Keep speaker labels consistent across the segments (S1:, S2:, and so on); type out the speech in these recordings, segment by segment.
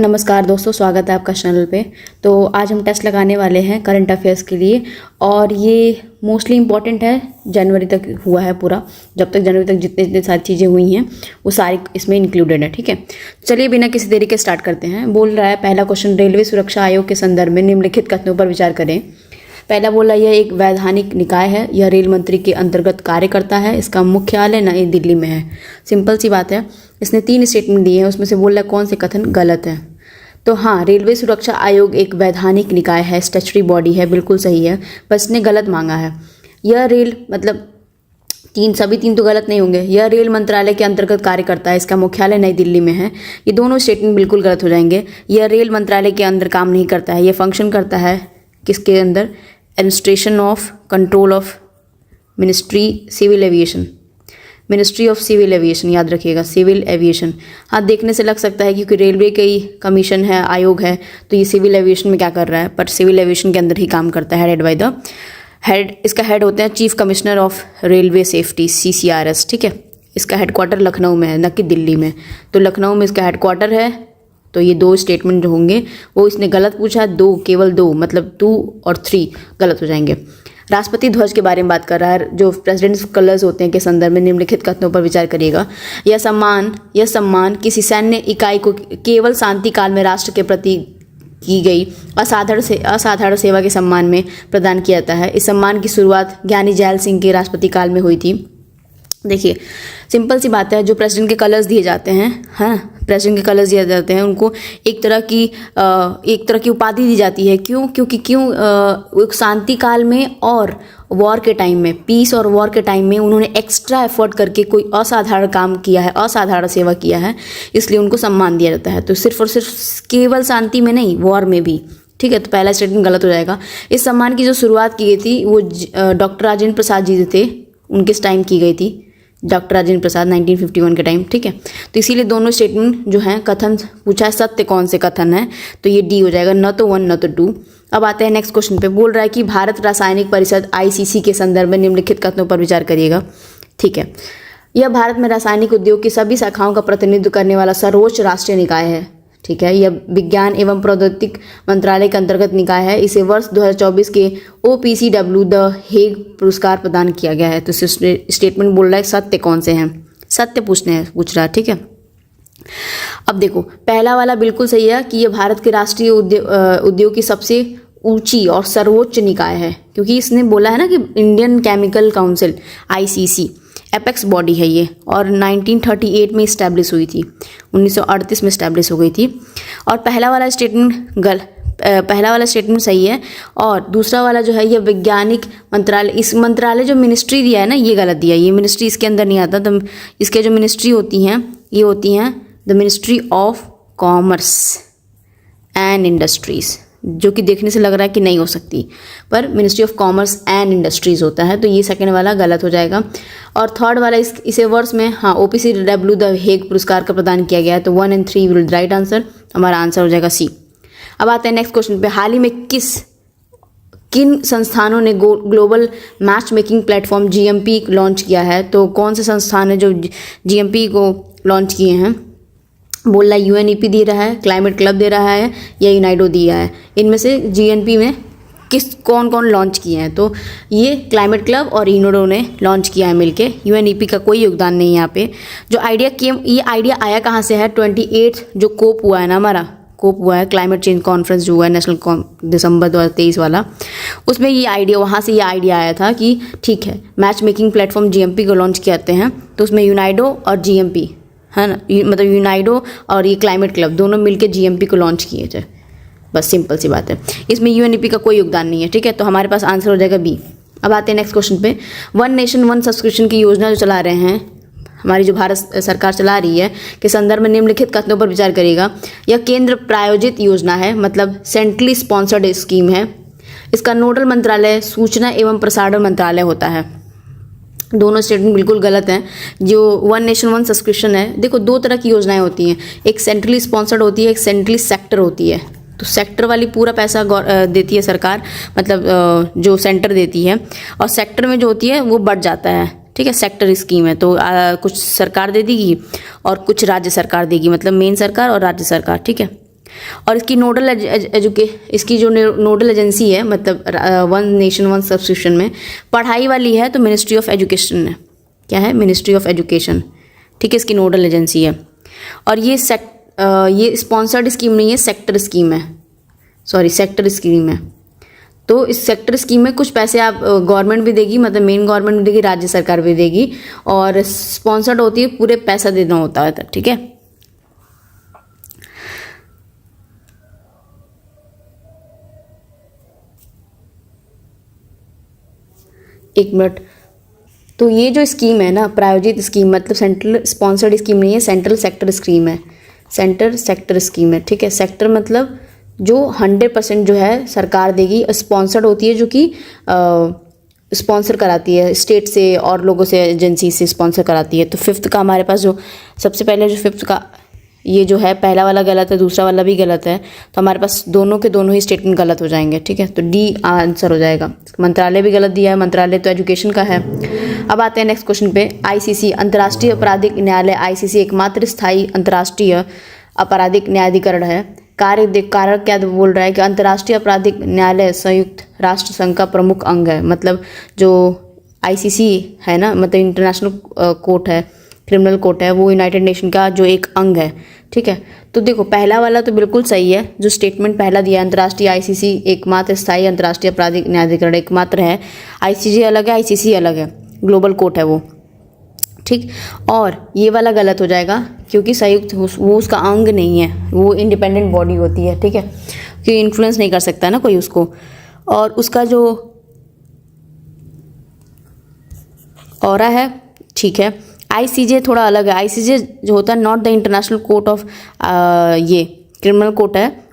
S1: नमस्कार दोस्तों, स्वागत है आपका चैनल पे। तो आज हम टेस्ट लगाने वाले हैं करंट अफेयर्स के लिए और ये मोस्टली इम्पॉर्टेंट है। जनवरी तक हुआ है पूरा, जब तक जनवरी तक जितने जितने सारी चीज़ें हुई हैं वो सारी इसमें इंक्लूडेड है। ठीक है, चलिए बिना किसी देरी के स्टार्ट करते हैं। बोल रहा है पहला क्वेश्चन, रेलवे सुरक्षा आयोग के संदर्भ में निम्नलिखित कथनों पर विचार करें। पहला बोला, यह एक वैधानिक निकाय है, यह रेल मंत्री के अंतर्गत कार्य करता है, इसका मुख्यालय नई दिल्ली में है। सिंपल सी बात है। इसने 3 स्टेटमेंट दिए हैं, उसमें से बोल रहा है कौन से कथन गलत है। तो हाँ, रेलवे सुरक्षा आयोग एक वैधानिक निकाय है, स्टैट्यूटरी बॉडी है, बिल्कुल सही है, बस इसने गलत मांगा है। यह रेल मतलब सभी तीन तो गलत नहीं होंगे। यह रेल मंत्रालय के अंतर्गत कार्य करता है, इसका मुख्यालय नई दिल्ली में है। ये दोनों स्टेटमेंट बिल्कुल गलत हो जाएंगे। यह रेल मंत्रालय के अंदर काम नहीं करता है, यह फंक्शन करता है किसके अंदर? Administration of control of ministry civil aviation, ministry of civil aviation, याद रखिएगा, सिविल एविएशन। हाँ, देखने से लग सकता है क्योंकि रेलवे का ही कमीशन है, आयोग है, तो ये सिविल एविएशन में क्या कर रहा है, पर सिविल एविएशन के अंदर ही काम करता है, हेड बाय द हेड। इसका हेड होते हैं chief commissioner of railway safety, CCRS। ठीक है, इसका हेडक्वार्टर लखनऊ में है, न कि दिल्ली में। तो लखनऊ में इसका हेडक्वार्टर है। तो ये 2 स्टेटमेंट जो होंगे वो इसने गलत पूछा है, 2, केवल 2, मतलब 2 और 3 गलत हो जाएंगे। राष्ट्रपति ध्वज के बारे में बात कर रहा है, जो प्रेसिडेंट्स कलर्स होते हैं के संदर्भ में निम्नलिखित कथनों पर विचार करिएगा। यह सम्मान किसी सैन्य इकाई को केवल शांति काल में राष्ट्र के प्रति की गई असाधारण सेवा के सम्मान में प्रदान किया जाता है। इस सम्मान की शुरुआत ज्ञानी जैल सिंह के राष्ट्रपति काल में हुई थी। देखिए, सिंपल सी बात है, जो प्रेसिडेंट के कलर्स दिए जाते हैं, हाँ, प्रेसिडेंट के कलर्स दिए जाते हैं, उनको एक तरह की उपाधि दी जाती है। क्योंकि शांति काल में और वॉर के टाइम में, पीस और वॉर के टाइम में उन्होंने एक्स्ट्रा एफर्ट करके कोई असाधारण काम किया है, असाधारण सेवा किया है, इसलिए उनको सम्मान दिया जाता है। तो सिर्फ और सिर्फ केवल शांति में नहीं, वॉर में भी। ठीक है, तो पहला स्टेटमेंट गलत हो जाएगा। इस सम्मान की जो शुरुआत की गई थी वो डॉक्टर राजेंद्र प्रसाद जी थे, उनके टाइम की गई थी, डॉक्टर राजेंद्र प्रसाद 1951 के टाइम। ठीक है, तो इसीलिए दोनों स्टेटमेंट जो हैं कथन पूछा है, सत्य कौन से कथन है, तो ये डी हो जाएगा, न तो 1 न तो 2। अब आते हैं नेक्स्ट क्वेश्चन पे। बोल रहा है कि भारत रासायनिक परिषद ICC के संदर्भ में निम्नलिखित कथनों पर विचार करिएगा। ठीक है, यह भारत में रासायनिक उद्योग की सभी शाखाओं का प्रतिनिधित्व करने वाला सर्वोच्च राष्ट्रीय निकाय है। ठीक है, यह विज्ञान एवं प्रौद्योगिकी मंत्रालय के अंतर्गत निकाय है। इसे वर्ष 2024 के OPCW द हेग पुरस्कार प्रदान किया गया है। तो स्टेटमेंट बोल रहा है सत्य कौन से हैं, सत्य पूछ रहा है। ठीक है, अब देखो, पहला वाला बिल्कुल सही है कि यह भारत के राष्ट्रीय उद्योग की सबसे ऊंची और सर्वोच्च निकाय है, क्योंकि इसने बोला है ना कि Indian chemical council ICC apex body है ये, और 1938 में इस्टेब्लिश हुई थी, 1938 में इस्टेब्लिश हो गई थी। और पहला वाला स्टेटमेंट सही है, और दूसरा वाला जो है ये वैज्ञानिक मंत्रालय, इस मंत्रालय जो मिनिस्ट्री दिया है ना, ये गलत दिया है। ये मिनिस्ट्री इसके अंदर नहीं आता। तो इसके जो मिनिस्ट्री होती हैं, ये होती हैं the ministry of commerce and industries, जो कि देखने से लग रहा है कि नहीं हो सकती, पर ministry of commerce and industries होता है। तो ये सेकंड वाला गलत हो जाएगा। और थर्ड वाला इसे वर्ष में, हाँ, OPCW द हेग पुरस्कार का प्रदान किया गया है। तो 1 और 3 विल राइट आंसर, हमारा आंसर हो जाएगा C। अब आते हैं नेक्स्ट क्वेश्चन पे। हाल ही में किन संस्थानों ने global match making platform GMP launch किया है? तो कौन से संस्थान है जो GMP को लॉन्च किए हैं? बोल रहा है UNEP दे रहा है, क्लाइमेट क्लब दे रहा है, या यूनाइडो दिया है। इनमें से GMP में कौन लॉन्च किए हैं? तो ये क्लाइमेट क्लब और यूनाइडो ने लॉन्च किया है मिलके। UNEP का कोई योगदान नहीं है यहाँ पे। जो ये आइडिया आया कहाँ से है? 28 जो कोप हुआ है ना, हमारा कोप हुआ है, क्लाइमेट चेंज कॉन्फ्रेंस जो हुआ है नेशनल दिसंबर 2023 वाला, उसमें ये आइडिया, वहाँ से ये आइडिया आया था कि ठीक है, मैच मेकिंग प्लेटफॉर्म GMP को लॉन्च किए हैं। तो उसमें यूनाइडो और GMP है ना, मतलब यूनाइडो और ये क्लाइमेट क्लब दोनों मिलकर GMP को लॉन्च किए थे। बस सिंपल सी बात है, इसमें UNEP का कोई योगदान नहीं है। ठीक है, तो हमारे पास आंसर हो जाएगा B। अब आते हैं नेक्स्ट क्वेश्चन पे। 1 नेशन 1 सब्सक्रिप्शन की योजना जो चला रहे हैं, हमारी जो भारत सरकार चला रही है, के संदर्भ में निम्नलिखित कथनों पर विचार करिएगा। यह केंद्र प्रायोजित योजना है, मतलब सेंट्रली स्पॉन्सर्ड स्कीम है। इसका नोडल मंत्रालय सूचना एवं प्रसारण मंत्रालय होता है। दोनों स्टेटमेंट बिल्कुल गलत हैं। जो 1 नेशन 1 सब्सक्रिप्शन है, देखो 2 तरह की योजनाएं होती हैं, एक सेंट्रली स्पॉन्सर्ड होती है, एक सेंट्रली सेक्टर होती है। तो सेक्टर वाली पूरा पैसा देती है सरकार, मतलब जो सेंटर देती है, और सेक्टर में जो होती है वो बढ़ जाता है। ठीक है, सेक्टर स्कीम है, तो कुछ सरकार दे देगी और कुछ राज्य सरकार देगी, मतलब मेन सरकार और राज्य सरकार। ठीक है, और इसकी नोडल इसकी जो नोडल एजेंसी है, मतलब वन नेशन वन सब्सक्रिप्शन में पढ़ाई वाली है तो मिनिस्ट्री ऑफ एजुकेशन है। क्या है? Ministry of education. ठीक है, इसकी नोडल एजेंसी है। और ये स्पॉन्सर्ड स्कीम नहीं है, सेक्टर स्कीम है, सॉरी सेक्टर स्कीम है। तो इस सेक्टर स्कीम में कुछ पैसे आप गवर्नमेंट भी देगी, मतलब मेन गवर्नमेंट भी देगी, राज्य सरकार भी देगी, और स्पॉन्सर्ड होती है, पूरे पैसा देना होता है। ठीक है, एक मिनट। तो ये जो स्कीम है ना, प्रायोजित स्कीम, मतलब सेंट्रल स्पॉन्सर्ड स्कीम नहीं है, सेंट्रल सेक्टर स्कीम है, सेंटर सेक्टर स्कीम है। ठीक है, सेक्टर मतलब जो 100% जो है सरकार देगी, स्पॉन्सर्ड होती है जो कि स्पॉन्सर कराती है स्टेट से और लोगों से, एजेंसी से स्पॉन्सर कराती है। तो फिफ्थ का हमारे पास जो सबसे पहले जो फिफ्थ का ये जो है, पहला वाला गलत है, दूसरा वाला भी गलत है, तो हमारे पास दोनों के दोनों ही स्टेटमेंट गलत हो जाएंगे। ठीक है, तो डी आंसर हो जाएगा। मंत्रालय भी गलत दिया है, मंत्रालय तो एजुकेशन का है। अब आते हैं नेक्स्ट क्वेश्चन पे। आईसीसी अंतर्राष्ट्रीय आपराधिक न्यायालय, आईसीसी एकमात्र स्थायी अंतर्राष्ट्रीय आपराधिक न्यायाधिकरण है। कारक क्या बोल रहा है कि अंतर्राष्ट्रीय आपराधिक न्यायालय संयुक्त राष्ट्र संघ का प्रमुख अंग है। मतलब जो आईसीसी है ना, मतलब इंटरनेशनल कोर्ट है, क्रिमिनल कोर्ट है, वो यूनाइटेड नेशन का जो एक अंग है। ठीक है, तो देखो पहला वाला तो बिल्कुल सही है, जो स्टेटमेंट पहला दिया है, अंतर्राष्ट्रीय आईसीसी एकमात्र स्थायी अंतर्राष्ट्रीय आपराधिक न्यायाधिकरण एकमात्र है। आईसीजे अलग है, आईसीसी अलग है, ग्लोबल कोर्ट है वो। ठीक, और ये वाला गलत हो जाएगा क्योंकि संयुक्त वो उसका अंग नहीं है, वो इंडिपेंडेंट बॉडी होती है। ठीक है, क्योंकि इन्फ्लुएंस नहीं कर सकता ना कोई उसको। और उसका जो ऑरा है, ठीक है। आईसीजे थोड़ा अलग है, आईसीजे जो होता है not the international court of, ये क्रिमिनल कोर्ट है।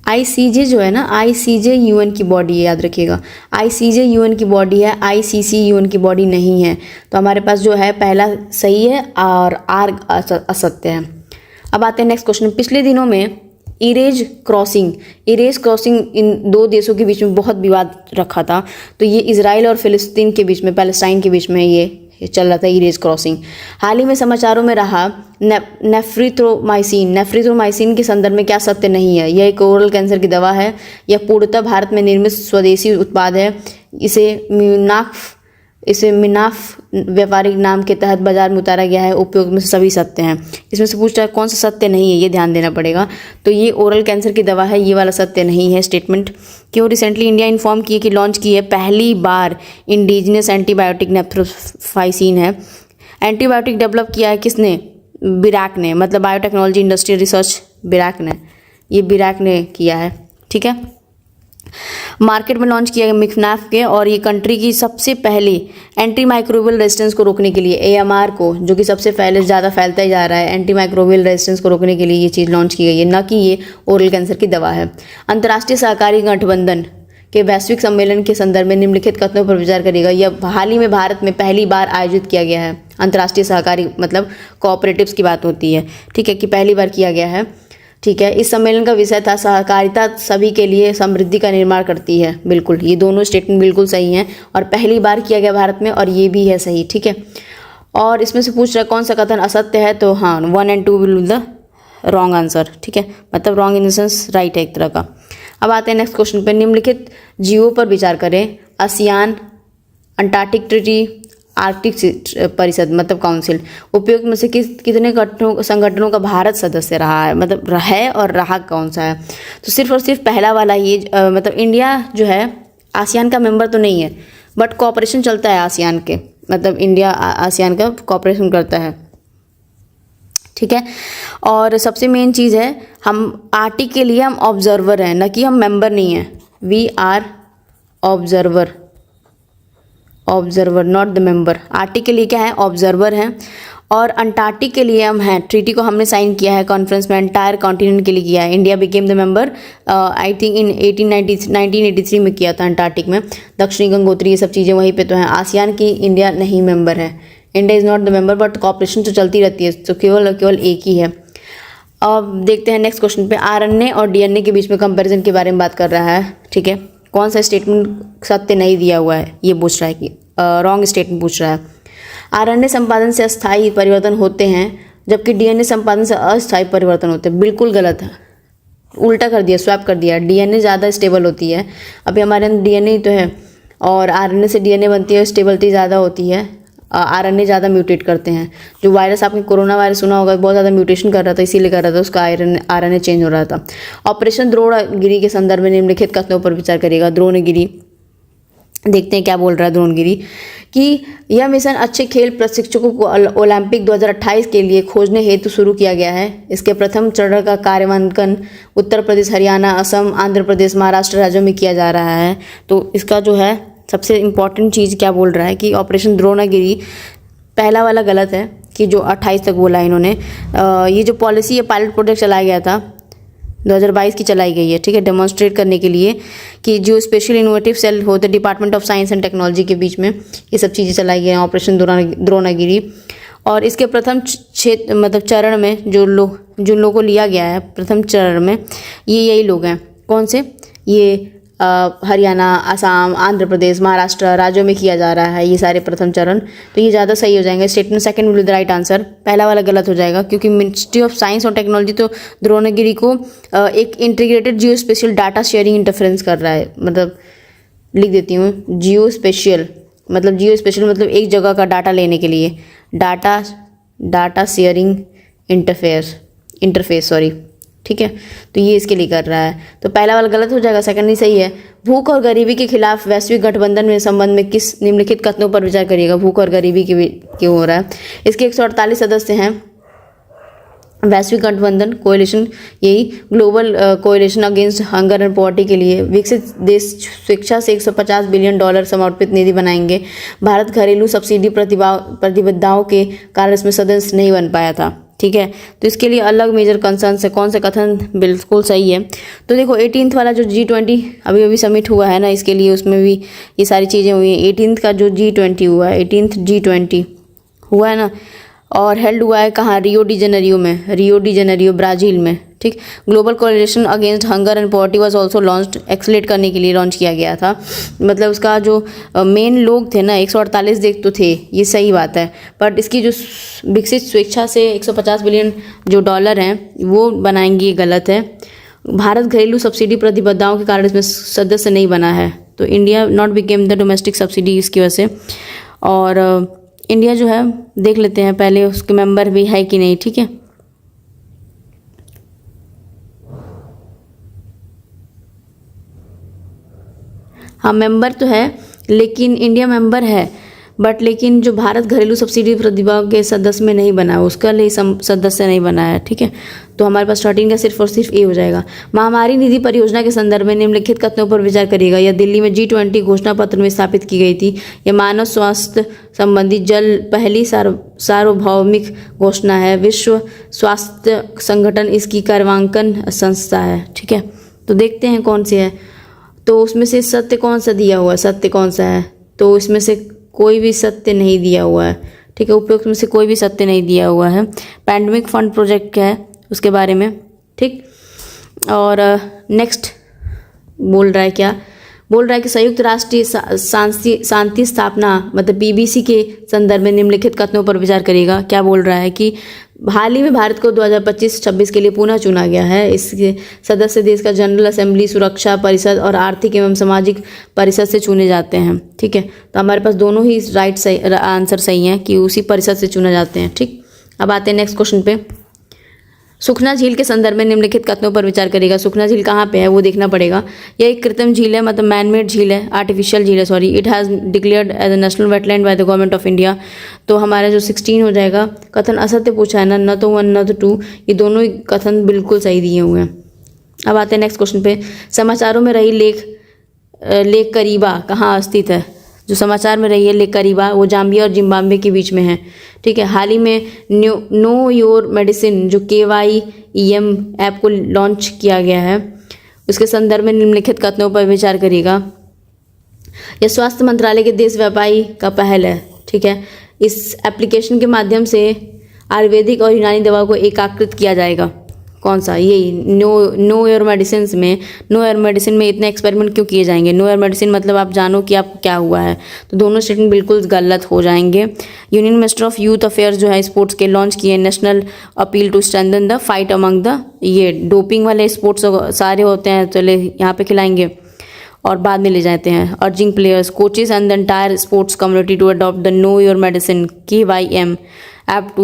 S1: आईसीजे जो है ना, आईसीजे यूएन की बॉडी है, याद रखिएगा। आईसीजे यूएन की बॉडी है, आईसीसी यूएन की बॉडी नहीं है। तो हमारे पास जो है पहला सही है और आर असत्य है। अब आते हैं नेक्स्ट क्वेश्चन। पिछले दिनों में इरेज क्रॉसिंग इन दो देशों के बीच में बहुत विवाद रखा था। तो ये इजराइल और फिलिस्तीन के बीच में, पैलेस्टाइन के बीच में ये चल रहा था, इरेज क्रॉसिंग। हाल ही में समाचारों में रहा नेफ्रिथ्रोमाइसिन के संदर्भ में क्या सत्य नहीं है? यह एक ओरल कैंसर की दवा है, यह पूर्णतः भारत में निर्मित स्वदेशी उत्पाद है। इसे मिनाफ व्यापारिक नाम के तहत बाजार में उतारा गया है। उपयोग में सभी सत्य हैं। इसमें से पूछ रहा है कौन सा सत्य नहीं है, ये ध्यान देना पड़ेगा। तो ये ओरल कैंसर की दवा है, ये वाला सत्य नहीं है स्टेटमेंट। क्यों? रिसेंटली इंडिया इन्फॉर्म की कि लॉन्च की है पहली बार इंडिजिनस एंटीबायोटिक नेफ्रोफाइसिन है। एंटीबायोटिक डेवलप किया है किसने? बिराक ने, मतलब बायोटेक्नोलॉजी इंडस्ट्री रिसर्च बिराक ने, ये बिराक ने किया है। ठीक है, मार्केट में लॉन्च किया गया मिकनाफ के, और ये कंट्री की सबसे पहली एंटी माइक्रोबियल रेजिस्टेंस को रोकने के लिए, एएमआर को, जो कि सबसे पहले ज़्यादा फैलता ही जा रहा है, एंटी माइक्रोबियल रेजिस्टेंस को रोकने के लिए ये चीज़ लॉन्च की गई है, न कि ये ओरल कैंसर की दवा है। अंतर्राष्ट्रीय सहकारी गठबंधन के वैश्विक सम्मेलन के संदर्भ में निम्नलिखित कथनों पर विचार करेगा। यह हाल ही में भारत में पहली बार आयोजित किया गया है। अंतर्राष्ट्रीय सहकारी मतलब कोऑपरेटिव्स की बात होती है। ठीक है, कि पहली बार किया गया है। ठीक है, इस सम्मेलन का विषय था सहकारिता सभी के लिए समृद्धि का निर्माण करती है। बिल्कुल, ये दोनों स्टेटमेंट बिल्कुल सही हैं, और पहली बार किया गया भारत में, और ये भी है सही। ठीक है, और इसमें से पूछ रहा है कौन सा कथन असत्य है? तो हाँ, 1 और 2 will be the wrong answer. ठीक है, मतलब wrong in the sense right है एक तरह का। अब आते हैं नेक्स्ट क्वेश्चन पे। निम्नलिखित जीवों पर विचार करें। आसियान, अंटार्कटिक ट्रीटी, आर्कटिक परिषद मतलब काउंसिल। उपयोग में से कितने संगठनों का भारत सदस्य रहा है, मतलब है, और रहा कौन सा है? तो सिर्फ और सिर्फ पहला वाला ये, मतलब इंडिया जो है आसियान का मेंबर तो नहीं है, बट कोऑपरेशन चलता है आसियान के, मतलब इंडिया आसियान का कोऑपरेशन करता है। ठीक है, और सबसे मेन चीज़ है, हम आर्टिक के लिए हम ऑब्जर्वर हैं, न कि हम मेंबर नहीं हैं। We are observer not the member. Arctic के लिए क्या है? ऑब्जर्वर हैं। और अंटार्कटिक के लिए हम हैं, ट्रीटी को हमने साइन किया है कॉन्फ्रेंस में, एंटायर कॉन्टिनेंट के लिए किया है। India became the member I think in 1983 में किया था अंटार्कटिक में। दक्षिणी गंगोत्री ये सब चीज़ें वहीं पे तो हैं। आसियान की इंडिया नहीं मेंबर है, India is not the member, but cooperation तो चलती रहती है, तो केवल एक ही है। अब देखते हैं नेक्स्ट क्वेश्चन पे। आरएनए और डीएनए के बीच में कंपैरिजन के बारे में बात कर रहा है। ठीक है, कौन सा स्टेटमेंट सत्य नहीं दिया हुआ है ये पूछ रहा है, कि रॉन्ग स्टेटमेंट पूछ रहा है। आरएनए संपादन से अस्थायी परिवर्तन होते हैं जबकि डीएनए संपादन से अस्थायी परिवर्तन होते हैं। बिल्कुल गलत है, उल्टा कर दिया, स्वैप कर दिया। डीएनए ज़्यादा स्टेबल होती है, अभी हमारे अंदर डीएनए ही तो है और आरएनए से डीएनए बनती है, स्टेबिलिटी ज़्यादा होती है। आरएनए ज़्यादा म्यूटेट करते हैं। जो वायरस आपने कोरोना वायरस सुना होगा, बहुत ज़्यादा म्यूटेशन कर रहा था, इसीलिए कर रहा था, उसका आरएनए चेंज हो रहा था। ऑपरेशन द्रोणगिरी के संदर्भ में निम्नलिखित कथनों पर विचार करिएगा। द्रोणगिरी, देखते हैं क्या बोल रहा है द्रोणगिरी, कि यह मिशन अच्छे खेल प्रशिक्षकों को ओलंपिक 2028 के लिए खोजने हेतु शुरू किया गया है। इसके प्रथम चरण का कार्यान्वयन उत्तर प्रदेश, हरियाणा, असम, आंध्र प्रदेश, महाराष्ट्र राज्यों में किया जा रहा है। तो इसका जो है सबसे इम्पॉर्टेंट चीज़ क्या बोल रहा है कि ऑपरेशन द्रोणगिरी, पहला वाला गलत है कि जो 28 तक बोला इन्होंने। ये जो पॉलिसी, ये पायलट प्रोजेक्ट चलाया गया था 2022 की चलाई गई है, ठीक है, डेमोन्स्ट्रेट करने के लिए कि जो स्पेशल इनोवेटिव सेल होते department of science and technology के बीच में ये सब चीज़ें चलाई गई हैं, ऑपरेशन द्रोणगिरी। और इसके प्रथम क्षेत्र मतलब चरण में जिन लोगों को लिया गया है प्रथम चरण में, ये यही लोग हैं। कौन से? ये हरियाणा, असम, आंध्र प्रदेश, महाराष्ट्र राज्यों में किया जा रहा है ये सारे प्रथम चरण। तो ये ज़्यादा सही हो जाएंगे। Statement second will be the right answer. पहला वाला गलत हो जाएगा क्योंकि मिनिस्ट्री ऑफ साइंस और टेक्नोलॉजी तो द्रोणगिरी को एक इंटीग्रेटेड जियो स्पेशियल डाटा शेयरिंग इंटरफेरेंस कर रहा है। मतलब लिख देती हूँ, जियो स्पेशियल मतलब एक जगह का डाटा लेने के लिए डाटा शेयरिंग इंटरफेस सॉरी, ठीक है। तो ये इसके लिए कर रहा है। तो पहला वाला गलत हो जाएगा, सेकंड ही सही है। भूख और गरीबी के खिलाफ वैश्विक गठबंधन में संबंध में किस निम्नलिखित कथनों पर विचार करिएगा। भूख और गरीबी क्यों हो रहा है? इसके 148 सदस्य हैं। वैश्विक गठबंधन कोएलिशन, यही global coalition against hunger and poverty के लिए विकसित देश शिक्षा से $150 बिलियन समर्पित निधि बनाएंगे। भारत घरेलू सब्सिडी प्रतिबद्धताओं के कारण इसमें सदस्य नहीं बन पाया था, ठीक है। तो इसके लिए अलग मेजर कंसर्न से कौन सा कथन बिल्कुल सही है? तो देखो 18th वाला जो G20 अभी सबमिट हुआ है ना, इसके लिए उसमें भी ये सारी चीज़ें हुई हैं। 18th का जो G20 हुआ है, 18th G20 हुआ है ना, और हेल्ड हुआ है कहाँ? रियो डी जेनेरियो ब्राज़ील में, ठीक। Global coalition against hunger and poverty was also launched, accelerate करने के लिए लॉन्च किया गया था। मतलब उसका जो मेन लोग थे ना 148 देख तो थे, ये सही बात है, बट इसकी जो विकसित स्वेच्छा से $150 बिलियन जो डॉलर हैं वो बनाएंगे, ये गलत है। भारत घरेलू सब्सिडी प्रतिबद्धताओं के कारण इसमें सदस्य नहीं बना है, तो India not became the domestic subsidy इसकी वजह से। और इंडिया जो है देख लेते हैं पहले उसके मेंबर भी है कि नहीं, ठीक है। हाँ मेंबर तो है, लेकिन इंडिया मेंबर है, बट लेकिन जो भारत घरेलू सब्सिडी प्रतिभाग के सदस्य में नहीं बना है, उसका लिए सदस्य नहीं बना है, ठीक है। तो हमारे पास 13 का सिर्फ और सिर्फ ए हो जाएगा। महामारी निधि परियोजना के संदर्भ में निम्नलिखित कथनों पर विचार करिएगा। यह दिल्ली में G20 घोषणा पत्र में स्थापित की गई थी। यह मानव स्वास्थ्य संबंधी पहली सार्वभौमिक घोषणा है। विश्व स्वास्थ्य संगठन इसकी कार्यान्वयन संस्था है, ठीक है। तो देखते हैं कौन सी है। तो उसमें से सत्य कौन सा दिया हुआ है? सत्य कौन सा है? तो इसमें से कोई भी सत्य नहीं दिया हुआ है, ठीक है। उपयुक्त में से कोई भी सत्य नहीं दिया हुआ है। पैंडेमिक फंड प्रोजेक्ट क्या है उसके बारे में, ठीक। और नेक्स्ट बोल रहा है क्या? बोल रहा है कि संयुक्त राष्ट्रीय शांति स्थापना मतलब PBC के संदर्भ में निम्नलिखित कथनों पर विचार करिएगा। क्या बोल रहा है कि हाल ही में भारत को 2025-26 के लिए पुनः चुना गया है। इसके सदस्य देश का जनरल असेंबली, सुरक्षा परिषद और आर्थिक एवं सामाजिक परिषद से चुने जाते हैं, ठीक है। तो हमारे पास दोनों ही आंसर सही हैं कि उसी परिषद से चुने जाते हैं, ठीक। अब आते हैं नेक्स्ट क्वेश्चन पे। सुखना झील के संदर्भ में निम्नलिखित कथनों पर विचार करेगा। सुखना झील कहाँ पे है वो देखना पड़ेगा। यह एक कृत्रिम झील है, मतलब मैनमेड झील है, आर्टिफिशियल झील है, sorry. It has declared as a national wetland by the government of India. तो हमारा जो 16 हो जाएगा। कथन असत्य पूछा है ना, न तो 1 न तो 2, ये दोनों ही कथन बिल्कुल सही दिए हुए हैं। अब आते हैं नेक्स्ट क्वेश्चन पे। समाचारों में रही लेक करीबा कहाँ स्थित है? जो समाचार में रही है लेक करीबा, वो जाम्बिया और जिम्बाब्वे के बीच में है, ठीक है। हाल ही में नो योर मेडिसिन जो KYEM ऐप को लॉन्च किया गया है, उसके संदर्भ में निम्नलिखित कथनों पर विचार करिएगा। यह स्वास्थ्य मंत्रालय के देशव्यापी का पहल है, ठीक है। इस एप्लीकेशन के माध्यम से आयुर्वेदिक और यूनानी दवा को एकीकृत किया जाएगा। कौन सा, यही नो एयर मेडिसिन में। नो एयर मेडिसिन में इतने एक्सपेरिमेंट क्यों किए जाएंगे? नो एयर मेडिसिन मतलब आप जानो कि आपको क्या हुआ है। तो दोनों स्टेटमेंट बिल्कुल गलत हो जाएंगे। Union minister of youth affairs जो है स्पोर्ट्स के लॉन्च किए national appeal to strengthen the fight among the, ये डोपिंग वाले स्पोर्ट्स सारे होते हैं, चले यहाँ पे खिलाएंगे और बाद में ले जाते हैं। Urging players, coaches and the entire sports community to adopt the know your medicine KYM app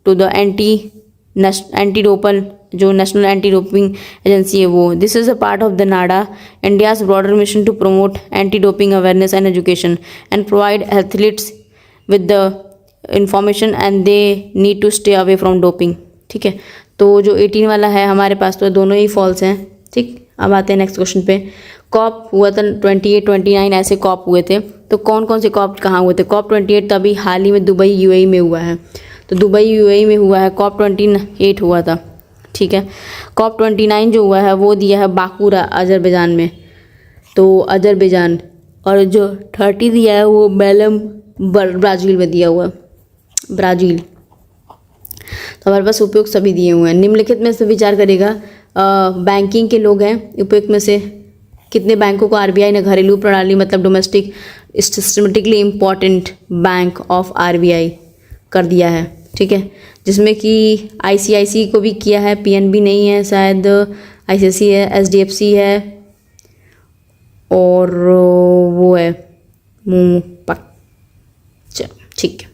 S1: to the anti doping, जो नेशनल एंटी डोपिंग एजेंसी है वो। This is a part of the NADA India's broader mission to promote anti doping awareness and education and provide athletes with the information and they need to stay away from doping. ठीक है, तो जो 18 वाला है हमारे पास तो दोनों ही false हैं। ठीक, अब आते हैं नेक्स्ट क्वेश्चन पे। कॉप हुआ था 28, 29 ऐसे कॉप हुए थे। तो कौन कौन से कॉप कहाँ हुए थे? कॉप 28 तो अभी हाल ही में दुबई UAE में हुआ है, तो दुबई UAE में हुआ है। कॉप 28 हुआ था। ठीक है, कॉप 29 जो हुआ है वो दिया है बाकू अजरबैजान में, तो अजरबैजान। और जो 30 दिया है वो बेलम ब्राज़ील में दिया हुआ है, ब्राज़ील। तो हमारे पास उपयुक्त सभी दिए हुए हैं। निम्नलिखित में से विचार करेगा, बैंकिंग के लोग हैं, उपयुक्त में से कितने बैंकों को RBI ने घरेलू प्रणाली मतलब domestic systematically important bank of RBI कर दिया है। ठीक है, जिसमें कि ICICI को भी किया है, PNB नहीं है शायद, ICICI है, SDFC है और वो है ठीक है,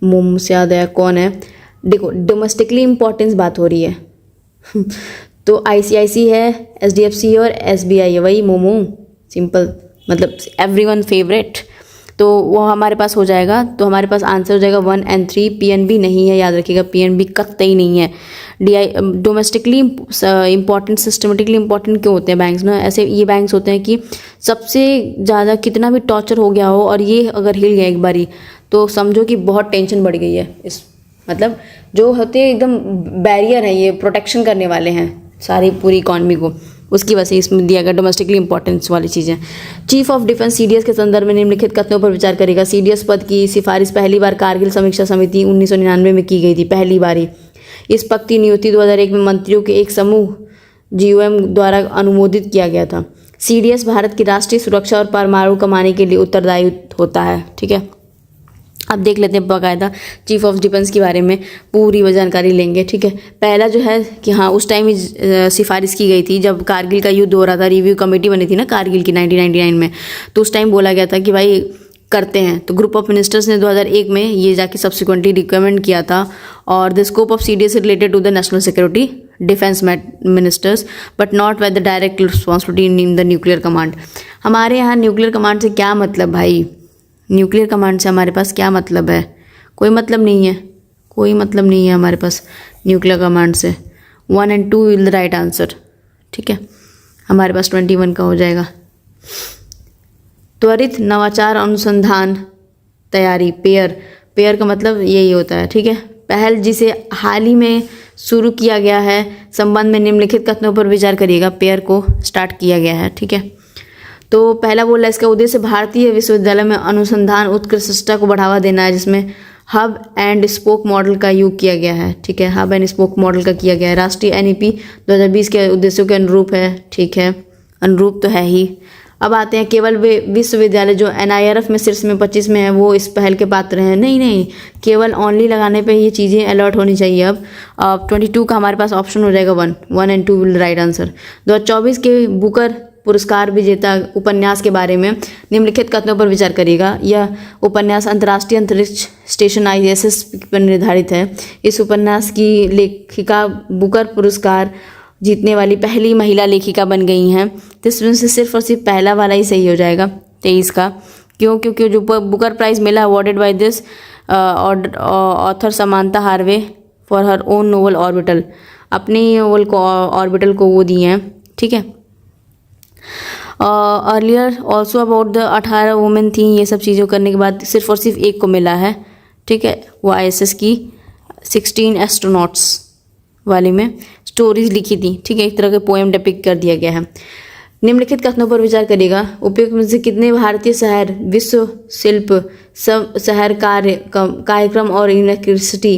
S1: मोम से याद है कौन है। देखो डोमेस्टिकली इम्पोर्टेंस बात हो रही है तो ICICI है, SDFC और SBI है, वही मोमो, सिंपल मतलब एवरीवन फेवरेट। तो वो हमारे पास हो जाएगा। तो हमारे पास आंसर हो जाएगा 1 और 3। PNB नहीं है, याद रखिएगा, PNB कतई नहीं है। डोमेस्टिकली इम्पॉर्टेंट, सिस्टमेटिकली इम्पॉर्टेंट क्यों होते हैं बैंक्स ना? ऐसे ये बैंक्स होते हैं कि सबसे ज़्यादा कितना भी टॉर्चर हो गया हो और ये अगर हिल गया एक बारी तो समझो कि बहुत टेंशन बढ़ गई है। इस मतलब जो होते हैं एकदम बैरियर है, ये प्रोटेक्शन करने वाले हैं सारी पूरी इकॉनमी को, उसकी वजह से इसमें दिया गया डोमेस्टिकली इंपॉर्टेंस वाली चीज़ें। चीफ ऑफ डिफेंस CDS के संदर्भ में निम्नलिखित कथनों पर विचार करेगा। CDS पद की सिफारिश पहली बार कारगिल समीक्षा समिति 1999 में की गई थी, पहली बारी। इस पद की नियुक्ति 2001 में मंत्रियों के एक समूह GOM द्वारा अनुमोदित किया गया था। CDS भारत की राष्ट्रीय सुरक्षा और परमाणु कमाने के लिए उत्तरदायी होता है। ठीक है, अब देख लेते हैं बाकायदा चीफ ऑफ डिफेंस के बारे में पूरी जानकारी लेंगे। ठीक है, पहला जो है कि हाँ उस टाइम ही सिफारिश की गई थी जब कारगिल का युद्ध हो रहा था, रिव्यू कमेटी बनी थी ना कारगिल की 1999 में, तो उस टाइम बोला गया था कि भाई करते हैं। तो ग्रुप ऑफ मिनिस्टर्स ने 2001 में ये जाके सब्सिक्वेंटली रिकमेंड किया था। और the scope of CDS related to the national security defence ministers but not with the direct responsibility in the nuclear command. हमारे यहाँ न्यूक्लियर कमांड से क्या मतलब भाई? न्यूक्लियर कमांड से हमारे पास क्या मतलब है? कोई मतलब नहीं है, कोई मतलब नहीं है हमारे पास न्यूक्लियर कमांड से। 1 और 2 विल द राइट आंसर। ठीक है, हमारे पास 21 का हो जाएगा। त्वरित नवाचार अनुसंधान तैयारी, पेयर का मतलब यही होता है। ठीक है, पहल जिसे हाल ही में शुरू किया गया है संबंध में निम्नलिखित कथनों पर विचार करिएगा। पेयर को स्टार्ट किया गया है। ठीक है, तो पहला बोला इसका उद्देश्य भारतीय विश्वविद्यालय में अनुसंधान उत्कृष्टता को बढ़ावा देना है, जिसमें हब एंड स्पोक मॉडल का यूज किया गया है। ठीक है, हब एंड स्पोक मॉडल का किया गया है। राष्ट्रीय NEP 2020 के उद्देश्यों के अनुरूप है। ठीक है, अनुरूप तो है ही। अब आते हैं केवल वे विश्वविद्यालय जो NIRF में शीर्ष में 25 में है वो इस पहल के पात्र हैं। नहीं, केवल ऑनली लगाने पे ये चीज़ें अलर्ट होनी चाहिए। अब 22 का हमारे पास ऑप्शन हो जाएगा 1 और 2 विल राइट आंसर। 2024 के बुकर पुरस्कार विजेता उपन्यास के बारे में निम्नलिखित कथनों पर विचार करिएगा। यह उपन्यास अंतर्राष्ट्रीय अंतरिक्ष स्टेशन ISS पर निर्धारित है। इस उपन्यास की लेखिका बुकर पुरस्कार जीतने वाली पहली महिला लेखिका बन गई हैं। तो इसमें से सिर्फ और सिर्फ पहला वाला ही सही हो जाएगा 23 का। क्यों? क्योंकि जो बुकर प्राइज मिला awarded by this author समांता Harvey for her own novel orbital, अपनी नोवेल को ऑर्बिटल को वो दिए हैं। ठीक है, earlier also about the 18 women थी। ये सब चीज़ों करने के बाद सिर्फ और सिर्फ एक को मिला है। ठीक है, वो ISS की 16 एस्ट्रोनॉट्स वाले में स्टोरीज लिखी थी। ठीक है, एक तरह के पोएम डिपिक्ट कर दिया गया है। निम्नलिखित कथनों पर विचार करिएगा। उपयुक्त में से कितने भारतीय शहर विश्व शिल्प सब शहर कार्यक्रम और university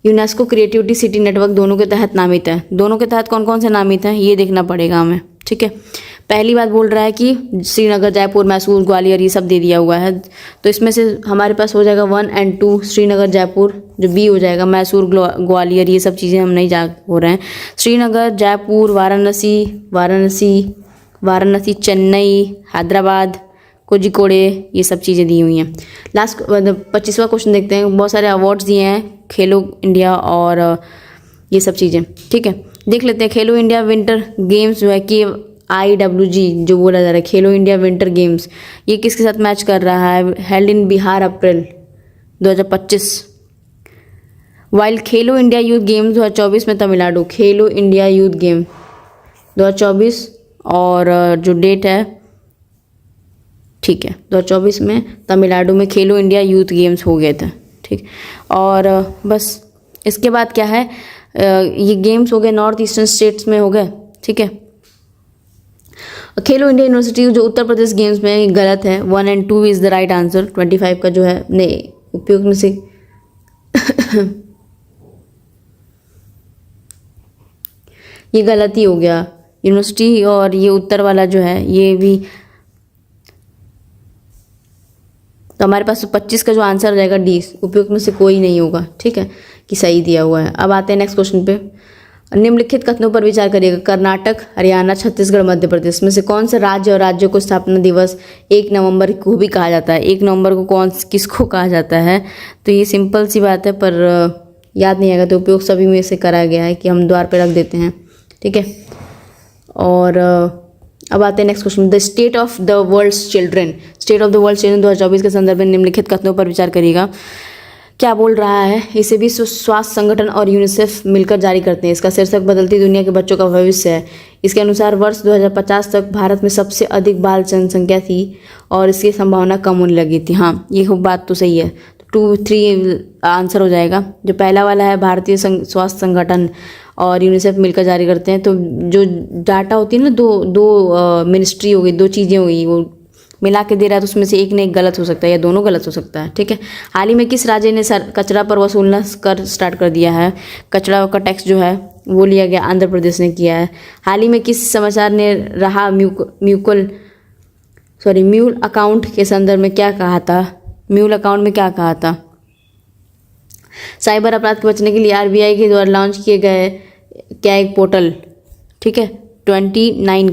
S1: UNESCO creativity city network दोनों के तहत नामित है। दोनों के तहत कौन कौन से नामित हैं ये देखना पड़ेगा हमें, ठीक है। पहली बात बोल रहा है कि श्रीनगर, जयपुर, मैसूर, ग्वालियर ये सब दे दिया हुआ है, तो इसमें से हमारे पास हो जाएगा 1 और 2 श्रीनगर, जयपुर, जो बी हो जाएगा मैसूर, ग्वालियर, ये सब चीज़ें हम नहीं जा हो रहे हैं। श्रीनगर, जयपुर, वाराणसी, चेन्नई, हैदराबाद, कोझिकोडे, ये सब चीज़ें दी हुई हैं। लास्ट 25वां क्वेश्चन देखते हैं। बहुत सारे अवार्ड्स दिए हैं खेलो इंडिया और ये सब चीज़ें, ठीक है। देख लेते हैं खेलो इंडिया विंटर गेम्स जो है कि IWG जो बोला जा रहा है खेलो इंडिया विंटर गेम्स, ये किसके साथ मैच कर रहा है? Held in Bihar April 2025। While Khelo India youth games 2024 में तमिलनाडु, खेलो इंडिया यूथ गेम 2024 और जो डेट है, ठीक है, 2024 में तमिलनाडु में खेलो इंडिया यूथ गेम्स हो गए थे, ठीक। और बस इसके बाद क्या है, ये गेम्स हो गए नॉर्थ ईस्टर्न स्टेट्स में हो गए, ठीक है। खेलो इंडिया यूनिवर्सिटी जो उत्तर प्रदेश गेम्स में गलत है, 1 और 2 इज़ द राइट आंसर। 25 का जो है नहीं उपयोग में से ये गलत ही हो गया यूनिवर्सिटी, और ये उत्तर वाला जो है ये भी, तो हमारे पास 25 का जो आंसर हो जाएगा डी, उपयुक्त में से कोई नहीं होगा, ठीक है, कि सही दिया हुआ है। अब आते हैं नेक्स्ट क्वेश्चन पे। निम्नलिखित कथनों पर विचार करिएगा। कर्नाटक, हरियाणा, छत्तीसगढ़, मध्य प्रदेश में से कौन सा राज्य और राज्यों को स्थापना दिवस 1 नवंबर को भी कहा जाता है? 1 नवंबर को किसको कहा जाता है? तो ये सिंपल सी बात है, पर याद नहीं आएगा, तो उपयोग सभी में से करा गया है कि हम द्वार पर रख देते हैं, ठीक है। और अब आते हैं next question. The state of the world's children, state of the world children 2024 के संदर्भ में निम्नलिखित कथनों पर विचार करिएगा। क्या बोल रहा है? इसे विश्व स्वास्थ्य संगठन और यूनिसेफ मिलकर जारी करते हैं। इसका शीर्षक बदलती दुनिया के बच्चों का भविष्य है। इसके अनुसार वर्ष 2050 तक भारत में सबसे अधिक बाल जनसंख्या थी और इसकी संभावना कम होने लगी थी। हाँ, ये बात तो सही है। 2, 3 आंसर हो जाएगा। जो पहला वाला है भारतीय स्वास्थ्य संगठन और यूनिसेफ मिलकर जारी करते हैं, तो जो डाटा होती है ना, दो मिनिस्ट्री हो गई, 2 चीज़ें हो गई, वो मिला के दे रहा है, तो उसमें से एक न एक गलत हो सकता है या दोनों गलत हो सकता है, ठीक है। हाल ही में किस राज्य ने कचरा पर वसूलना कर स्टार्ट कर दिया है? कचरा का टैक्स जो है वो लिया गया, आंध्र प्रदेश ने किया है। हाल ही में किस समाचार ने रहा म्यूल अकाउंट के संदर्भ में क्या कहा था? म्यूल अकाउंट में क्या कहा था? साइबर अपराध के बचने के लिए RBI के द्वारा लॉन्च किए गए क्या एक पोर्टल, ठीक है, 29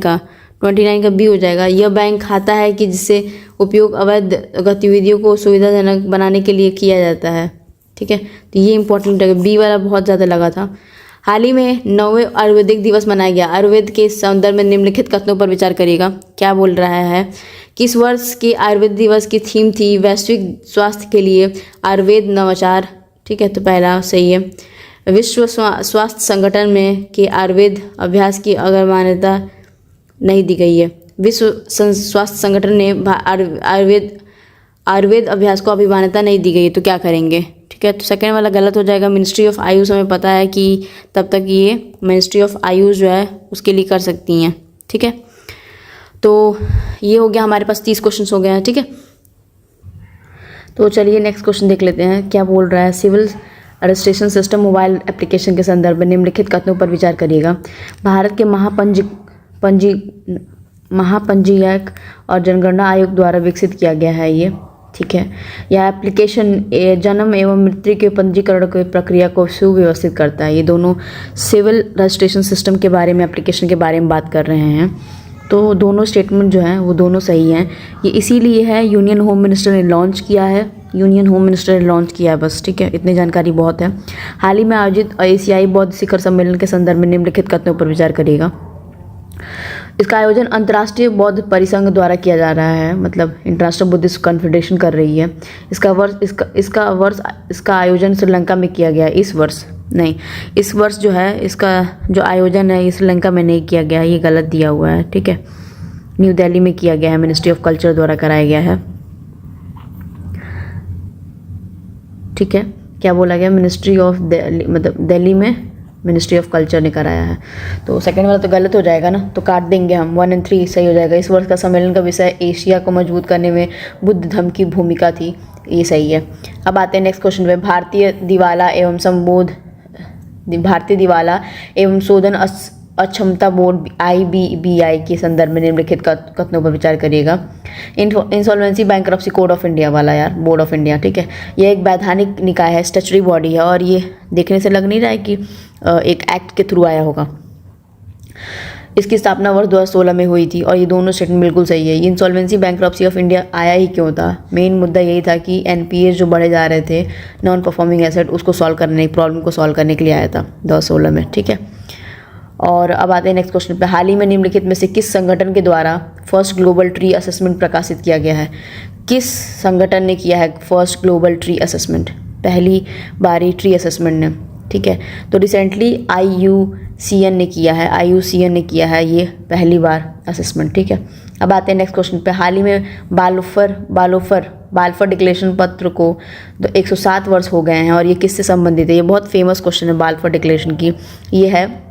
S1: का बी हो जाएगा। यह बैंक खाता है कि जिससे उपयोग अवैध गतिविधियों को सुविधाजनक बनाने के लिए किया जाता है, ठीक है, तो ये इंपॉर्टेंट है। बी वाला बहुत ज़्यादा लगा था। हाल ही में 9वें आयुर्वेदिक दिवस मनाया गया। आयुर्वेद के संदर्भ में निम्नलिखित कथनों पर विचार करिएगा। क्या बोल रहा है? किस वर्ष के आयुर्वेद दिवस की थीम थी? वैश्विक स्वास्थ्य के लिए आयुर्वेद नवाचार, ठीक है, तो पहला सही है। विश्व स्वास्थ्य संगठन में के आयुर्वेद अभ्यास की अगर मान्यता नहीं दी गई है। विश्व स्वास्थ्य संगठन ने आयुर्वेद अभ्यास को अभी मान्यता नहीं दी गई है, तो क्या करेंगे, ठीक है, तो सेकंड वाला गलत हो जाएगा। मिनिस्ट्री ऑफ आयुष, हमें पता है कि तब तक ये मिनिस्ट्री ऑफ आयुष जो है उसके लिए कर सकती हैं, ठीक है। तो ये हो गया, हमारे पास 30 क्वेश्चन हो गए हैं, ठीक है। तो चलिए नेक्स्ट क्वेश्चन देख लेते हैं। क्या बोल रहा है? Civil registration system mobile application के संदर्भ में निम्नलिखित कथनों पर विचार करिएगा। भारत के महापंजीयक और जनगणना आयोग द्वारा विकसित किया गया है ये, ठीक है। यह एप्लीकेशन जन्म एवं मृत्यु के पंजीकरण की प्रक्रिया को सुव्यवस्थित करता है। ये दोनों सिविल रजिस्ट्रेशन सिस्टम के बारे में, एप्लीकेशन के बारे में बात कर रहे हैं, तो दोनों स्टेटमेंट जो हैं वो दोनों सही हैं। ये इसीलिए है यूनियन होम मिनिस्टर ने लॉन्च किया है, बस, ठीक है, इतनी जानकारी बहुत है। हाल ही में आयोजित एशियाई बौद्ध शिखर सम्मेलन के संदर्भ में निम्नलिखित कथनों पर विचार करिएगा। इसका आयोजन अंतर्राष्ट्रीय बौद्ध परिसंघ द्वारा किया जा रहा है, मतलब इंटरनेशनल बुद्धिस्ट कॉन्फेडरेशन कर रही है। इसका आयोजन श्रीलंका में किया गया इस वर्ष जो है इसका जो आयोजन है श्रीलंका में नहीं किया गया, ये गलत दिया हुआ है, ठीक है, न्यू दिल्ली में किया गया है, मिनिस्ट्री ऑफ कल्चर द्वारा कराया गया है, ठीक है। क्या बोला गया? मिनिस्ट्री ऑफ दिल्ली, मतलब दिल्ली में मिनिस्ट्री ऑफ कल्चर ने कराया है, तो सेकंड वाला तो गलत हो जाएगा ना, तो काट देंगे हम। 1 और 3 सही हो जाएगा। इस वर्ष का सम्मेलन का विषय एशिया को मजबूत करने में बुद्ध धर्म की भूमिका थी। ये सही है। अब आते हैं नेक्स्ट क्वेश्चन पे। भारतीय दिवाला एवं शोधन अक्षमता बोर्ड IBBI के संदर्भ में निम्नलिखित कथनों पर विचार करिएगा। Insolvency bankruptcy code of India वाला यार, बोर्ड ऑफ इंडिया, ठीक है। यह एक वैधानिक निकाय है, स्टैट्यूटरी बॉडी है, और ये देखने से लग नहीं रहा है कि एक एक्ट के थ्रू आया होगा। इसकी स्थापना वर्ष 2016 में हुई थी, और ये दोनों स्टेटमेंट बिल्कुल सही है। ये इंसॉल्वेंसी बैंक्रप्सी ऑफ इंडिया आया ही क्यों था? मेन मुद्दा यही था कि NPA जो बढ़े जा रहे थे, नॉन परफॉर्मिंग एसेट, उसको सॉल्व करने, प्रॉब्लम को सॉल्व करने के लिए आया था 2016 में, ठीक है। और अब आते हैं नेक्स्ट क्वेश्चन पे। हाल ही में निम्नलिखित में से किस संगठन के द्वारा फर्स्ट ग्लोबल ट्री असेसमेंट प्रकाशित किया गया है? किस संगठन ने किया है फर्स्ट ग्लोबल ट्री असेसमेंट, पहली बारी ट्री असेसमेंट ने, ठीक है। तो रिसेंटली IUCN ने किया है ये पहली बार असेसमेंट, ठीक है। अब आते हैं नेक्स्ट क्वेश्चन पे। हाल ही में बाल्फर डिक्लेरेशन पत्र को 107 वर्ष हो गए हैं, और ये किससे संबंधित है? ये बहुत फेमस क्वेश्चन है बाल्फर डिक्लेरेशन की। ये है,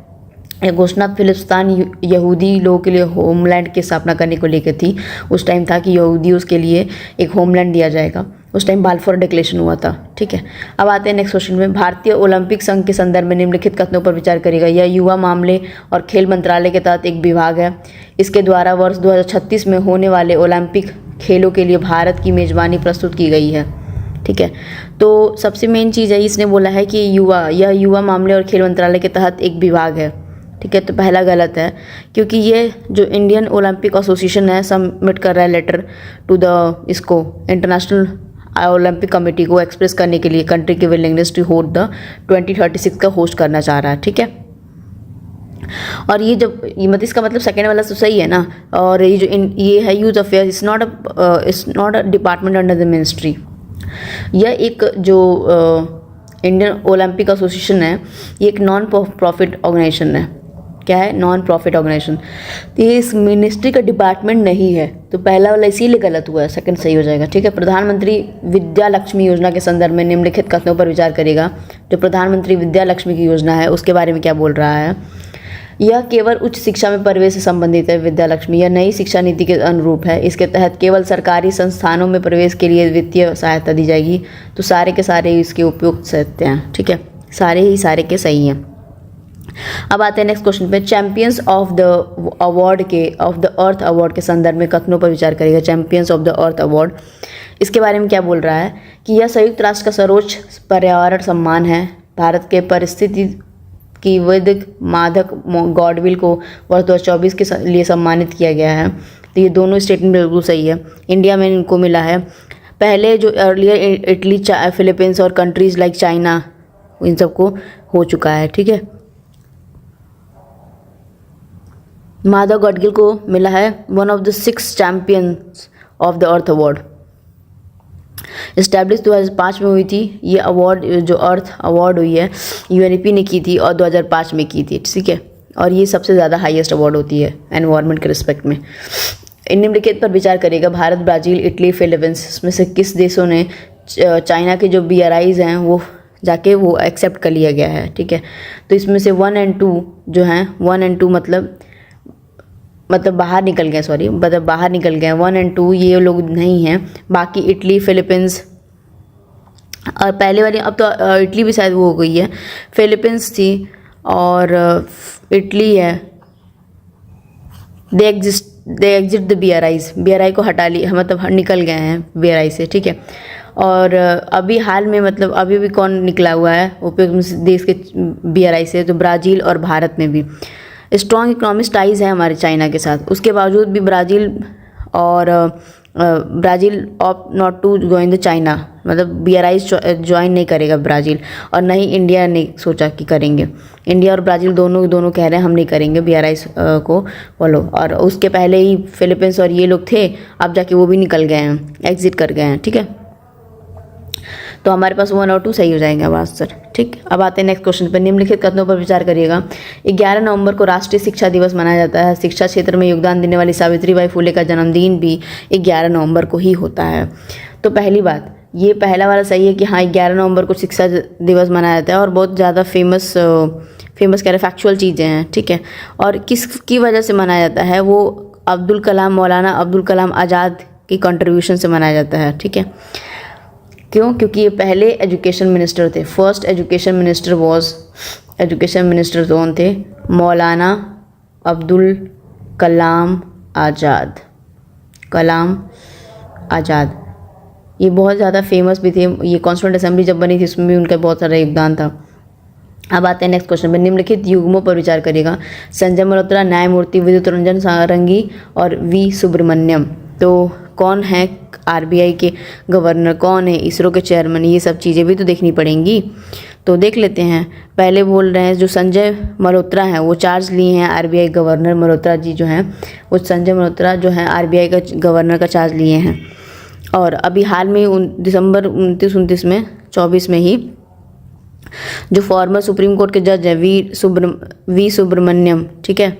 S1: यह घोषणा फिलिस्तीन यहूदी लोगों के लिए होमलैंड की स्थापना करने को लेकर थी। उस टाइम था कि यहूदियों के लिए एक होमलैंड दिया जाएगा, उस टाइम बाल्फोर डिक्लेरेशन हुआ था, ठीक है। अब आते हैं नेक्स्ट क्वेश्चन में। भारतीय ओलंपिक संघ के संदर्भ में निम्नलिखित कथनों पर विचार करिएगा। यह युवा मामले और खेल मंत्रालय के तहत एक विभाग है। इसके द्वारा वर्ष 2036 में होने वाले ओलंपिक खेलों के लिए भारत की मेजबानी प्रस्तुत की गई है, ठीक है। तो सबसे मेन चीज़ है, इसने बोला है कि यह युवा मामले और खेल मंत्रालय के तहत एक विभाग है, ठीक है। तो पहला गलत है, क्योंकि ये जो इंडियन ओलंपिक एसोसिएशन है सबमिट कर रहा है लेटर टू इसको इंटरनेशनल ओलंपिक कमेटी को एक्सप्रेस करने के लिए कंट्री की विलिंगनेस टू होस्ट द 2036 का होस्ट करना चाह रहा है, ठीक है। और ये जब इसका मतलब सेकेंड वाला तो सही है ना। और ये जो ये है youth affair, it's not a department under the ministry. यह एक जो इंडियन ओलंपिक एसोसिएशन है, ये एक नॉन प्रॉफिट ऑर्गेनाइजेशन है। क्या है? Non profit organisation. तो ये इस मिनिस्ट्री का डिपार्टमेंट नहीं है, तो पहला वाला इसीलिए गलत हुआ है, सेकंड सही हो जाएगा, ठीक है। प्रधानमंत्री विद्या लक्ष्मी योजना के संदर्भ में निम्नलिखित कथनों पर विचार करिएगा। जो प्रधानमंत्री विद्या लक्ष्मी की योजना है उसके बारे में क्या बोल रहा है? यह केवल उच्च शिक्षा में प्रवेश से संबंधित है। विद्या लक्ष्मी यह नई शिक्षा नीति के अनुरूप है। इसके तहत केवल सरकारी संस्थानों में प्रवेश के लिए वित्तीय सहायता दी जाएगी। तो सारे के सारे इसके उपयुक्त सत्य हैं, ठीक है, सारे के सही हैं। अब आते हैं नेक्स्ट क्वेश्चन पे। Champions of the earth award के संदर्भ में कथनों पर विचार करेगा। Champions of the earth award, इसके बारे में क्या बोल रहा है कि यह संयुक्त राष्ट्र का सर्वोच्च पर्यावरण सम्मान है। भारत के परिस्थिति की वैदिक माधक गॉडविल को वर्ष 2024 के लिए सम्मानित किया गया है। तो ये दोनों स्टेटमेंट बिल्कुल सही है। इंडिया में इनको मिला है। पहले जो अर्लियर इटली, फिलीपींस और कंट्रीज़ लाइक चाइना, इन सबको हो चुका है, ठीक है। माधव गॉडगिल को मिला है one of the 6 champions of the earth award. Establish 2005 में हुई थी ये अवार्ड। जो अर्थ अवार्ड हुई है UNEP ने की थी और 2005 में की थी, ठीक है। और ये सबसे ज़्यादा हाईएस्ट अवार्ड होती है एनवायरनमेंट के रिस्पेक्ट में। निम्नलिखित पर विचार करेगा। भारत, ब्राज़ील, इटली, फिलीपींस, इसमें से किस देशों ने चाइना के जो BRIs हैं वो जाके वो एक्सेप्ट कर लिया गया है, ठीक है। तो इसमें से 1 और 2 जो हैं, 1 और 2 मतलब बाहर निकल गए, 1 और 2 ये लोग नहीं हैं। बाकी इटली, फिलीपींस और पहले वाली, अब तो इटली भी शायद वो हो गई है, फिलीपींस थी और इटली है। दे एग्जिट द BRI को हटा ली, मतलब निकल गए हैं BRI से, ठीक है। और अभी हाल में अभी भी कौन निकला हुआ है उपयुक्त देश के BRI से? तो ब्राज़ील और भारत में भी स्ट्रॉन्ग इकोनॉमिक टाइज है हमारे चाइना के साथ। उसके बावजूद भी Brazil opt not to join the China, मतलब BRI ज्वाइन नहीं करेगा ब्राज़ील, और नहीं इंडिया ने सोचा कि करेंगे। इंडिया और ब्राज़ील दोनों कह रहे हैं हम नहीं करेंगे BRI को फॉलो। और उसके पहले ही फिलीपींस और ये लोग थे, अब जाके वो भी निकल गए हैं, एग्जिट कर गए हैं, ठीक है। तो हमारे पास 1 और 2 सही हो जाएंगे आंसर, ठीक। अब आते हैं नेक्स्ट क्वेश्चन पर। निम्नलिखित कथनों पर विचार करिएगा। 11 नवंबर को राष्ट्रीय शिक्षा दिवस मनाया जाता है। शिक्षा क्षेत्र में योगदान देने वाली सावित्रीबाई फुले का जन्मदिन भी 11 नवंबर को ही होता है। तो पहली बात, ये पहला वाला सही है कि हाँ 11 नवंबर को शिक्षा दिवस मनाया जाता है, और बहुत ज़्यादा फेमस कह रहे फैक्चुअल चीज़ें हैं, ठीक है। और किसकी वजह से मनाया जाता है? वो मौलाना अब्दुल कलाम आज़ाद की कंट्रीब्यूशन से मनाया जाता है, ठीक है। क्यों? क्योंकि ये पहले एजुकेशन मिनिस्टर थे। फर्स्ट एजुकेशन मिनिस्टर कौन थे? मौलाना अब्दुल कलाम आज़ाद। ये बहुत ज़्यादा फेमस भी थे। ये कॉन्स्टिट्यूंट असेंबली जब बनी थी उसमें भी उनका बहुत सारा योगदान था। अब आते हैं नेक्स्ट क्वेश्चन पे। निम्नलिखित युग्मों पर विचार करिएगा। संजय मल्होत्रा, न्यायमूर्ति विद्युत रंजन सारंगी और वी सुब्रमण्यम। तो कौन है आरबीआई के गवर्नर, कौन है इसरो के चेयरमैन, ये सब चीज़ें भी तो देखनी पड़ेंगी। तो देख लेते हैं। पहले बोल रहे हैं जो संजय मल्होत्रा हैं वो चार्ज लिए हैं आरबीआई गवर्नर। मल्होत्रा जी जो हैं वो संजय मल्होत्रा जो हैं आरबीआई का गवर्नर का चार्ज लिए हैं। और अभी हाल में दिसंबर 29 में 24 में ही जो फॉर्मर सुप्रीम कोर्ट के जज है वी सुब्रमण्यम, ठीक है,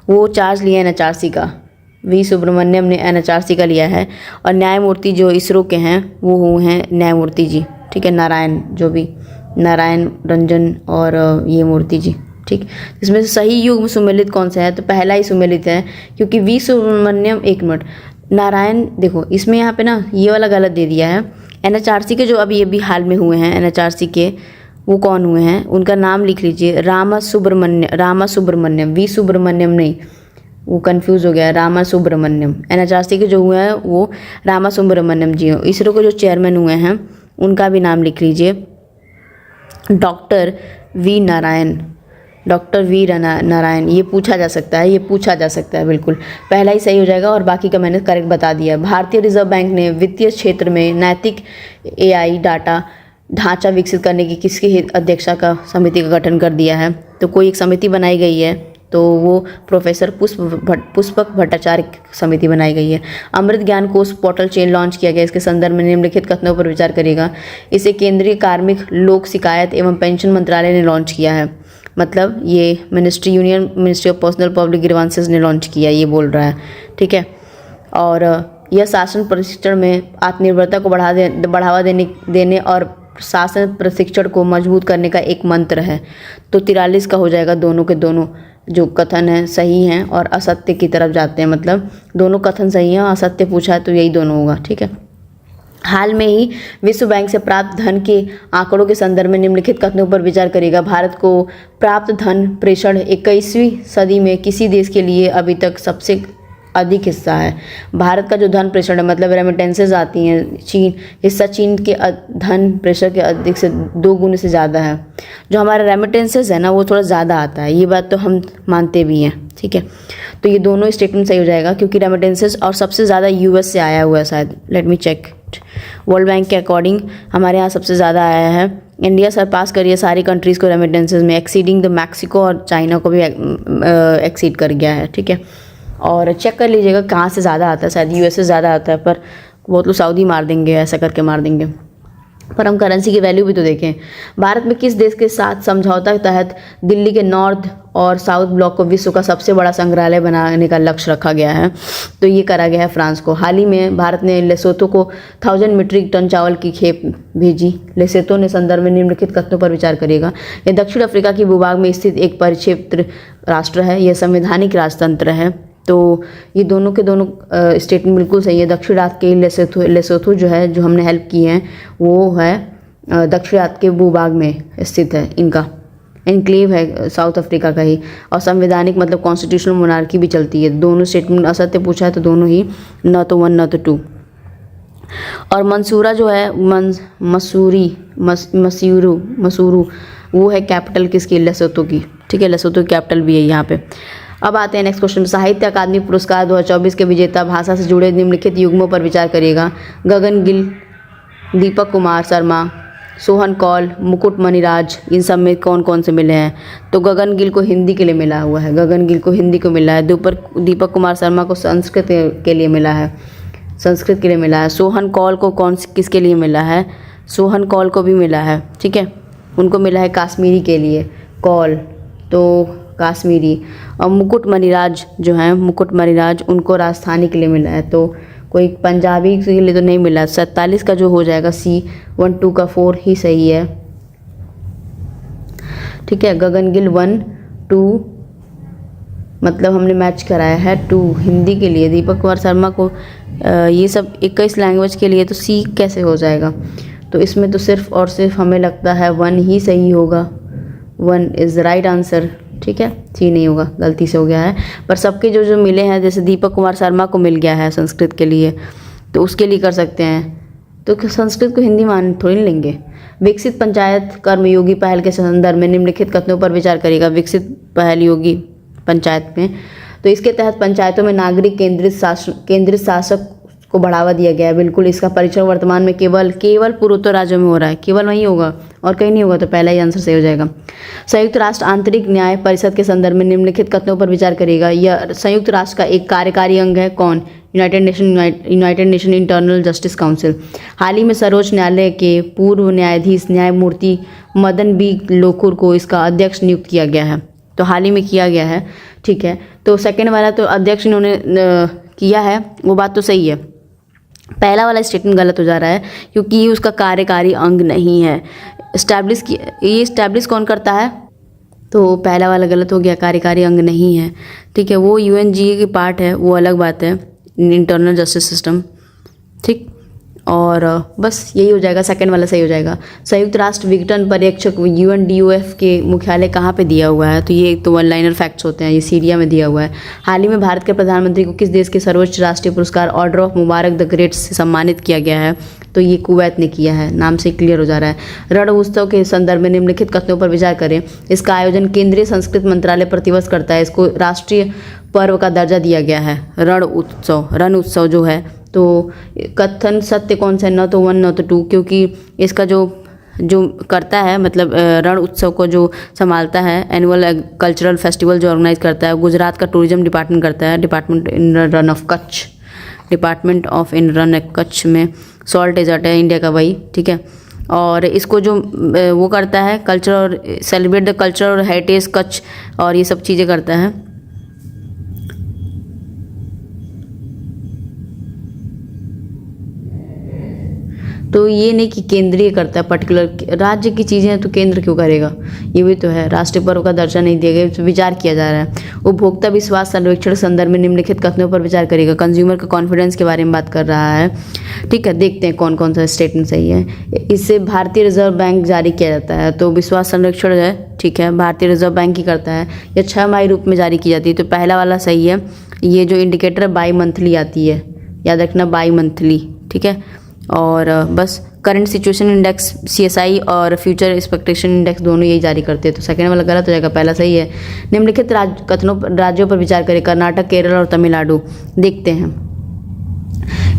S1: वो चार्ज लिया है एनएचआरसी का। वी सुब्रमण्यम ने एनएचआरसी का लिया है। और न्यायमूर्ति जो इसरो के हैं वो हैं न्यायमूर्ति जी, ठीक है, नारायण रंजन और ये मूर्ति जी, ठीक। इसमें से सही युग्म सुमेलित कौन सा है? तो पहला ही सुमेलित है, क्योंकि वी सुब्रमण्यम, एक मिनट, नारायण, देखो इसमें यहाँ पे ना ये वाला गलत दे दिया है। एनएचआरसी के जो अभी हाल में हुए हैं एनएचआरसी के, वो कौन हुए हैं उनका नाम लिख लीजिए। रामा सुब्रमण्यम, वी सुब्रमण्यम नहीं, वो कंफ्यूज हो गया। रामा सुब्रमण्यम। एनएचआरसी के जो हुए हैं वो रामा सुब्रमण्यम जी हैं। इसरो के जो चेयरमैन हुए हैं उनका भी नाम लिख लीजिए, डॉक्टर वी नारायण। ये पूछा जा सकता है, बिल्कुल पहला ही सही हो जाएगा और बाकी का मैंने करेक्ट बता दिया। भारतीय रिजर्व बैंक ने वित्तीय क्षेत्र में नैतिक एआई डाटा ढांचा विकसित करने की किसकी अध्यक्षता का समिति का गठन कर दिया है? तो कोई एक समिति बनाई गई है, तो वो प्रोफेसर पुष्पक भट्टाचार्य समिति बनाई गई है। अमृत ज्ञान कोष पोर्टल चेन लॉन्च किया गया। इसके संदर्भ में निम्नलिखित कथनों पर विचार करिएगा। इसे केंद्रीय कार्मिक लोक शिकायत एवं पेंशन मंत्रालय ने लॉन्च किया है। मतलब ये ministry of personnel public grievances ने लॉन्च किया, ये बोल रहा है, ठीक है। और यह शासन प्रशिक्षण में आत्मनिर्भरता को बढ़ावा देने और शासन प्रशिक्षण को मजबूत करने का एक मंत्र है। तो 43 का हो जाएगा। दोनों के दोनों जो कथन हैं सही हैं और असत्य की तरफ जाते हैं, मतलब दोनों कथन सही हैं और असत्य पूछा है तो यही दोनों होगा, ठीक है। हाल में ही विश्व बैंक से प्राप्त धन के आंकड़ों के संदर्भ में निम्नलिखित कथनों पर विचार करिएगा। भारत को प्राप्त धन प्रेषण 21वीं सदी में किसी देश के लिए अभी तक सबसे अधिक हिस्सा है। भारत का जो धन प्रेषण है, मतलब रेमिटेंसेज आती हैं, चीन के धन प्रेषण के अधिक से 2 गुना से ज़्यादा है। जो हमारा रेमिटेंसेज है ना वो थोड़ा ज़्यादा आता है, ये बात तो हम मानते भी हैं, ठीक है। तो ये दोनों स्टेटमेंट सही हो जाएगा, क्योंकि रेमिटेंसेज और सबसे ज़्यादा यूएस से आया हुआ है शायद। Let me check. World Bank के अकॉर्डिंग हमारे यहाँ सबसे ज़्यादा आया है। इंडिया सरपास करिए सारी कंट्रीज़ को रेमिटेंसेज में, एक्सीडिंग द मैक्सिको और चाइना को भी एक्सीड कर गया है, ठीक है। और चेक कर लीजिएगा कहाँ से ज़्यादा आता है, शायद यूएस से ज़्यादा आता है, पर बहुत लोग सऊदी मार देंगे, ऐसा करके मार देंगे। पर हम करेंसी की वैल्यू भी तो देखें। भारत में किस देश के साथ समझौता के तहत दिल्ली के नॉर्थ और साउथ ब्लॉक को विश्व का सबसे बड़ा संग्रहालय बनाने का लक्ष्य रखा गया है? तो ये करा गया है फ्रांस को। हाल ही में भारत ने लेसोथो को 1000 मीट्रिक टन चावल की खेप भेजी। लेसोथो ने संदर्भ में निम्नलिखित कथनों पर विचार करिएगा। यह दक्षिण अफ्रीका की भूभाग में स्थित एक परिक्षेत्र राष्ट्र है। यह संवैधानिक राजतंत्र है। तो ये दोनों के दोनों स्टेटमेंट बिल्कुल सही है। दक्षिण रात के लेसोथो जो है, जो हमने हेल्प की है, वो है दक्षिण रात के भूभाग में स्थित है। इनका एनक्लेव है साउथ अफ्रीका का ही। और संवैधानिक मतलब कॉन्स्टिट्यूशनल मोनार्की भी चलती है। दोनों स्टेटमेंट असत्य पूछा है तो दोनों ही न तो 1 न तो 2। और मंसूरा जो है मसूरू वो है कैपिटल किसकी? लेसोथो की, ठीक है। लेसोथो की कैपिटल भी है यहाँ पे। अब आते हैं नेक्स्ट क्वेश्चन। साहित्य अकादमी पुरस्कार 2024 के विजेता भाषा से जुड़े निम्नलिखित युग्मों पर विचार करिएगा। गगन गिल, दीपक कुमार शर्मा, सोहन कौल, मुकुट मणिराज, इन सब में कौन कौन से मिले हैं? तो गगन गिल को हिंदी के लिए मिला हुआ है, दीपक कुमार शर्मा को संस्कृत के लिए मिला है, सोहन कौल को किसके लिए मिला है? सोहन कौल को भी मिला है, ठीक है। उनको मिला है काश्मीरी के लिए, कौल तो काश्मीरी। और मुकुट मणिराज उनको राजस्थानी के लिए मिला है। तो कोई पंजाबी के लिए तो नहीं मिला। 47 का जो हो जाएगा C, 1 2 का 4 ही सही है, ठीक है। गगन गिल 1 2 मतलब हमने मैच कराया है टू हिंदी के लिए दीपक कुमार शर्मा को ये सब 21 लैंग्वेज के लिए, तो सी कैसे हो जाएगा? तो इसमें तो सिर्फ और सिर्फ हमें लगता है 1 ही सही होगा। 1 इज़ राइट आंसर, ठीक है, सी नहीं होगा, गलती से हो गया है। पर सबके जो जो मिले हैं, जैसे दीपक कुमार शर्मा को मिल गया है संस्कृत के लिए, तो उसके लिए कर सकते हैं। तो संस्कृत को हिंदी मान थोड़ी नहीं लेंगे। विकसित पंचायत कर्मयोगी पहल के संदर्भ में निम्नलिखित कथनों पर विचार करेगा। विकसित पहल योगी पंचायत में, तो इसके तहत पंचायतों में नागरिक केंद्रित शासक को बढ़ावा दिया गया है। बिल्कुल, इसका परीक्षण वर्तमान में केवल पूर्वोत्तर राज्यों में हो रहा है, केवल वहीं होगा और कहीं नहीं होगा, तो पहला ही आंसर सही हो जाएगा। संयुक्त राष्ट्र आंतरिक न्याय परिषद के संदर्भ में निम्नलिखित कथनों पर विचार करेगा। यह संयुक्त राष्ट्र का एक कार्यकारी अंग है। कौन? United Nation internal justice council. हाल ही में सर्वोच्च न्यायालय के पूर्व न्यायाधीश न्यायमूर्ति मदन बी लोकुर को इसका अध्यक्ष नियुक्त किया गया है। तो हाल ही में किया गया है, ठीक है। तो सेकंड वाला तो अध्यक्ष इन्होंने किया है, वो बात तो सही है। पहला वाला स्टेटमेंट गलत हो जा रहा है क्योंकि ये उसका कार्यकारी अंग नहीं है। ये इस्टेब्लिश कौन करता है? तो पहला वाला गलत हो गया, कार्यकारी अंग नहीं है, ठीक है। वो यूएनजीए की पार्ट है, वो अलग बात है, इंटरनल जस्टिस सिस्टम, ठीक। और बस यही हो जाएगा, सेकंड वाला सही हो जाएगा। संयुक्त राष्ट्र विघटन पर्यवेक्षक UNDOF के मुख्यालय कहाँ पे दिया हुआ है? तो ये एक तो वन लाइनर फैक्ट्स होते हैं, ये सीरिया में दिया हुआ है। हाल ही में भारत के प्रधानमंत्री को किस देश के सर्वोच्च राष्ट्रीय पुरस्कार order of Mubarak the great से सम्मानित किया गया है? तो ये कुवैत ने किया है, नाम से क्लियर हो जा रहा है। रण उत्सव के संदर्भ में निम्नलिखित कथनों पर विचार करें। इसका आयोजन केंद्रीय संस्कृत मंत्रालय प्रतिवर्ष करता है। इसको राष्ट्रीय पर्व का दर्जा दिया गया है। रण उत्सव जो है, तो कथन सत्य कौन सा है? न तो 1 न तो 2, क्योंकि इसका जो करता है, मतलब रण उत्सव को जो संभालता है, एनुअल कल्चरल फेस्टिवल जो ऑर्गेनाइज करता है, गुजरात का टूरिज्म डिपार्टमेंट करता है, department of in run Kutch में सॉल्ट डेजर्ट है इंडिया का, वही, ठीक है। और इसको जो वो करता है कल्चर और सेलिब्रेट द कल्चर और हेरिटेज कच्छ, और ये सब चीज़ें करता है। तो ये नहीं कि केंद्रीय करता है, पर्टिकुलर राज्य की चीज़ें हैं तो केंद्र क्यों करेगा? ये भी तो है, राष्ट्रीय पर्व का दर्जा नहीं दिया गया, विचार किया जा रहा है। उपभोक्ता विश्वास सर्वेक्षण संदर्भ में निम्नलिखित कथनों पर विचार करेगा। कंज्यूमर का कॉन्फिडेंस के बारे में बात कर रहा है, ठीक है। देखते हैं कौन कौन सा स्टेटमेंट सही है। इससे भारतीय रिजर्व बैंक जारी किया जाता है, तो विश्वास सर्वेक्षण है, ठीक है, भारतीय रिजर्व बैंक ही करता है। यह 6 माही रूप में जारी की जाती है, तो पहला वाला सही है। ये जो इंडिकेटर है बाई मंथली आती है, याद रखना, बाई मंथली, ठीक है। और बस करंट सिचुएशन इंडेक्स CSI और फ्यूचर एक्सपेक्टेशन इंडेक्स दोनों यही जारी करते हैं, तो सेकंड वाला गलत हो जाएगा, पहला सही है। निम्नलिखित राज्यों पर विचार करें। कर्नाटक, केरल और तमिलनाडु। देखते हैं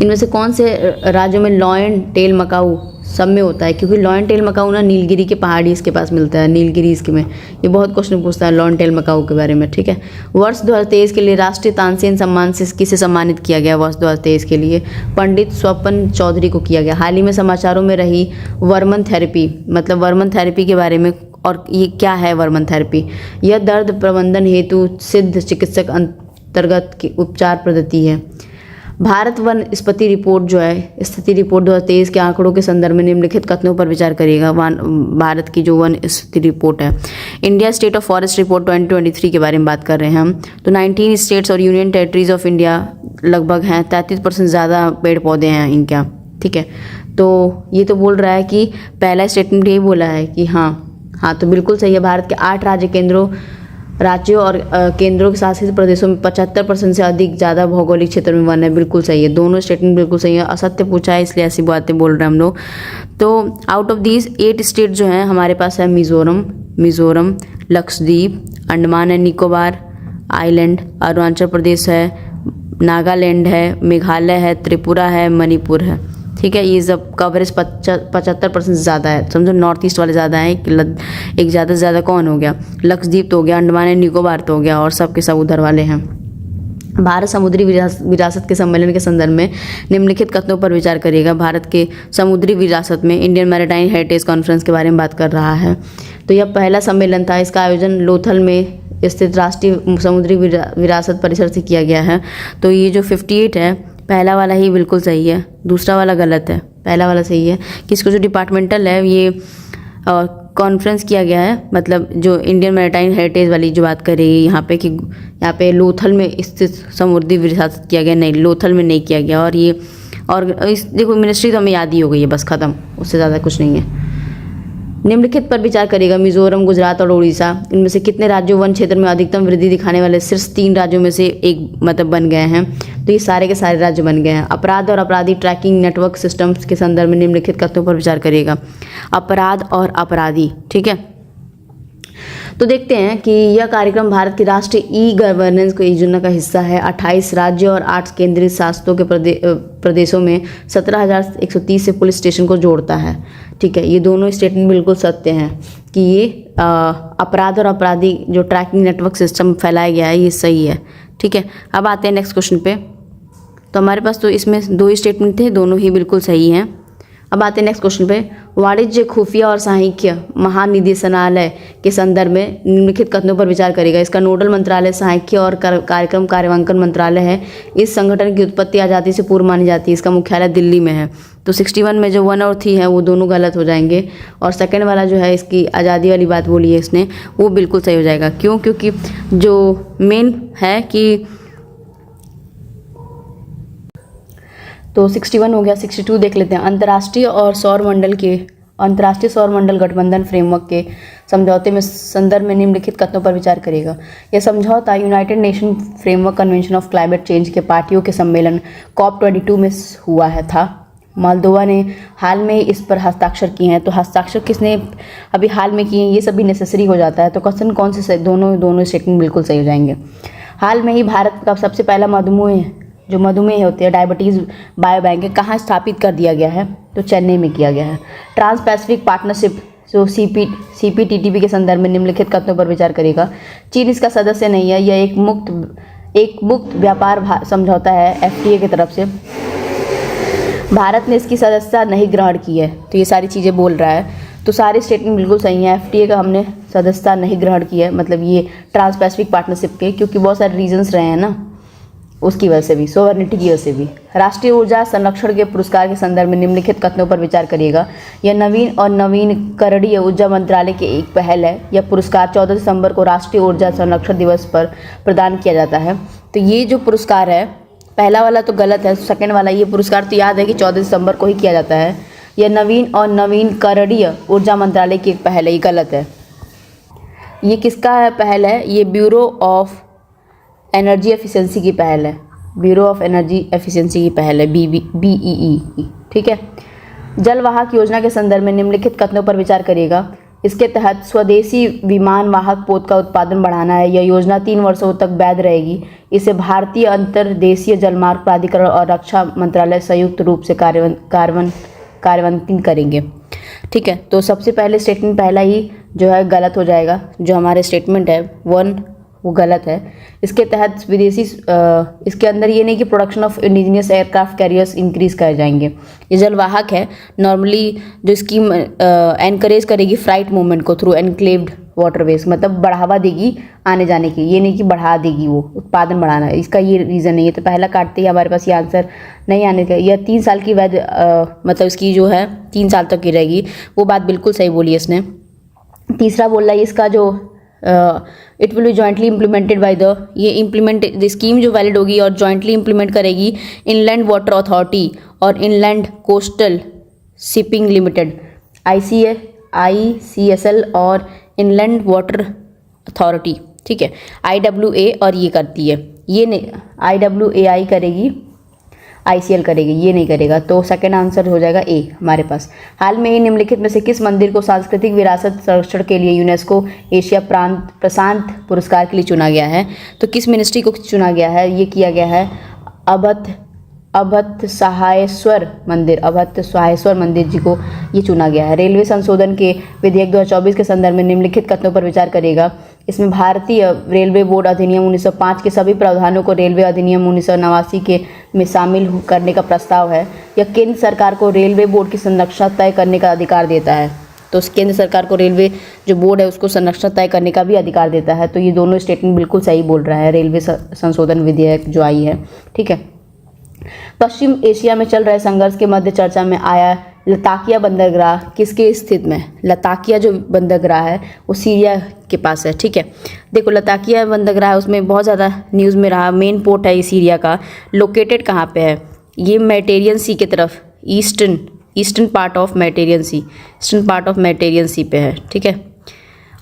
S1: इनमें से कौन से राज्यों में लॉयन टेल मकाऊ सब में होता है, क्योंकि लॉयन टेल मकाऊ ना नीलगिरी के पहाड़ी इसके पास मिलता है, नीलगिरी इसके में। ये बहुत क्वेश्चन पूछता है लॉयन टेल मकाऊ के बारे में, ठीक है। वर्ष 2023 के लिए राष्ट्रीय तानसेन सम्मान से किसे सम्मानित किया गया? वर्ष 2023 के लिए पंडित स्वपन चौधरी को किया गया। हाल ही में समाचारों में रही वर्मन थेरेपी, मतलब वर्मन थेरेपी के बारे में। और ये क्या है वर्मन थेरेपी? यह दर्द प्रबंधन हेतु सिद्ध चिकित्सक अंतर्गत की उपचार पद्धति है। भारत वन स्थिति रिपोर्ट जो है, स्थिति रिपोर्ट 2023 के आंकड़ों के संदर्भ में निम्नलिखित कथनों पर विचार करेगा। भारत की जो वन स्थिति रिपोर्ट है। India state of forest report 2023 के बारे में बात कर रहे हैं हम। तो 19 स्टेट्स और यूनियन टेरिटरीज ऑफ इंडिया लगभग हैं, 33% ज़्यादा पेड़ पौधे हैं इनका, ठीक है। तो ये तो बोल रहा है कि पहला स्टेटमेंट यही बोला है कि हाँ, तो बिल्कुल सही है। भारत के 8 राज्यों और केंद्रों के शासित प्रदेशों में 75% से अधिक ज़्यादा भौगोलिक क्षेत्र में वन है, बिल्कुल सही है। दोनों स्टेटमेंट बिल्कुल सही है। असत्य पूछा है इसलिए ऐसी बातें बोल रहे हैं हम लोग। तो आउट ऑफ दीज 8 स्टेट जो हैं हमारे पास है मिज़ोरम, लक्षद्वीप, अंडमान एंड निकोबार आइलैंड, अरुणाचल प्रदेश है, नागालैंड है, मेघालय है, त्रिपुरा है, मणिपुर है, ठीक है। ये सब कवरेज 75% ज़्यादा है, समझो नॉर्थ ईस्ट वाले ज़्यादा हैं। एक ज़्यादा से ज़्यादा कौन हो गया? लक्षद्वीप तो हो गया, अंडमान एंड निकोबार तो हो गया, और सब के सब उधर वाले हैं। भारत समुद्री विरासत के सम्मेलन के संदर्भ में निम्नलिखित कथनों पर विचार करेगा। भारत के समुद्री विरासत में इंडियन मैरीटाइम हेरिटेज कॉन्फ्रेंस के बारे में बात कर रहा है। तो यह पहला सम्मेलन था, इसका आयोजन लोथल में स्थित राष्ट्रीय समुद्री विरासत परिसर से किया गया है। तो ये जो 58 है, पहला वाला ही बिल्कुल सही है, दूसरा वाला गलत है, पहला वाला सही है। किसको जो डिपार्टमेंटल है ये कॉन्फ्रेंस किया गया है, मतलब जो इंडियन मैरीटाइम हेरिटेज वाली जो बात करेगी यहाँ पे कि यहाँ पे लोथल में स्थित समुद्री विरासत किया गया, नहीं लोथल में नहीं किया गया। और ये और इस देखो मिनिस्ट्री तो हमें याद ही हो गई है, बस ख़त्म, उससे ज़्यादा कुछ नहीं है। निम्नलिखित पर विचार करेगा, मिजोरम, गुजरात और उड़ीसा, इनमें से कितने राज्यों वन क्षेत्र में अधिकतम वृद्धि दिखाने वाले शीर्ष 3 राज्यों में से एक मतलब बन गए हैं? तो ये सारे के सारे राज्य बन गए हैं। अपराध और अपराधी ट्रैकिंग नेटवर्क सिस्टम्स के संदर्भ में निम्नलिखित कथनों पर विचार करेगा। अपराध और अपराधी, ठीक है। तो देखते हैं कि यह कार्यक्रम भारत की राष्ट्रीय ई गवर्नेंस को योजना का हिस्सा है। 28 राज्य और 8 केंद्रीय शासितों के प्रदेशों में 17,130 से पुलिस स्टेशन को जोड़ता है, ठीक है। ये दोनों स्टेटमेंट बिल्कुल सत्य हैं कि ये अपराध और अपराधी जो ट्रैकिंग नेटवर्क सिस्टम फैलाया गया है ये सही है, ठीक है। अब आते हैं नेक्स्ट क्वेश्चन पे। तो हमारे पास तो इसमें 2 ही स्टेटमेंट थे, दोनों ही बिल्कुल सही हैं। अब आते हैं नेक्स्ट क्वेश्चन पे। वाणिज्य, खुफिया और सांख्यिकी महानिदेशालय के संदर्भ में निम्नलिखित कथनों पर विचार करेगा। इसका नोडल मंत्रालय सांख्यिकी और कार्यक्रम कार्यान्वयन मंत्रालय है। इस संगठन की उत्पत्ति आज़ादी से पूर्व मानी जाती है। इसका मुख्यालय दिल्ली में है। तो 61 में जो 1 और 3 है वो दोनों गलत हो जाएंगे, और सेकंड वाला जो है इसकी आज़ादी वाली बात बोली है इसने, वो बिल्कुल सही हो जाएगा। क्यों? क्योंकि जो मेन है कि तो 61 हो गया। 62 देख लेते हैं। अंतर्राष्ट्रीय सौर मंडल गठबंधन फ्रेमवर्क के समझौते में संदर्भ में निम्नलिखित कथनों पर विचार करेगा। यह समझौता United nation framework convention of climate change के पार्टियों के सम्मेलन COP22 में हुआ था। मोल्दोवा ने हाल में इस पर हस्ताक्षर किए हैं। तो हस्ताक्षर किसने अभी हाल में किए हैं, ये सभी नेसेसरी हो जाता है। तो क्वेश्चन कौन से? दोनों स्टेटमेंट बिल्कुल सही हो जाएंगे। हाल में ही भारत का सबसे पहला मधुमेह होती है डायबिटीज़ बायो बैंक कहाँ स्थापित कर दिया गया है? तो चेन्नई में किया गया है। ट्रांस पैसिफिक पार्टनरशिप जो CPTPP के संदर्भ में निम्नलिखित कथनों पर विचार करेगा। चीन इसका सदस्य नहीं है। यह एक मुक्त व्यापार समझौता है FTA की तरफ से। भारत ने इसकी सदस्यता नहीं ग्रहण की है। तो ये सारी चीज़ें बोल रहा है। तो सारे स्टेटमेंट बिल्कुल सही हैं। FTA का हमने सदस्यता नहीं ग्रहण की है, मतलब ये ट्रांस पैसिफिक पार्टनरशिप के, क्योंकि बहुत सारे रीजंस रहे हैं ना, उसकी वजह से भी, सोवरेनिटी की वजह से भी। राष्ट्रीय ऊर्जा संरक्षण के पुरस्कार के संदर्भ में निम्नलिखित कथनों पर विचार करिएगा। यह नवीन और नवीकरणीय ऊर्जा मंत्रालय की एक पहल है। यह पुरस्कार 14 दिसंबर को राष्ट्रीय ऊर्जा संरक्षण दिवस पर प्रदान किया जाता है। तो ये जो पुरस्कार है, पहला वाला तो गलत है, सेकंड वाला ये पुरस्कार तो याद है कि 14 दिसंबर को ही किया जाता है। यह नवीन और नवीकरणीय ऊर्जा मंत्रालय की एक पहल है, ये गलत है। ये किसका पहल है? ये ब्यूरो ऑफ एनर्जी एफिशिएंसी की पहल है। ब्यूरो ऑफ एनर्जी एफिशिएंसी की पहल है, BEE, ठीक है। जलवाहक योजना के संदर्भ में निम्नलिखित कथनों पर विचार करिएगा। इसके तहत स्वदेशी विमान वाहक पोत का उत्पादन बढ़ाना है। यह योजना 3 वर्षों तक वैध रहेगी। इसे भारतीय अंतर्देशीय जलमार्ग प्राधिकरण और रक्षा मंत्रालय संयुक्त रूप से कार्यान्वित करेंगे, ठीक है। तो सबसे पहले स्टेटमेंट पहला ही जो है गलत हो जाएगा। जो हमारे स्टेटमेंट है 1 वो गलत है। इसके तहत विदेशी इसके अंदर ये नहीं कि production of indigenous aircraft carriers increase कर जाएंगे। ये जलवाहक है, नॉर्मली जो स्कीम एनकरेज करेगी फ्लाइट मूवमेंट को थ्रू एनक्लेव्ड वाटरवेज, मतलब बढ़ावा देगी आने जाने की, ये नहीं कि बढ़ा देगी, वो उत्पादन बढ़ाना है, इसका ये रीज़न नहीं है। तो पहला काटते ही हमारे पास ये आंसर नहीं आने का। यह 3 साल की वैध मतलब इसकी जो है 3 साल तक की रहेगी, वो बात बिल्कुल सही बोली है इसने। तीसरा बोल रहा है इसका जो it will be jointly implemented by the scheme जो वैलिड होगी और जॉइंटली इम्प्लीमेंट करेगी इनलैंड वाटर अथॉरिटी और inland coastal shipping limited ICSL और इनलैंड वाटर अथॉरिटी, ठीक है, IWA, और ये करती है, ये नहीं IWAI करेगी, ICL करेगी, ये नहीं करेगा। तो सेकंड आंसर हो जाएगा A हमारे पास। हाल में ही निम्नलिखित में से किस मंदिर को सांस्कृतिक विरासत संरक्षण के लिए यूनेस्को एशिया प्रशांत पुरस्कार के लिए चुना गया है? तो किस मिनिस्ट्री को चुना गया है? ये किया गया है अभत सहायेश्वर मंदिर जी को ये चुना गया है। रेलवे संशोधन के विधेयक 2024 के संदर्भ में निम्नलिखित कथनों पर विचार करेगा। इसमें भारतीय रेलवे बोर्ड अधिनियम 1905 के सभी प्रावधानों को रेलवे अधिनियम 1989 के में शामिल करने का प्रस्ताव है। यह केंद्र सरकार को रेलवे बोर्ड की संरक्षण तय करने का अधिकार देता है। तो केंद्र सरकार को रेलवे जो बोर्ड है उसको संरक्षण तय करने का भी अधिकार देता है। तो ये दोनों स्टेटमेंट बिल्कुल सही बोल रहा है, रेलवे संशोधन विधेयक जो आई है, ठीक है। पश्चिम एशिया में चल रहे संघर्ष के मध्य चर्चा में आया लताकिया बंदरगाह किसके स्थित में? लताकिया जो बंदरगाह है वो सीरिया के पास है। ठीक है, देखो लताकिया बंदरगाह है, उसमें बहुत ज़्यादा न्यूज़ में रहा, मेन पोर्ट है ये सीरिया का। लोकेटेड कहाँ पे है? ये मेडिटेरियन सी की तरफ, ईस्टर्न पार्ट ऑफ मेडिटेरियन सी पे है। ठीक है,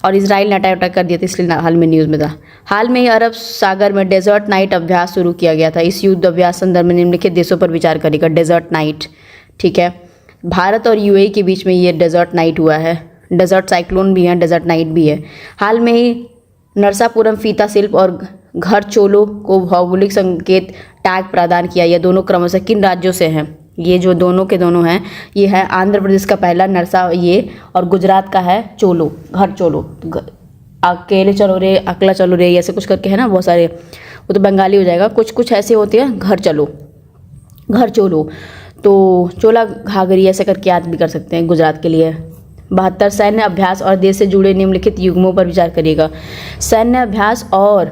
S1: और इजराइल ने अटैक कर दिया था, इसलिए हाल में न्यूज़ में था। हाल में ही अरब सागर में डेजर्ट नाइट अभ्यास शुरू किया गया था। इस युद्ध अभ्यास संदर्भ में निम्नलिखित देशों पर विचार करेगा। डेजर्ट नाइट, ठीक है, भारत और यूएई के बीच में ये डेजर्ट नाइट हुआ है। डेजर्ट साइक्लोन भी है, डेजर्ट नाइट भी है। हाल में ही नरसापुरम फीता शिल्प और घर चोलो को भौगोलिक संकेत टैग प्रदान किया। ये दोनों क्रमशः किन राज्यों से हैं? ये जो दोनों के दोनों हैं, ये है आंध्र प्रदेश का पहला नरसा ये, और गुजरात का है चोलो, घर चोलो। अकेले चलो रे, अकेला चलो रे, ऐसे कुछ करके है ना बहुत सारे, वो तो बंगाली हो जाएगा। कुछ ऐसे होते हैं, घर चलो, घर चोलो, तो चोला घाघरी ऐसे करके याद भी कर सकते हैं गुजरात के लिए। 72 सैन्य अभ्यास और देश से जुड़े निम्नलिखित युग्मों पर विचार करिएगा। सैन्य अभ्यास और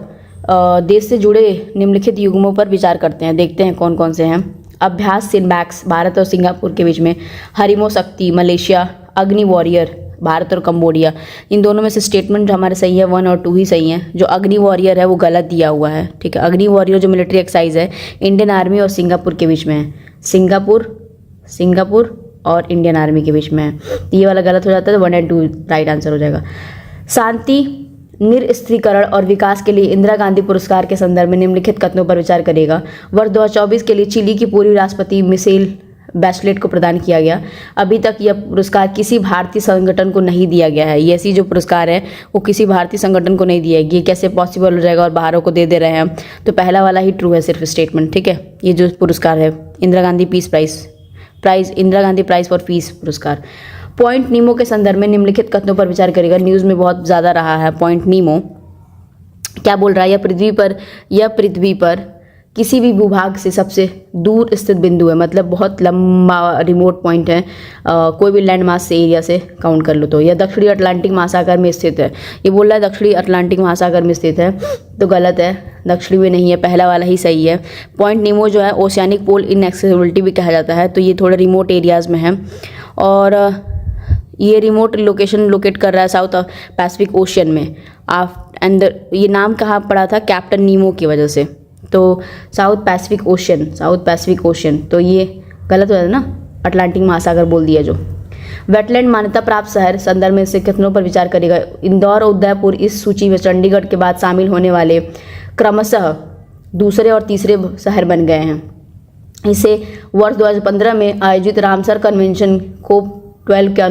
S1: देश से जुड़े निम्नलिखित युग्मों पर विचार करते हैं, देखते हैं कौन कौन से हैं। अभ्यास सिनबैक्स भारत और सिंगापुर के बीच में, हरिमो शक्ति मलेशिया, अग्नि वॉरियर भारत और कंबोडिया। इन दोनों में से स्टेटमेंट जो हमारे सही है 1 और 2 ही सही है। जो अग्नि वॉरियर है वो गलत दिया हुआ है। ठीक है, अग्नि वॉरियर जो मिलिट्री एक्सरसाइज है इंडियन आर्मी और सिंगापुर के बीच में है। सिंगापुर और इंडियन आर्मी के बीच में है, ये वाला गलत हो जाता है, तो 1 और 2 राइट आंसर हो जाएगा। शांति निरस्त्रीकरण और विकास के लिए इंदिरा गांधी पुरस्कार के संदर्भ में निम्नलिखित कथनों पर विचार करेगा। वर्ष 2024 के लिए चिली की पूर्व राष्ट्रपति मिशेल बैचलेट को प्रदान किया गया। अभी तक यह पुरस्कार किसी भारतीय संगठन को नहीं दिया गया है। ये ऐसी जो पुरस्कार है वो किसी भारतीय संगठन को नहीं दिया गया। ये कैसे पॉसिबल हो जाएगा और बाहरों को दे रहे हैं? तो पहला वाला ही ट्रू है, सिर्फ स्टेटमेंट। ठीक है, ये जो पुरस्कार है Indira Gandhi peace prize, Indira Gandhi prize for peace पुरस्कार। पॉइंट नीमो के संदर्भ में निम्नलिखित कथनों पर विचार करेगा। न्यूज़ में बहुत ज़्यादा रहा है पॉइंट नीमो। क्या बोल रहा है? यह पृथ्वी पर किसी भी भूभाग से सबसे दूर स्थित बिंदु है, मतलब बहुत लंबा रिमोट पॉइंट है। कोई भी लैंड मास से एरिया से काउंट कर लो तो। यह दक्षिणी अटलांटिक महासागर में स्थित है। ये बोल रहा है दक्षिणी अटलांटिक महासागर में स्थित है, तो गलत है, दक्षिणी में नहीं है, पहला वाला ही सही है। पॉइंट नीमो जो है ओशियानिक पोल इनएक्सेसिबिलिटी भी कहा जाता है, तो ये थोड़े रिमोट एरियाज़ में है। और ये रिमोट लोकेशन लोकेट कर रहा है साउथ पैसिफिक ओशियन में। एंड ये नाम कहाँ पड़ा था? कैप्टन नीमो की वजह से। तो साउथ पैसिफिक ओशियन, तो ये गलत हो जाता है ना, अटलांटिक महासागर बोल दिया जो। वेटलैंड मान्यता प्राप्त शहर संदर्भ में से कितनों पर विचार करेगा। इंदौर और उदयपुर इस सूची में चंडीगढ़ के बाद शामिल होने वाले क्रमशः दूसरे और तीसरे शहर बन गए हैं। इसे वर्ष 2015 में आयोजित रामसर कन्वेंशन को 12 के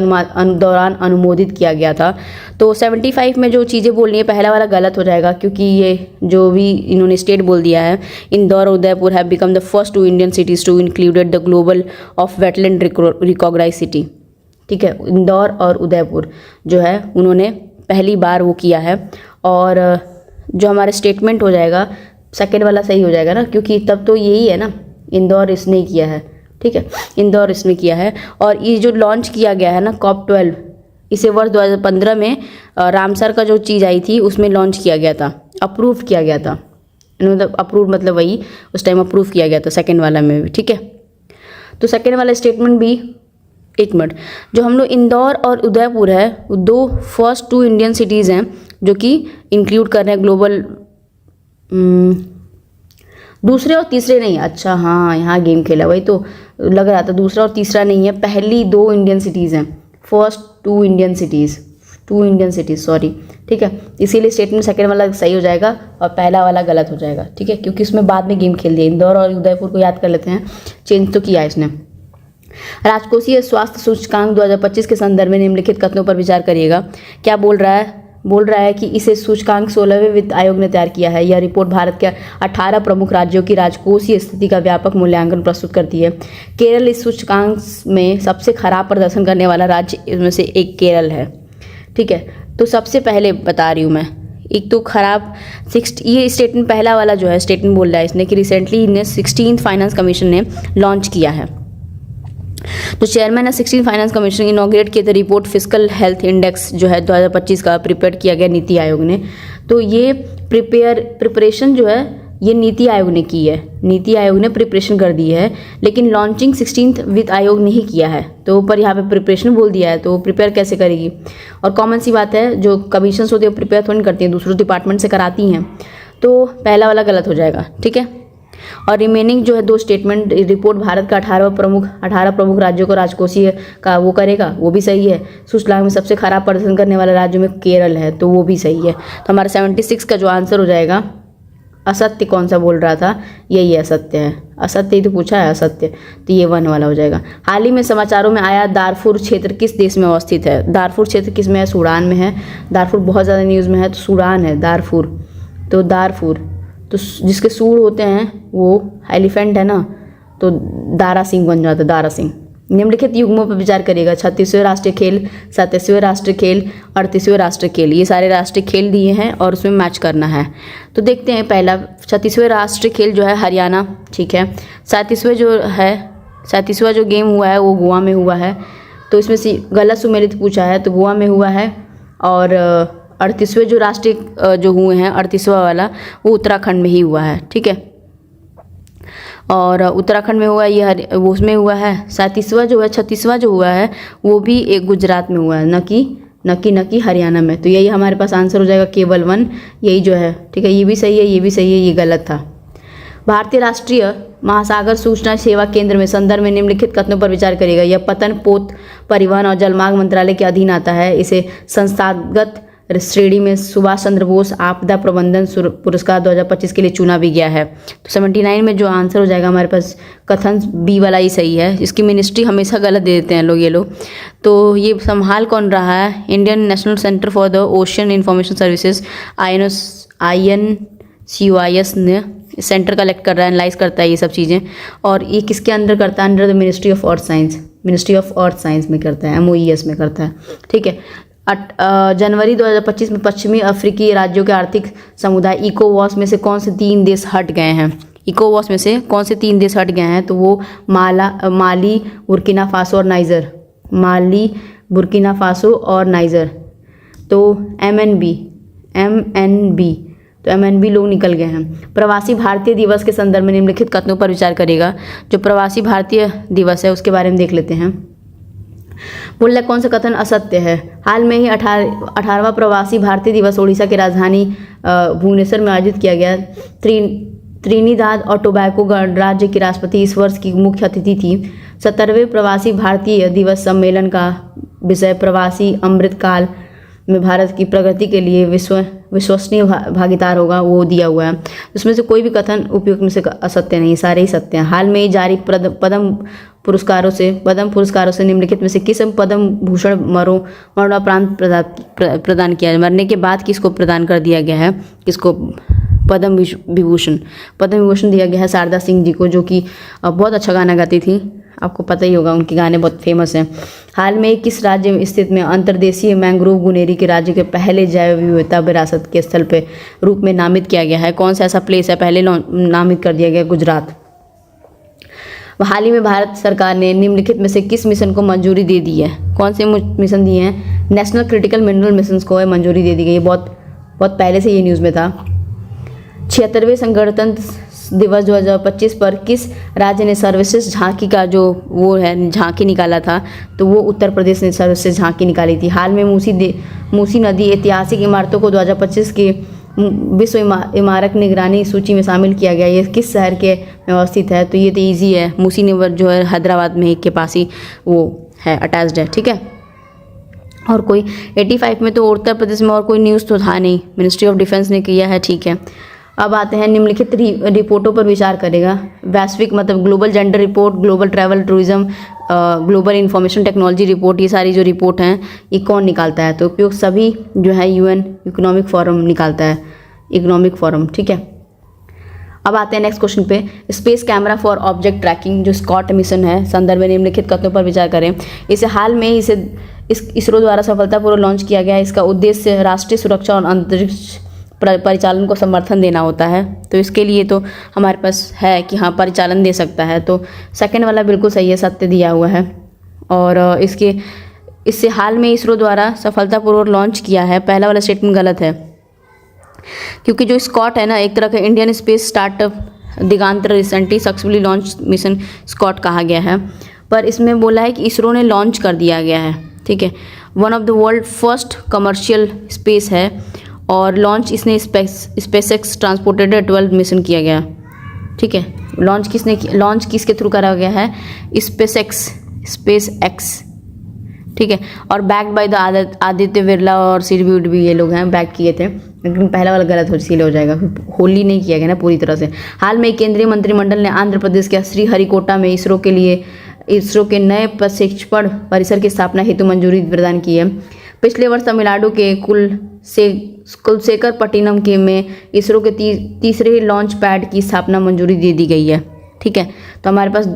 S1: दौरान अनुमोदित किया गया था। तो 75 में जो चीज़ें बोलनी है पहला वाला गलत हो जाएगा, क्योंकि ये जो भी इन्होंने स्टेट बोल दिया है, इंदौर और Udaipur have become the first 2 Indian cities to included the global of wetland recognised city. ठीक है, इंदौर और उदयपुर जो है उन्होंने पहली बार वो किया है। और जो हमारा स्टेटमेंट हो जाएगा सेकेंड वाला सही हो जाएगा ना, क्योंकि तब तो यही है ना, इंदौर इसने किया है। ठीक है, इंदौर इसमें किया है। और ये जो लॉन्च किया गया है ना COP 12, इसे वर्ष 2015 में रामसर का जो चीज़ आई थी उसमें लॉन्च किया गया था, अप्रूव किया गया था। मतलब अप्रूव मतलब वही उस टाइम अप्रूव किया गया था सेकेंड वाला में भी। ठीक है, तो सेकेंड वाला स्टेटमेंट भी, एक मिनट, जो हम लोग इंदौर और उदयपुर है वो 2 फर्स्ट 2 इंडियन सिटीज़ हैं जो कि इंक्लूड कर रहे हैं ग्लोबल। दूसरे और तीसरे नहीं, अच्छा हाँ यहाँ गेम खेला, वही तो लग रहा था, दूसरा और तीसरा नहीं है, पहली 2 इंडियन सिटीज़ हैं, फर्स्ट 2 इंडियन सिटीज़ सॉरी। ठीक है, इसीलिए स्टेटमेंट सेकंड वाला सही हो जाएगा और पहला वाला गलत हो जाएगा। ठीक है, क्योंकि इसमें बाद में गेम खेल दिया। इंदौर और उदयपुर को याद कर लेते हैं, चेंज तो किया इसने। राजकोषीय स्वास्थ्य सूचकांक 2025 के संदर्भ में निम्नलिखित कथनों पर विचार करिएगा। क्या बोल रहा है कि इसे सूचकांक 16वें वित्त आयोग ने तैयार किया है। यह रिपोर्ट भारत के 18 प्रमुख राज्यों की राजकोषीय स्थिति का व्यापक मूल्यांकन प्रस्तुत करती है। केरल इस सूचकांक में सबसे खराब प्रदर्शन करने वाला राज्य में से एक केरल है। ठीक है, तो सबसे पहले बता रही हूँ मैं, एक तो खराब ये स्टेटमेंट पहला वाला जो है स्टेटमेंट बोल रहा है इसने कि रिसेंटली इन्हें 16th फाइनेंस कमीशन ने लॉन्च किया है। तो चेयरमैन 16 फाइनेंस कमीशन इनॉग्रेट किए थे रिपोर्ट फिस्कल हेल्थ इंडेक्स जो है 2025 का प्रिपेयर किया गया नीति आयोग ने। तो ये प्रिपरेशन जो है ये नीति आयोग ने की है, नीति आयोग ने प्रिपरेशन कर दी है, लेकिन लॉन्चिंग 16th वित्त आयोग ने ही किया है। तो ऊपर यहाँ पे प्रिपरेशन बोल दिया है, तो प्रिपेयर कैसे करेगी। और कॉमन सी बात है, जो कमीशन होती है वो प्रिपेयर थोड़ी करती हैं, दूसरे डिपार्टमेंट से कराती हैं, तो पहला वाला गलत हो जाएगा, ठीक है। और रिमेनिंग जो है 2 स्टेटमेंट रिपोर्ट भारत का 18 प्रमुख राज्यों को राजकोषीय का वो करेगा, वो भी सही है। सूचकांक में सबसे खराब प्रदर्शन करने वाले राज्यों में केरल है, तो वो भी सही है। तो हमारा 76 का जो आंसर हो जाएगा, असत्य कौन सा बोल रहा था, यही असत्य है। असत्य ही तो पूछा है, असत्य, तो ये 1 वाला हो जाएगा। हाल ही में समाचारों में आया दारफुर क्षेत्र किस देश में अवस्थित है। दारफुर क्षेत्र किस में है, सूडान में है। दारफुर बहुत ज़्यादा न्यूज़ में है, तो सूडान है दारफुर। तो दारफुर तो जिसके सूर होते हैं वो एलिफेंट है ना, तो दारा सिंह बन जाता है, दारा सिंह। निम्नलिखित युग्मों पर विचार करिएगा। 36वें राष्ट्रीय खेल, 37वें राष्ट्रीय खेल, 38वें राष्ट्रीय खेल, ये सारे राष्ट्रीय खेल दिए हैं और उसमें मैच करना है। तो देखते हैं, पहला 36वें राष्ट्रीय खेल जो है हरियाणा, ठीक है। 37वां जो गेम हुआ है वो गोवा में हुआ है, तो इसमें से गलत सुमेलित पूछा है, तो गोवा में हुआ है। और 38वें जो राष्ट्रीय जो हुए हैं, 38वां वाला, वो उत्तराखंड में ही हुआ है, ठीक है। और उत्तराखंड में हुआ ये, वो उसमें हुआ है। 36वां जो हुआ है वो भी एक गुजरात में हुआ है, न कि हरियाणा में। तो यही हमारे पास आंसर हो जाएगा, केवल 1 यही जो है, ठीक है। ये भी सही है, ये भी सही है, ये गलत था। भारतीय राष्ट्रीय महासागर सूचना सेवा केंद्र में संदर्भ में निम्नलिखित कथनों पर विचार करिएगा। यह पतन पोत परिवहन और जलमार्ग मंत्रालय के अधीन आता है। इसे संस्थागत श्रेणी में सुभाष चंद्र बोस आपदा प्रबंधन पुरस्कार 2025 के लिए चुना भी गया है। तो 79 में जो आंसर हो जाएगा हमारे पास, कथन बी वाला ही सही है। इसकी मिनिस्ट्री हमेशा गलत दे देते हैं लोग, ये लोग। तो ये संभाल कौन रहा है, Indian national centre for the ocean information services, INCOIS ने सेंटर कलेक्ट कर रहा है, एनालाइज करता है ये सब चीज़ें। और ये किसके अंदर करता है, under the ministry of earth science, ministry of earth science में करता है, MOES में करता है, ठीक है। जनवरी 2025 में पश्चिमी अफ्रीकी राज्यों के आर्थिक समुदाय इकोवॉस में से कौन से 3 देश हट गए हैं। इकोवॉस में से कौन से 3 देश हट गए हैं, तो वो माली, बुर्किना फासो और नाइजर। माली, बुर्किना फासो और नाइजर। तो MNB, तो MNB लोग निकल गए हैं। प्रवासी भारतीय दिवस के संदर्भ में निम्नलिखित कथनों पर विचार करेगा। जो प्रवासी भारतीय दिवस है उसके बारे में देख लेते हैं। बोल रहा कौन सा कथन असत्य है। हाल में ही 18वां प्रवासी भारतीय दिवस ओडिशा की राजधानी भुवनेश्वर में आयोजित किया गया। त्रिनिदाद और टोबैगो गणराज्य की राष्ट्रपति इस वर्ष की मुख्य अतिथि थी। 70वें प्रवासी भारतीय दिवस सम्मेलन का विषय प्रवासी अमृतकाल में भारत की प्रगति के लिए विश्वसनीय भागीदार होगा, वो दिया हुआ है। उसमें से कोई भी कथन उपयुक्त में से असत्य नहीं, सारे ही सत्य हैं। हाल में ही जारी पद्म पुरस्कारों से निम्नलिखित में से किस पद्म भूषण मरणोपरांत प्रदान किया है। मरने के बाद किसको प्रदान कर दिया गया है, किसको पद्म विभूषण दिया गया है शारदा सिंह जी को, जो कि बहुत अच्छा गाना गाती थी, आपको पता ही होगा, उनके गाने बहुत फेमस हैं। हाल में किस राज्य में स्थित में अंतर्देशीय मैंग्रोव गुनेरी के राज्य के पहले जैव विविधता विरासत के स्थल पे रूप में नामित किया गया है। कौन सा ऐसा प्लेस है पहले नामित कर दिया गया, गुजरात। हाल ही में भारत सरकार ने निम्नलिखित में से किस मिशन को मंजूरी दे दी है। कौन से मिशन दिए हैं, नेशनल क्रिटिकल मिनरल मिशन को मंजूरी दे दी गई। बहुत पहले से ये न्यूज़ में था। 76वें गणतंत्र दिवस 2025 पर किस राज्य ने सर्वश्रेष्ठ झांकी का जो वो है झांकी निकाला था, तो वो उत्तर प्रदेश ने सर्वश्रेष्ठ झांकी निकाली थी। हाल में मूसी नदी ऐतिहासिक इमारतों को 2025 के विश्व इमारत निगरानी सूची में शामिल किया गया। ये किस शहर के में अवस्थित है, तो ये तो ईजी है, मूसी नगर जो है हैदराबाद में के पास ही वो है, अटैच्ड है, ठीक है। और कोई 85 में तो उत्तर प्रदेश में और कोई न्यूज़ तो था नहीं, मिनिस्ट्री ऑफ डिफेंस ने किया है, ठीक है। अब आते हैं निम्नलिखित रिपोर्टों पर विचार करेगा। वैश्विक मतलब global gender report, global travel tourism, global information technology report, ये सारी जो रिपोर्ट हैं ये कौन निकालता है, तो उपयोग सभी जो है UN इकोनॉमिक फोरम निकालता है, इकोनॉमिक फोरम, ठीक है। अब आते हैं नेक्स्ट क्वेश्चन पे। Space camera for object tracking जो स्कॉट मिशन है, संदर्भ में निम्नलिखित कथनों पर विचार करें। इसे हाल में इसरो द्वारा सफलतापूर्वक लॉन्च किया गया है। इसका उद्देश्य राष्ट्रीय सुरक्षा और अंतरिक्ष परिचालन को समर्थन देना होता है। तो इसके लिए तो हमारे पास है कि हाँ परिचालन दे सकता है, तो सेकंड वाला बिल्कुल सही है, सत्य दिया हुआ है। और इससे हाल में इसरो द्वारा सफलतापूर्वक लॉन्च किया है, पहला वाला स्टेटमेंट गलत है। क्योंकि जो स्कॉट है ना, एक तरह का Indian space startup Digantar recently successfully launch mission SCOT कहा गया है, पर इसमें बोला है कि इसरो ने लॉन्च कर दिया गया है, ठीक है। One of the world first commercial space है और लॉन्च इसने स्पेसएक्स ट्रांसपोर्टेड 12 मिशन किया गया, ठीक है। लॉन्च किसके थ्रू करा गया है? स्पेस एक्स, ठीक है। और backed by the Aditya Birla और सीडब्ल्यूड भी ये लोग हैं, बैक किए थे, लेकिन पहला वाला गलत हो जाएगा, होली नहीं किया गया ना पूरी तरह से। हाल में केंद्रीय मंत्रिमंडल ने आंध्र प्रदेश के श्रीहरिकोटा में इसरो के नए प्रशिक्षण परिसर की स्थापना हेतु मंजूरी प्रदान की है। पिछले वर्ष तमिलनाडु के कुलशेखर पट्टिनम में इसरो के तीसरे लॉन्च पैड की स्थापना मंजूरी दे दी गई है, ठीक है। तो हमारे पास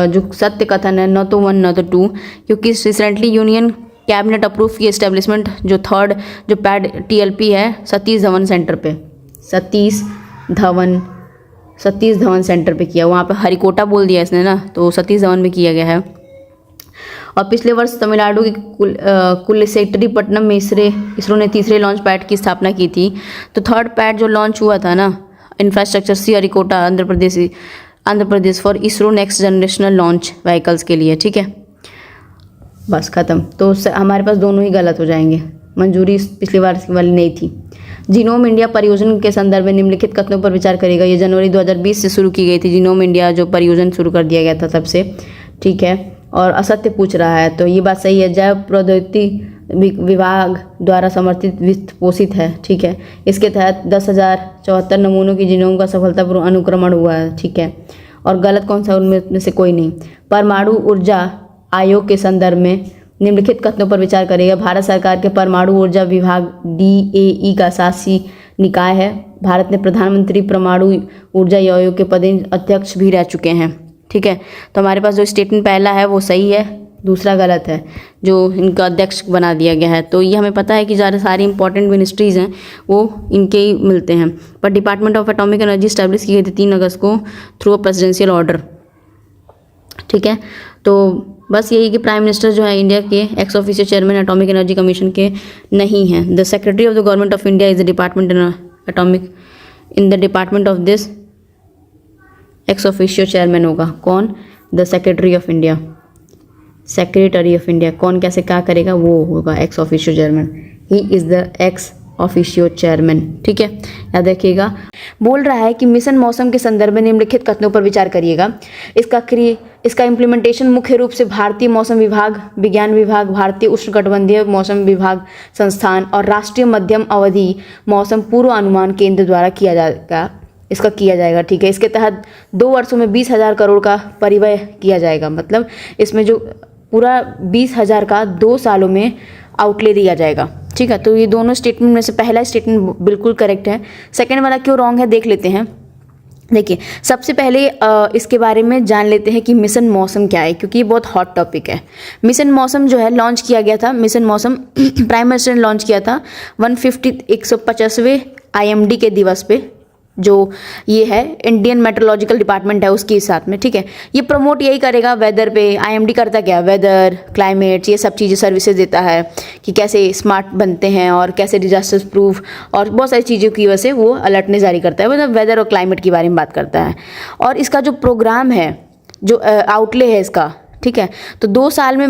S1: जो सत्य कथन है, न तो 1 न तो 2, क्योंकि रिसेंटली यूनियन कैबिनेट अप्रूव की एस्टेब्लिशमेंट जो थर्ड जो पैड TLP है सतीश धवन सेंटर पे, सतीश धवन सेंटर पे किया। वहाँ पे हरिकोटा बोल दिया इसने ना, तो सतीश धवन में किया गया है। और पिछले वर्ष तमिलनाडु के कुलशेखरीपट्टनम में इसरो ने तीसरे लॉन्च पैड की स्थापना की थी। तो थर्ड पैड जो लॉन्च हुआ था ना, infrastructure Sriharikota Andhra Pradesh for ISRO next generational launch vehicles के लिए, ठीक है। बस ख़त्म। तो हमारे पास दोनों ही गलत हो जाएंगे, मंजूरी पिछली बार वाली नहीं थी। जीनोम इंडिया परियोजना के संदर्भ में निम्नलिखित कथनों पर विचार करेगा। ये जनवरी 2020 से शुरू की गई थी, जीनोम इंडिया जो परियोजना शुरू कर दिया गया था तब से, ठीक है। और असत्य पूछ रहा है, तो ये बात सही है। जैव प्रौद्योगिकी विभाग द्वारा समर्थित वित्त पोषित है, ठीक है। इसके तहत 10,074 नमूनों की जीनोम का सफलतापूर्वक अनुक्रमण हुआ है, ठीक है। और गलत कौन सा उनमें से कोई नहीं। परमाणु ऊर्जा आयोग के संदर्भ में निम्नलिखित कथनों पर विचार करेगा। भारत सरकार के परमाणु ऊर्जा विभाग DAE का शासी निकाय है। भारत ने प्रधानमंत्री परमाणु ऊर्जा आयोग के पद अध्यक्ष भी रह चुके हैं, ठीक है। तो हमारे पास जो स्टेटमेंट पहला है वो सही है, दूसरा गलत है, जो इनका अध्यक्ष बना दिया गया है। तो ये हमें पता है कि ज़्यादा सारी इंपॉर्टेंट मिनिस्ट्रीज़ हैं वो इनके ही मिलते हैं। पर department of atomic energy establish की गई थी 3 अगस्त को थ्रू अ प्रेसिडेंशियल ऑर्डर, ठीक है। तो बस यही कि प्राइम मिनिस्टर जो है इंडिया के ex officio chairman atomic energy commission के नहीं हैं। The secretary of the government of India is the department atomic in the department of this ex officio chairman होगा कौन? The secretary of India, secretary of India. कौन कैसे क्या करेगा? वो होगा ex officio chairman, he is the ex officio chairman, ठीक है, याद रखिएगा। बोल रहा है कि मिशन मौसम के संदर्भ में निम्नलिखित कथनों पर विचार करिएगा। इसका इम्प्लीमेंटेशन मुख्य रूप से भारतीय मौसम विभाग, विज्ञान विभाग, भारतीय उष्णकटिबंधीय मौसम विभाग संस्थान और राष्ट्रीय मध्यम अवधि मौसम पूर्वानुमान केंद्र द्वारा किया जाएगा, ठीक है। इसके तहत 2 वर्षों में 20,000 करोड़ का परिव्यय किया जाएगा। मतलब इसमें जो पूरा 20,000 का 2 सालों में आउटले दिया जाएगा, ठीक है। तो ये दोनों स्टेटमेंट में से पहला स्टेटमेंट बिल्कुल करेक्ट है। सेकंड वाला क्यों रॉन्ग है देख लेते हैं। देखिए, सबसे पहले इसके बारे में जान लेते हैं कि मिशन मौसम क्या है, क्योंकि ये बहुत हॉट टॉपिक है। मिशन मौसम जो है लॉन्च किया गया था, मिशन मौसम प्राइम मिनिस्टर ने लॉन्च किया था 150वें IMD के दिवस पे, जो ये है इंडियन मेट्रोलॉजिकल डिपार्टमेंट है उसके साथ में, ठीक है। ये प्रमोट यही करेगा वेदर पे। IMD करता क्या? वेदर, क्लाइमेट, ये सब चीज़ें सर्विसेज देता है कि कैसे स्मार्ट बनते हैं और कैसे डिजास्टर प्रूफ और बहुत सारी चीज़ों की वजह से वो अलर्टनेस जारी करता है, मतलब वेदर और क्लाइमेट के बारे में बात करता है। और इसका जो प्रोग्राम है, जो आउटले है इसका, ठीक है, तो 2 साल में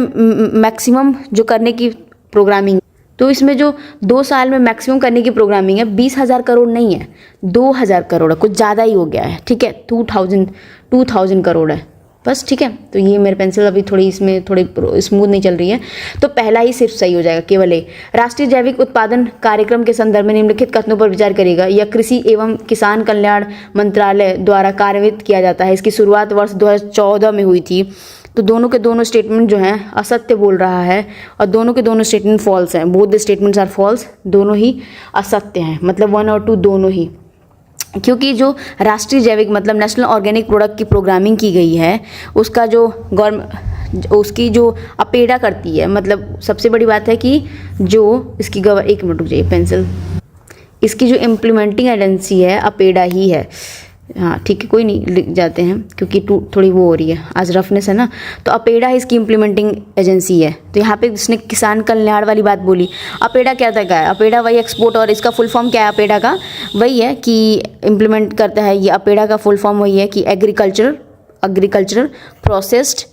S1: मैक्सिमम जो करने की प्रोग्रामिंग, तो इसमें जो 2 साल में मैक्सिमम करने की प्रोग्रामिंग है 20,000 करोड़ नहीं है, 2,000 करोड़ है, कुछ ज़्यादा ही हो गया है, ठीक है। 2,000 करोड़ है बस, ठीक है। तो ये मेरे पेंसिल अभी थोड़ी स्मूथ नहीं चल रही है, तो पहला ही सिर्फ सही हो जाएगा, केवल एक। राष्ट्रीय जैविक उत्पादन कार्यक्रम के संदर्भ में निम्नलिखित कथनों पर विचार करेगा। यह कृषि एवं किसान कल्याण मंत्रालय द्वारा कार्यान्वित किया जाता है। इसकी शुरुआत वर्ष 2014 में हुई थी। तो दोनों के दोनों स्टेटमेंट जो हैं असत्य बोल रहा है और दोनों के दोनों स्टेटमेंट फॉल्स हैं। Both the statements are false, दोनों ही असत्य हैं, मतलब 1 और 2 दोनों ही। क्योंकि जो राष्ट्रीय जैविक मतलब नेशनल ऑर्गेनिक प्रोडक्ट की प्रोग्रामिंग की गई है, उसका जो उसकी जो अपेडा करती है, मतलब सबसे बड़ी बात है कि जो इसकी एक मिनट रुक जाइए पेंसिल, इसकी जो इम्प्लीमेंटिंग एजेंसी है अपेडा ही है। हाँ ठीक है, कोई नहीं, लिख जाते हैं क्योंकि थोड़ी वो हो रही है आज, रफनेस है ना। तो अपेडा इसकी इम्प्लीमेंटिंग एजेंसी है। तो यहाँ पे इसने किसान कल्याण वाली बात बोली। अपेडा क्या था, क्या है अपेडा? वही एक्सपोर्ट, और इसका फुल फॉर्म क्या है अपेडा का? वही है कि इम्प्लीमेंट करता है ये। अपेडा का फुल फॉर्म वही है कि agricultural processed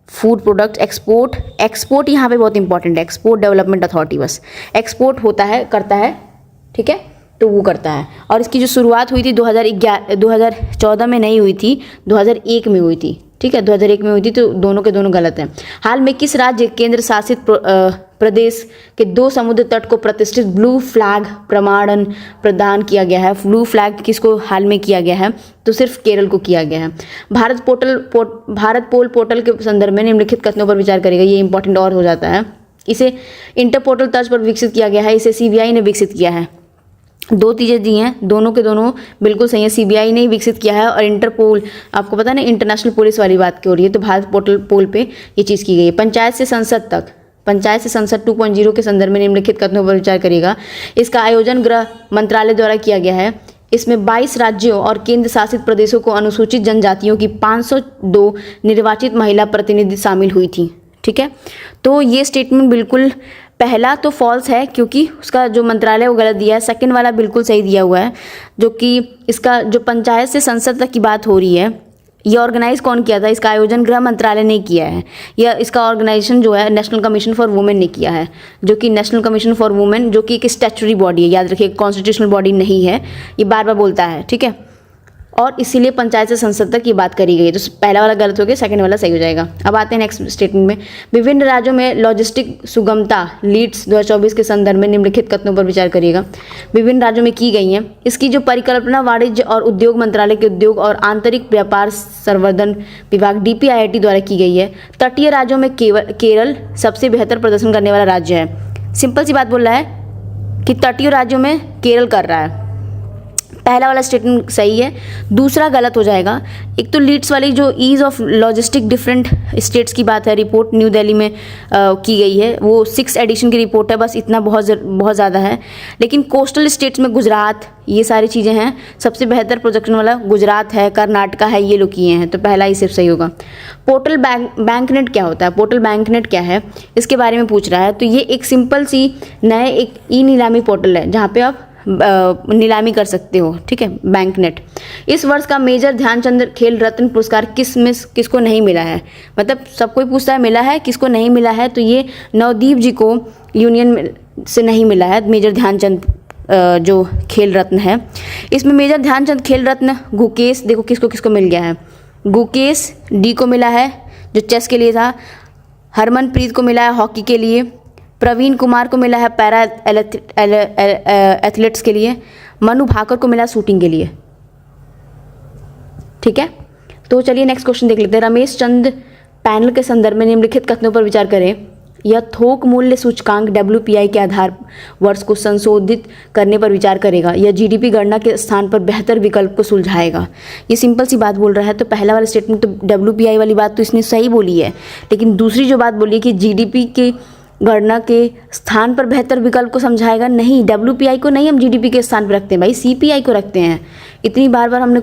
S1: food product export यहाँ पे बहुत इंपॉर्टेंट है, एक्सपोर्ट डेवलपमेंट अथॉरिटी, बस एक्सपोर्ट होता है, करता है, ठीक है, तो वो करता है। और इसकी जो शुरुआत हुई थी 2014 में नहीं हुई थी, 2001 में हुई थी, ठीक है, 2001 में हुई थी। तो दोनों के दोनों गलत हैं। हाल में किस राज्य केंद्र शासित प्रदेश के 2 समुद्र तट को प्रतिष्ठित ब्लू फ्लैग प्रमाणन प्रदान किया गया है? ब्लू फ्लैग किसको हाल में किया गया है? तो सिर्फ केरल को किया गया है। भारत पोल पोर्टल के संदर्भ में निम्नलिखित कथनों पर विचार करेगा। ये इंपॉर्टेंट और हो जाता है। इसे इंटरपोर्टल तर्ज पर विकसित किया गया है, इसे सीबीआई ने विकसित किया है। 2 चीज़ें दी हैं, दोनों के दोनों बिल्कुल सही है। सीबीआई ने ही विकसित किया है, और इंटरपोल, आपको पता है ना, इंटरनेशनल पुलिस वाली बात की हो रही है, तो भारत पोल पे ये चीज़ की गई है। पंचायत से संसद 2.0 के संदर्भ में निम्नलिखित कथनों पर विचार करेगा। इसका आयोजन गृह मंत्रालय द्वारा किया गया है। इसमें 22 राज्यों और केंद्र शासित प्रदेशों को अनुसूचित जनजातियों की 502 निर्वाचित महिला प्रतिनिधि शामिल हुई थी, ठीक है। तो ये स्टेटमेंट बिल्कुल, पहला तो फॉल्स है क्योंकि उसका जो मंत्रालय वो गलत दिया है। सेकंड वाला बिल्कुल सही दिया हुआ है, जो कि इसका जो पंचायत से संसद तक की बात हो रही है, ये ऑर्गेनाइज कौन किया था? इसका आयोजन गृह मंत्रालय ने किया है, या इसका ऑर्गेनाइजेशन जो है नेशनल कमीशन फॉर वुमेन ने किया है, जो कि नेशनल कमीशन फॉर वुमेन जो कि एक स्टैट्यूटरी बॉडी है, याद रखिए, कॉन्स्टिट्यूशनल बॉडी नहीं है, ये बार बार बोलता है, ठीक है। और इसीलिए पंचायत से संसद तक ये बात करी गई है। तो पहला वाला गलत हो गया, सेकंड वाला सही हो जाएगा। अब आते हैं नेक्स्ट स्टेटमेंट में। विभिन्न राज्यों में लॉजिस्टिक सुगमता लीड्स 2024 के संदर्भ में निम्नलिखित कथनों पर विचार करिएगा। विभिन्न राज्यों में की गई हैं। इसकी जो परिकल्पना वाणिज्य और उद्योग मंत्रालय के उद्योग और आंतरिक व्यापार संवर्धन विभाग DPIIT द्वारा की गई है। तटीय राज्यों में केरल सबसे बेहतर प्रदर्शन करने वाला राज्य है। सिंपल सी बात बोल रहा है कि तटीय राज्यों में केरल कर रहा है। पहला वाला स्टेटमेंट सही है, दूसरा गलत हो जाएगा। एक तो लीड्स वाली जो ease of logistic different states की बात है, रिपोर्ट न्यू दिल्ली में की गई है, वो 6th एडिशन की रिपोर्ट है, बस इतना बहुत ज़्यादा है। लेकिन कोस्टल स्टेट्स में गुजरात, ये सारी चीज़ें हैं, सबसे बेहतर प्रोजेक्शन वाला गुजरात है, कर्नाटका है, ये लोग किए हैं, तो पहला ही सिर्फ सही होगा। पोर्टल बैंकनेट क्या होता है? पोर्टल बैंकनेट क्या है, इसके बारे में पूछ रहा है। तो ये एक सिंपल सी नए एक ई नीलामी पोर्टल है जहाँ पे आप नीलामी कर सकते हो, ठीक है, बैंकनेट। इस वर्ष का मेजर ध्यानचंद खेल रत्न पुरस्कार किसको नहीं मिला है? मतलब सबको ही पूछता है मिला है, किसको नहीं मिला है? तो ये नवदीप जी को यूनियन से नहीं मिला है मेजर ध्यानचंद जो खेल रत्न है। इसमें मेजर ध्यानचंद खेल रत्न गुकेश, देखो किसको किसको मिल गया है। गुकेश डी को मिला है जो चेस के लिए था, हरमनप्रीत को मिला है हॉकी के लिए, प्रवीण कुमार को मिला है पैरा एथलेट्स के लिए, मनु भाकर को मिला शूटिंग के लिए, ठीक है। तो चलिए नेक्स्ट क्वेश्चन देख लेते हैं। रमेश चंद पैनल के संदर्भ में निम्नलिखित कथनों पर विचार करें। यह थोक मूल्य सूचकांक WPI के आधार वर्ष को संशोधित करने पर विचार करेगा। यह GDP गणना के स्थान पर बेहतर विकल्प को सुलझाएगा। ये सिंपल सी बात बोल रहा है। तो पहला वाला स्टेटमेंट तो WPI वाली बात तो इसने सही बोली है, लेकिन दूसरी जो बात बोली है कि GDP के गणना के स्थान पर बेहतर विकल्प को समझाएगा, नहीं, WPI को नहीं हम GDP के स्थान पर रखते हैं भाई, CPI को रखते हैं। इतनी बार हमने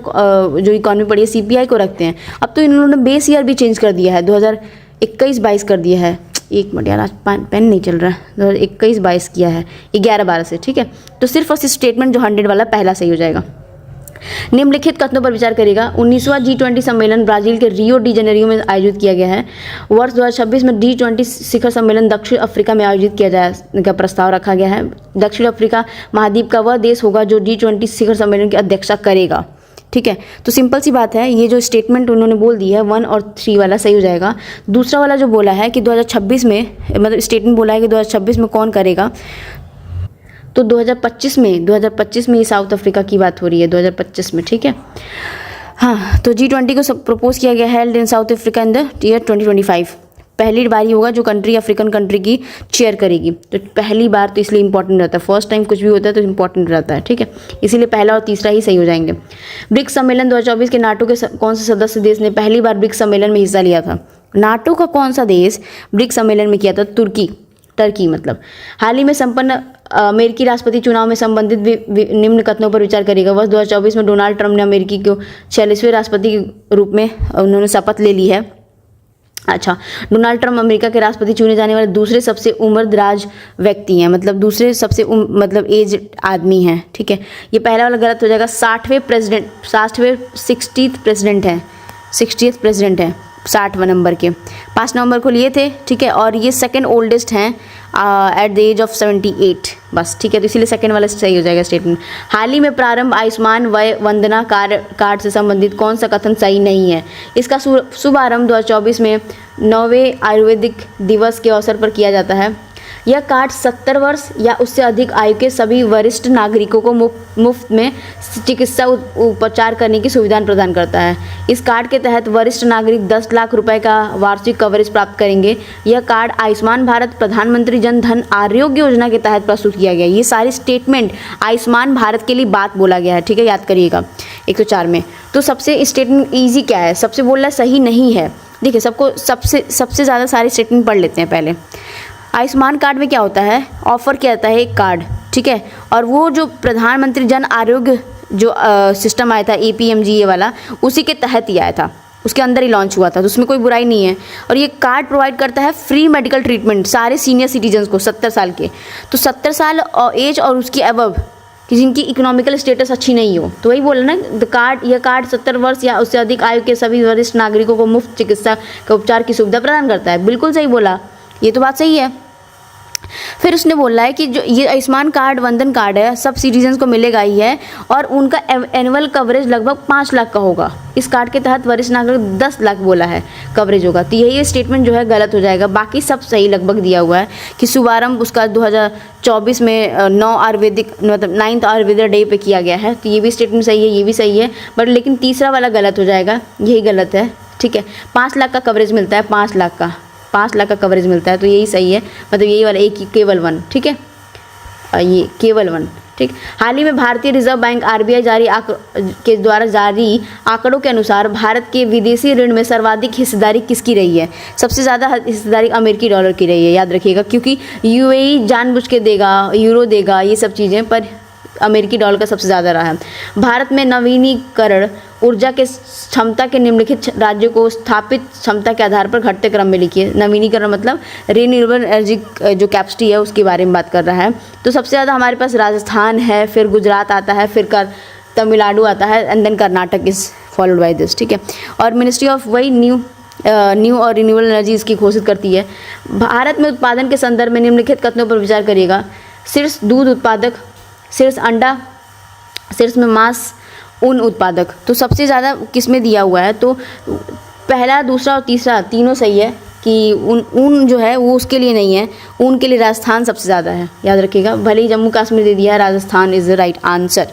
S1: जो इकॉनमी पढ़ी है CPI को रखते हैं। अब तो इन्होंने बेस ईयर भी चेंज कर दिया है, 2021-22 कर दिया है। एक मिनट यार, आज पेन नहीं चल रहा है, 2021-22 किया है 11-12 से, ठीक है। तो सिर्फ और सिर्फ स्टेटमेंट जो 100 वाला पहला सही हो जाएगा। निम्नलिखित कथनों पर विचार करेगा। 19वां G20 सम्मेलन ब्राजील के रियो डी जेनेरियो में आयोजित किया गया है। वर्ष 2026 में G20 शिखर सम्मेलन दक्षिण अफ्रीका में आयोजित किया जाने का प्रस्ताव रखा गया है। दक्षिण अफ्रीका महाद्वीप का वह देश होगा जो G20 शिखर सम्मेलन की अध्यक्षता करेगा, ठीक है। तो सिंपल सी बात है, ये जो स्टेटमेंट उन्होंने बोल दी है 1 और 3 वाला सही हो जाएगा। दूसरा वाला जो बोला है कि 2026 में, मतलब स्टेटमेंट बोला है कि 2026 में कौन करेगा, तो 2025 में ये साउथ अफ्रीका की बात हो रही है 2025 में, ठीक है। हाँ, तो G20 को प्रपोज किया गया है in South Africa in the year 2025। पहली बारी होगा जो कंट्री अफ्रीकन कंट्री की चेयर करेगी, तो पहली बार तो इसलिए इंपॉर्टेंट रहता है। फर्स्ट टाइम कुछ भी होता है तो इंपॉर्टेंट रहता है, ठीक है, इसीलिए पहला और तीसरा ही सही हो जाएंगे। ब्रिक्स सम्मेलन 2024 के नाटो के कौन से सदस्य देश ने पहली बार ब्रिक्स सम्मेलन में हिस्सा लिया था? नाटो का कौन सा देश ब्रिक्स सम्मेलन में किया था? तुर्की। टर्की मतलब। हाल ही में संपन्न अमेरिकी राष्ट्रपति चुनाव में संबंधित निम्न कथनों पर विचार करेगा। वर्ष 2024 में डोनाल्ड ट्रंप ने अमेरिकी को 46वें राष्ट्रपति के रूप में उन्होंने शपथ ले ली है। अच्छा, डोनाल्ड ट्रंप अमेरिका के राष्ट्रपति चुने जाने वाले दूसरे सबसे उम्रदराज व्यक्ति हैं, मतलब दूसरे सबसे मतलब एज आदमी हैं। ठीक है, ये पहला वाला गलत हो जाएगा। 60वें प्रेसिडेंट है 60वें नंबर के, 5 नवंबर को लिए थे। ठीक है, और ये सेकंड ओल्डेस्ट हैं एट द एज ऑफ 78 बस। ठीक है, तो इसीलिए सेकंड वाला सही हो जाएगा स्टेटमेंट। हाल ही में प्रारंभ आयुष्मान वय वंदना कार्ड से संबंधित कौन सा कथन सही नहीं है? इसका शुभारंभ 2024 में 9वें आयुर्वेदिक दिवस के अवसर पर किया जाता है। यह कार्ड 70 वर्ष या उससे अधिक आयु के सभी वरिष्ठ नागरिकों को मुफ्त में चिकित्सा उपचार करने की सुविधा प्रदान करता है। इस कार्ड के तहत वरिष्ठ नागरिक 10 लाख रुपए का वार्षिक कवरेज प्राप्त करेंगे। यह कार्ड आयुष्मान भारत प्रधानमंत्री जन धन आरोग्य योजना के तहत प्रस्तुत किया गया। ये सारी स्टेटमेंट आयुष्मान भारत के लिए बात बोला गया है। ठीक है, याद करिएगा 104 में। तो सबसे स्टेटमेंट ईजी क्या है? सबसे बोलना सही नहीं है। देखिए, सबसे ज़्यादा सारे स्टेटमेंट पढ़ लेते हैं पहले। आयुष्मान कार्ड में क्या होता है? ऑफर किया जाता है एक कार्ड, ठीक है, और वो जो प्रधानमंत्री जन आरोग्य जो सिस्टम आया था APMG ये वाला, उसी के तहत ही आया था, उसके अंदर ही लॉन्च हुआ था, तो उसमें कोई बुराई नहीं है। और ये कार्ड प्रोवाइड करता है फ्री मेडिकल ट्रीटमेंट सारे सीनियर सिटीजन्स को 70 साल के। तो 70 साल एज और उसकी अबव कि जिनकी इकोनॉमिकल स्टेटस अच्छी नहीं हो, तो वही बोला ना यह कार्ड 70 वर्ष या उससे अधिक आयु के सभी वरिष्ठ नागरिकों को मुफ्त चिकित्सा का उपचार की सुविधा प्रदान करता है। बिल्कुल सही बोला, ये तो बात सही है। फिर उसने बोला है कि जो ये आयुष्मान कार्ड वंदन कार्ड है सब सिटीजन्स को मिलेगा ही है, और उनका एनुअल कवरेज लगभग 5 लाख का होगा। इस कार्ड के तहत वरिष्ठ नागरिक 10 लाख बोला है कवरेज होगा, तो यही स्टेटमेंट जो है गलत हो जाएगा। बाकी सब सही लगभग दिया हुआ है कि शुभारंभ उसका 2024 में 9th आयुर्वेद डे पे किया गया है, तो ये भी स्टेटमेंट सही है, ये भी सही है, बट लेकिन तीसरा वाला गलत हो जाएगा, यही गलत है। ठीक है, 5 लाख का कवरेज मिलता है, 5 लाख का कवरेज मिलता है, तो यही सही है, मतलब यही वाला एक केवल 1। ठीक है, ये केवल 1। ठीक, हाल ही में भारतीय रिजर्व बैंक RBI के द्वारा जारी आंकड़ों के अनुसार भारत के विदेशी ऋण में सर्वाधिक हिस्सेदारी किसकी रही है? सबसे ज़्यादा हिस्सेदारी अमेरिकी डॉलर की रही है, याद रखिएगा, क्योंकि UAE जानबूझ के देगा, यूरो देगा, ये सब चीज़ें, पर अमेरिकी डॉलर का सबसे ज़्यादा रहा है। भारत में नवीनीकरण ऊर्जा के क्षमता के निम्नलिखित राज्यों को स्थापित क्षमता के आधार पर घटते क्रम में लिखिए। नवीनीकरण मतलब रिन्यूएबल एनर्जी जो कैपेसिटी है उसके बारे में बात कर रहा है। तो सबसे ज़्यादा हमारे पास राजस्थान है, फिर गुजरात आता है, फिर तमिलनाडु आता है, and then Karnataka is followed by this. ठीक है, और मिनिस्ट्री ऑफ वही न्यू और रिन्यूएबल एनर्जी इसकी घोषित करती है। भारत में उत्पादन के संदर्भ में निम्नलिखित कथनों पर विचार करिएगा। शीर्ष दूध उत्पादक, शीर्ष अंडा, शीर्ष में मांस, ऊन उत्पादक। तो सबसे ज़्यादा किस में दिया हुआ है? तो पहला, दूसरा और तीसरा तीनों सही है कि ऊन जो है वो उसके लिए नहीं है, ऊन के लिए राजस्थान सबसे ज़्यादा है, याद रखिएगा। भले ही जम्मू कश्मीर दे दिया है, Rajasthan is the right answer,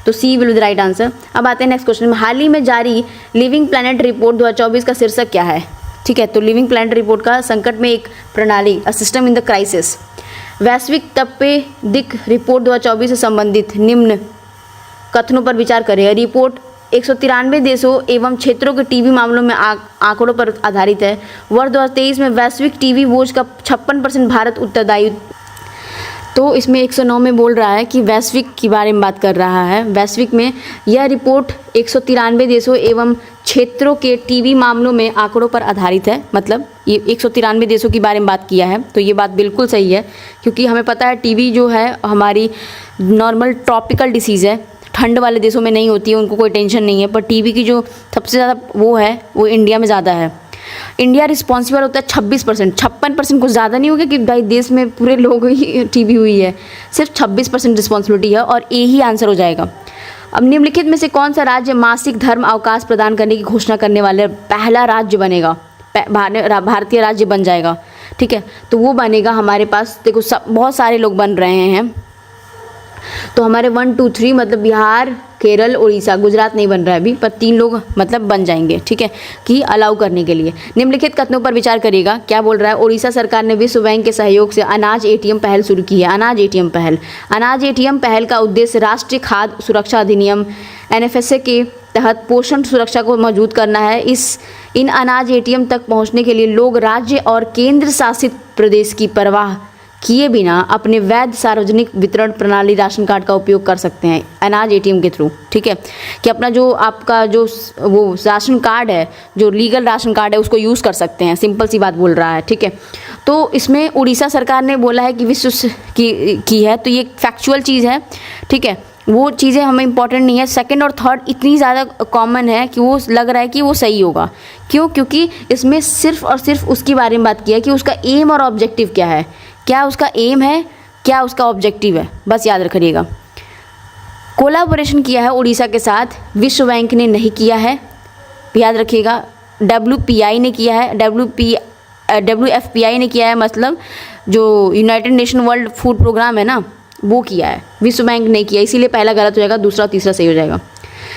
S1: तो C will be the right answer. अब आते हैं नेक्स्ट क्वेश्चन में। हाल ही में जारी लिविंग प्लैनेट रिपोर्ट 2024 का शीर्षक क्या है? ठीक है, तो लिविंग प्लैनेट रिपोर्ट का संकट में एक प्रणाली, a system in the crisis. वैश्विक तपेदिक रिपोर्ट 2024 से संबंधित निम्न कथनों पर विचार करें। रिपोर्ट 193 देशों एवं क्षेत्रों के टीबी मामलों में आंकड़ों पर आधारित है। वर्ष 2023 में वैश्विक टीबी बोझ का 56% भारत उत्तरदायी। तो इसमें 109 में बोल रहा है कि वैश्विक के बारे में बात कर रहा है। वैश्विक में यह रिपोर्ट 193 देशों एवं क्षेत्रों के टीबी मामलों में आंकड़ों पर आधारित है, मतलब ये 193 देशों के बारे में बात किया है, तो ये बात बिल्कुल सही है, क्योंकि हमें पता है टीबी जो है हमारी नॉर्मल ट्रॉपिकल डिसीज़ है, ठंड वाले देशों में नहीं होती है, उनको कोई टेंशन नहीं है, पर टीबी की जो सबसे ज़्यादा वो है वो इंडिया में ज़्यादा है। इंडिया रिस्पॉन्सिबल होता है 26%, 56% कुछ ज़्यादा नहीं होगा कि भाई देश में पूरे लोग ही टीबी हुई है, सिर्फ 26% रिस्पॉन्सिबिलिटी है, और ए ही आंसर हो जाएगा। अब निम्नलिखित में से कौन सा राज्य मासिक धर्म अवकाश प्रदान करने की घोषणा करने वाले पहला राज्य बनेगा, भारतीय राज्य बन जाएगा? ठीक है, तो वो बनेगा हमारे पास, देखो बहुत सारे लोग बन रहे हैं, तो हमारे 1 2 3 मतलब बिहार, केरल, उड़ीसा, गुजरात नहीं बन रहा है अभी, पर 3 लोग मतलब बन जाएंगे। ठीक है, कि अलाउ करने के लिए। निम्नलिखित कथनों पर विचार करिएगा। क्या बोल रहा है? उड़ीसा सरकार ने विश्व बैंक के सहयोग से अनाज ATM पहल शुरू की है। अनाज ATM पहल का उद्देश्य राष्ट्रीय खाद्य सुरक्षा अधिनियम NFSA के तहत पोषण सुरक्षा को मजबूत करना है। इन अनाज ATM तक पहुँचने के लिए लोग राज्य और केंद्र शासित प्रदेश की परवाह किए बिना अपने वैध सार्वजनिक वितरण प्रणाली राशन कार्ड का उपयोग कर सकते हैं अनाज एटीएम के थ्रू। ठीक है, कि अपना जो आपका जो वो राशन कार्ड है, जो लीगल राशन कार्ड है, उसको यूज़ कर सकते हैं। सिंपल सी बात बोल रहा है। ठीक है, तो इसमें उड़ीसा सरकार ने बोला है कि विश्व की है, तो ये फैक्चुअल चीज़ है। ठीक है, वो चीज़ें हमें इंपॉर्टेंट नहीं है। सेकंड और थर्ड इतनी ज़्यादा कॉमन है कि वो लग रहा है कि वो सही होगा। क्यों? क्योंकि इसमें सिर्फ और सिर्फ उसके बारे में बात की है कि उसका एम और ऑब्जेक्टिव क्या है, क्या उसका एम है, क्या उसका ऑब्जेक्टिव है, बस याद रखिएगा। कोलैबोरेशन किया है उड़ीसा के साथ, विश्व बैंक ने नहीं किया है, याद रखिएगा। WPI ने किया है, WFPI ने किया है, मतलब जो United Nation World Food Programme है ना, वो किया है, विश्व बैंक नहीं किया, इसीलिए पहला गलत हो जाएगा, दूसरा तीसरा सही हो जाएगा।